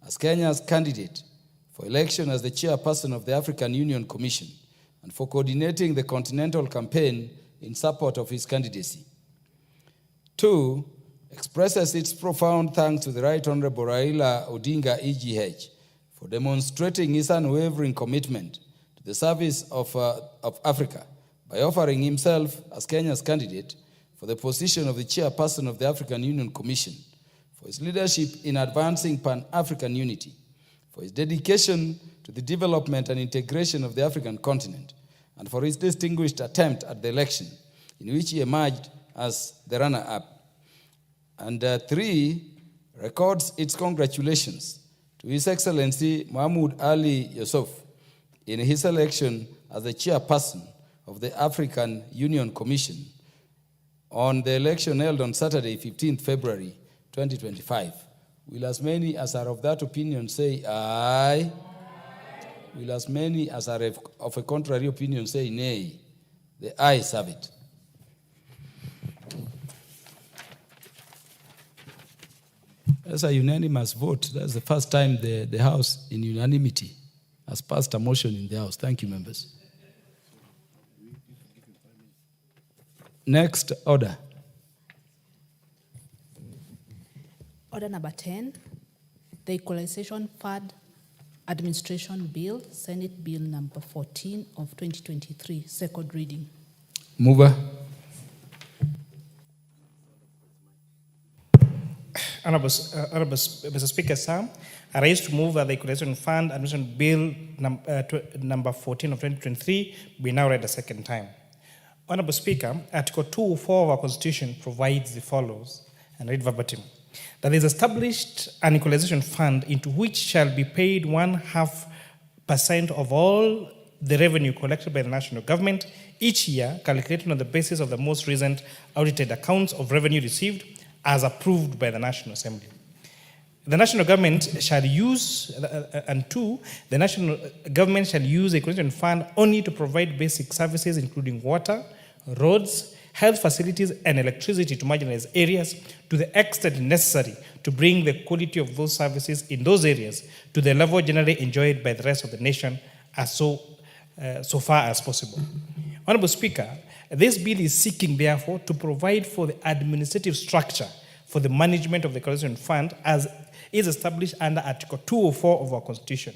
as Kenya's candidate for election as the chairperson of the African Union Commission, and for coordinating the continental campaign in support of his candidacy. Two, expresses its profound thanks to the Right Honorable Raila Odinga, EGH, for demonstrating his unwavering commitment to the service of Africa by offering himself as Kenya's candidate for the position of the chairperson of the African Union Commission, for his leadership in advancing Pan-African unity, for his dedication to the development and integration of the African continent, and for his distinguished attempt at the election, in which he emerged as the runner-up. And 3, records its congratulations to His Excellency Mahmoud Ali Yusuf in his election as the chairperson of the African Union Commission on the election held on Saturday, 15th February 2025. Will as many as are of that opinion say aye? Will as many as are of a contrary opinion say nay? The ayes have it. That's a unanimous vote. That's the first time the House, in unanimity, has passed a motion in the House. Thank you, members. Next order. Order number 10, the Equalization Fund Administration Bill, Senate Bill number 14 of 2023, second reading. Mover. Honorable Mr. Speaker, sir, I raise to move that the Equalization Fund Administration Bill number 14 of 2023 be now read a second time. Honorable Speaker, Article 204 of our Constitution provides the follows, and read verbatim, that is established an equalization fund into which shall be paid 0.5% of all the revenue collected by the national government each year, calculated on the basis of the most recent audited accounts of revenue received as approved by the National Assembly. The national government shall use, and 2, the national government shall use the equalization fund only to provide basic services including water, roads, health facilities, and electricity to marginalized areas to the extent necessary to bring the quality of those services in those areas to the level generally enjoyed by the rest of the nation as so far as possible. Honorable Speaker, this bill is seeking, therefore, to provide for the administrative structure for the management of the Equalization Fund as is established under Article 204 of our Constitution.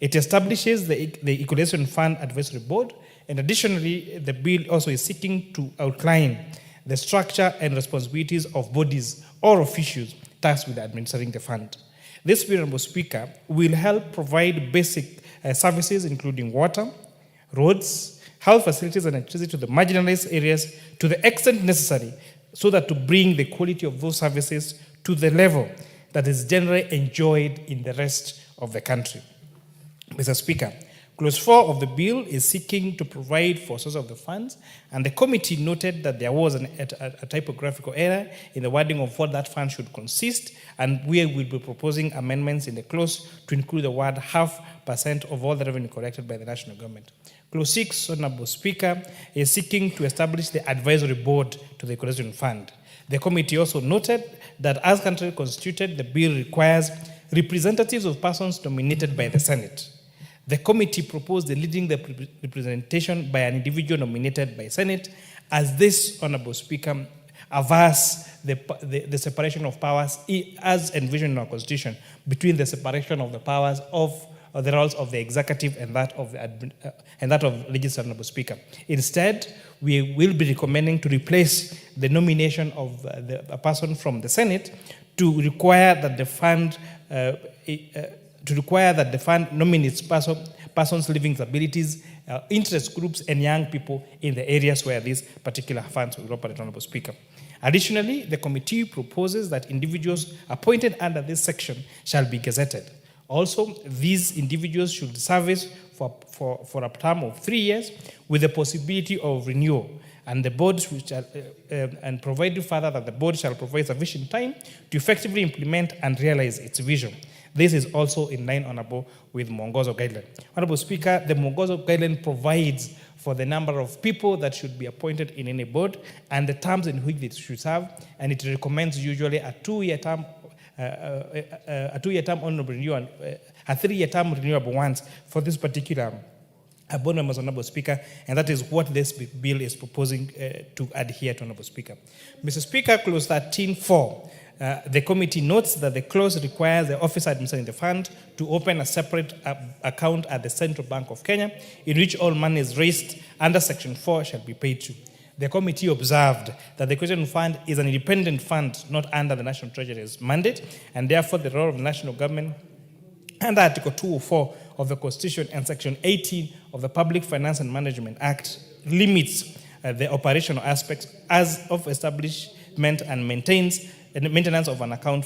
It establishes the Equalization Fund Advisory Board, and additionally, the bill also is seeking to outline the structure and responsibilities of bodies or officials tasked with administering the fund. This bill, Honorable Speaker, will help provide basic services including water, roads, health facilities, and electricity to the marginalized areas to the extent necessary so that to bring the quality of those services to the level that is generally enjoyed in the rest of the country. Mr. Speaker, Clause 4 of the bill is seeking to provide for source of the funds, and the committee noted that there was a typographical error in the wording of what that fund should consist, and we will be proposing amendments in the clause to include the word 0.5% of all the revenue collected by the national government. Clause 6, Honorable Speaker, is seeking to establish the advisory board to the Equalization Fund. The committee also noted that as currently constituted, the bill requires representatives of persons nominated by the Senate. The committee proposed deleting the representation by an individual nominated by Senate, as this, Honorable Speaker, averts the separation of powers as envisioned in our Constitution between the separation of the powers of the roles of the executive and that of legislature, Honorable Speaker. Instead, we will be recommending to replace the nomination of a person from the Senate to require that the fund nominates persons living with abilities, interest groups, and young people in the areas where these particular funds will operate, Honorable Speaker. Additionally, the committee proposes that individuals appointed under this section shall be gazetted. Also, these individuals should service for a term of 3 years with the possibility of renewal, and the board and provided further that the board shall provide sufficient time to effectively implement and realize its vision. This is also in line, Honorable, with Mwongozo Guideline. Honorable Speaker, the Mwongozo Guideline provides for the number of people that should be appointed in any board and the terms in which they should serve, and it recommends usually a 2-year term, honorable renewal, a 3-year term renewable once for this particular board members, Honorable Speaker, and that is what this bill is proposing to adhere to, Honorable Speaker. Mr. Speaker, Clause 13.4. The committee notes that the clause requires the officer administering the fund to open a separate account at the Central Bank of Kenya, in which all monies raised under Section 4 shall be paid to. The committee observed that the Equalization Fund is an independent fund not under the National Treasury's mandate, and therefore the role of the national government Under Article 204 of the Constitution and Section 18 of the Public Finance and Management Act limits the operational aspects as of establishment and maintenance of an account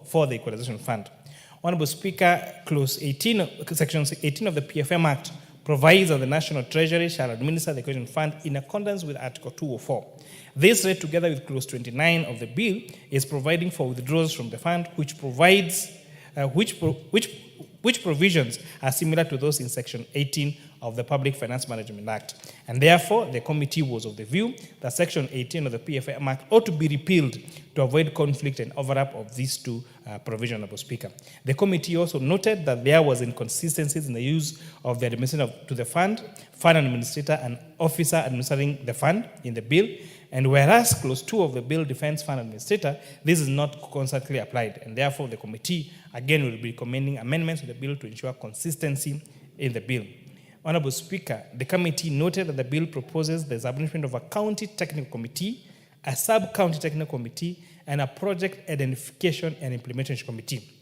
for the Equalization Fund. Honorable Speaker, Section 18 of the PFM Act provides that the National Treasury shall administer the Equalization Fund in accordance with Article 204. This, read together with Clause 29 of the bill, is providing for withdrawals from the fund, which provides which provisions are similar to those in Section 18 of the Public Finance Management Act. And therefore, the committee was of the view that Section 18 of the PFM Act ought to be repealed to avoid conflict and overlap of these two provisions, Honorable Speaker. The committee also noted that there was inconsistencies in the use of the administration to the fund administrator, and officer administering the fund in the bill. And whereas Clause 2 of the bill defines fund administrator, this is not constantly applied. And therefore, the committee, again, will be recommending amendments to the bill to ensure consistency in the bill. Honorable Speaker, the committee noted that the bill proposes the establishment of a county technical committee, a sub-county technical committee, and a project identification and implementation committee.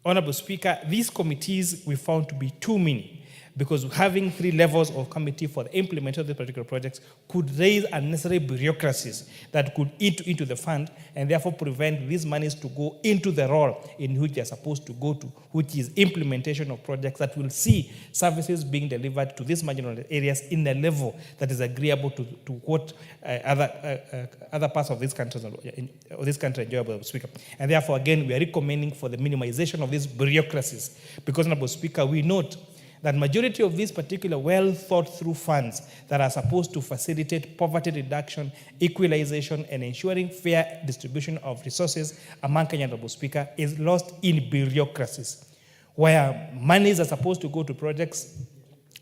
Honorable Speaker, these committees we found to be too many, because having 3 levels of committee for the implementation of the particular projects could raise unnecessary bureaucracies that could eat into the fund and therefore prevent these monies to go into the role in which they are supposed to go to, which is implementation of projects that will see services being delivered to these marginal areas in a level that is agreeable to what other parts of this country enjoy, Speaker. And therefore, again, we are recommending for the minimization of these bureaucracies, because, Honorable Speaker, we note that majority of these particular well thought through funds that are supposed to facilitate poverty reduction, equalization, and ensuring fair distribution of resources among Kenyan, Honorable Speaker, is lost in bureaucracies, where monies are supposed to go to projects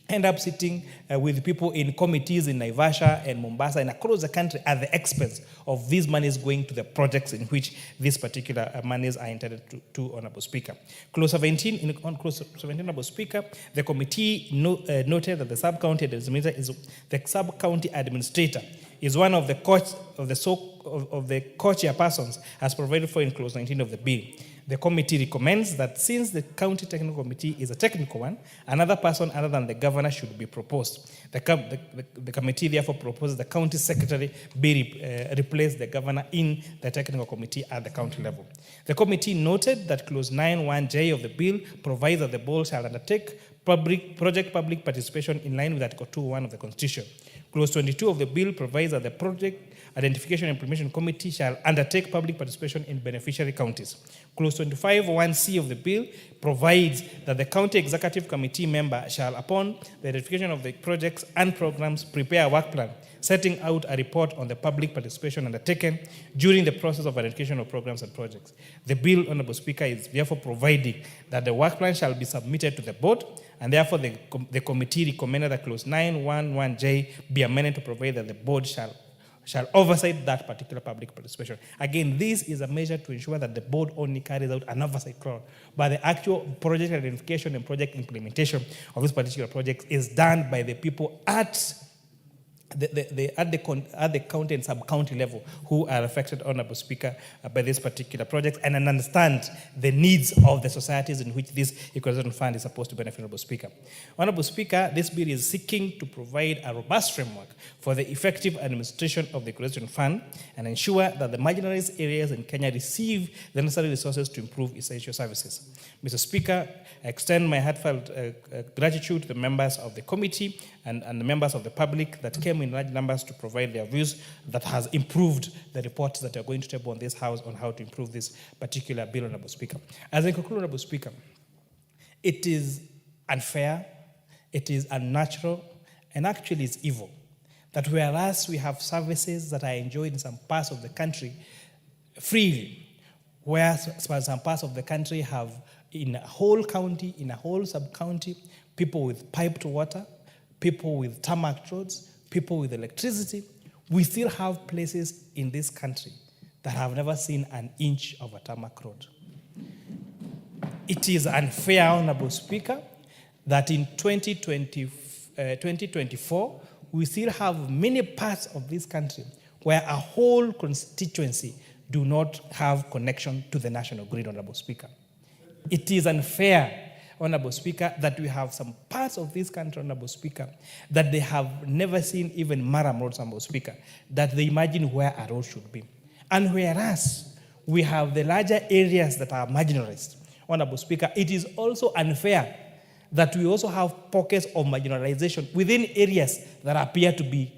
end up sitting with people in committees in Naivasha and Mombasa and across the country at the expense of these monies going to the projects in which these particular monies are intended to, Honorable Speaker. Clause 17, Honorable Speaker, the committee noted that the sub-county administrator is one of the co-chairpersons as provided for in Clause 19 of the bill. The committee recommends that since the county technical committee is a technical one, another person other than the governor should be proposed. The committee therefore proposes the county secretary replace the governor in the technical committee at the county level. The committee noted that Clause 9(1)J of the bill provides that the board shall undertake public participation in line with Article 2(1) of the Constitution. Clause 22 of the bill provides that the project Identification and Implementation Committee shall undertake public participation in beneficiary counties. Clause 25(1)C of the bill provides that the County Executive Committee member shall, upon the identification of the projects and programs, prepare a work plan setting out a report on the public participation undertaken during the process of identification of programs and projects. The bill, Honorable Speaker, is therefore providing that the work plan shall be submitted to the board, and therefore the committee recommended that Clause 9(1)(J) be amended to provide that the board shall oversight that particular public participation. Again, this is a measure to ensure that the board only carries out an oversight role, but the actual project identification and project implementation of this particular project is done by the people at the county and sub-county level who are affected, Honorable Speaker, by this particular project and understand the needs of the societies in which this equalization fund is supposed to benefit, Honorable Speaker. Honorable Speaker, this bill is seeking to provide a robust framework for the effective administration of the equalization fund and ensure that the marginalized areas in Kenya receive the necessary resources to improve essential services. Mr. Speaker, I extend my heartfelt gratitude to the members of the committee and the members of the public that came in large numbers to provide their views that has improved the reports that are going to table on this House on how to improve this particular bill, Honorable Speaker. As I conclude, Honorable Speaker, it is unfair, it is unnatural, and actually it's evil that whereas we have services that are enjoyed in some parts of the country freely, whereas some parts of the country have in a whole county, in a whole sub-county, people with piped water, people with tarmac roads, people with electricity, we still have places in this country that have never seen an inch of a tarmac road. It is unfair, Honorable Speaker, that in 2024, we still have many parts of this country where a whole constituency do not have connection to the national grid, Honorable Speaker. It is unfair Honorable Speaker, that we have some parts of this country, Honorable Speaker, that they have never seen even Maram roads, Honorable Speaker, that they imagine where a road should be. And whereas we have the larger areas that are marginalized, Honorable Speaker, it is also unfair that we also have pockets of marginalization within areas that appear to be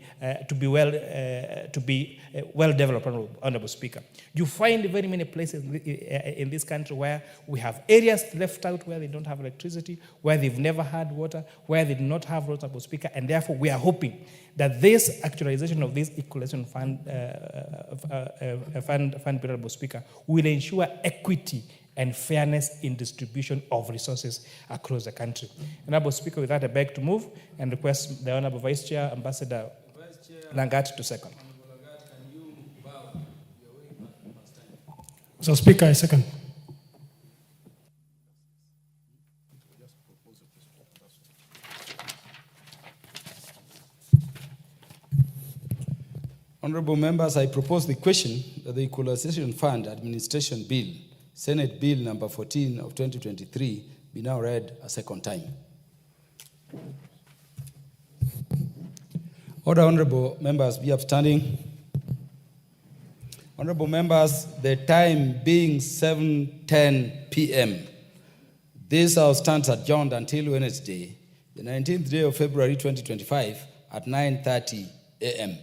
well developed, Honorable Speaker. You find very many places in this country where we have areas left out where they don't have electricity, where they've never had water, where they do not have roads, Honorable Speaker, and therefore we are hoping that this actualization of this equalization fund, Honorable Speaker, will ensure equity and fairness in distribution of resources across the country. Honorable Speaker, with that, I beg to move and request the Honorable Vice Chair, Ambassador Langat, to second. Mr. Speaker, I second. Honorable members, I propose the question that the Equalization Fund Administration Bill, Senate Bill number 14 of 2023, be now read a second time. Order, honorable members, be upstanding. Honorable members, the time being 7:10 p.m., this House stands adjourned until Wednesday, the 19th day of February 2025 at 9:30 a.m.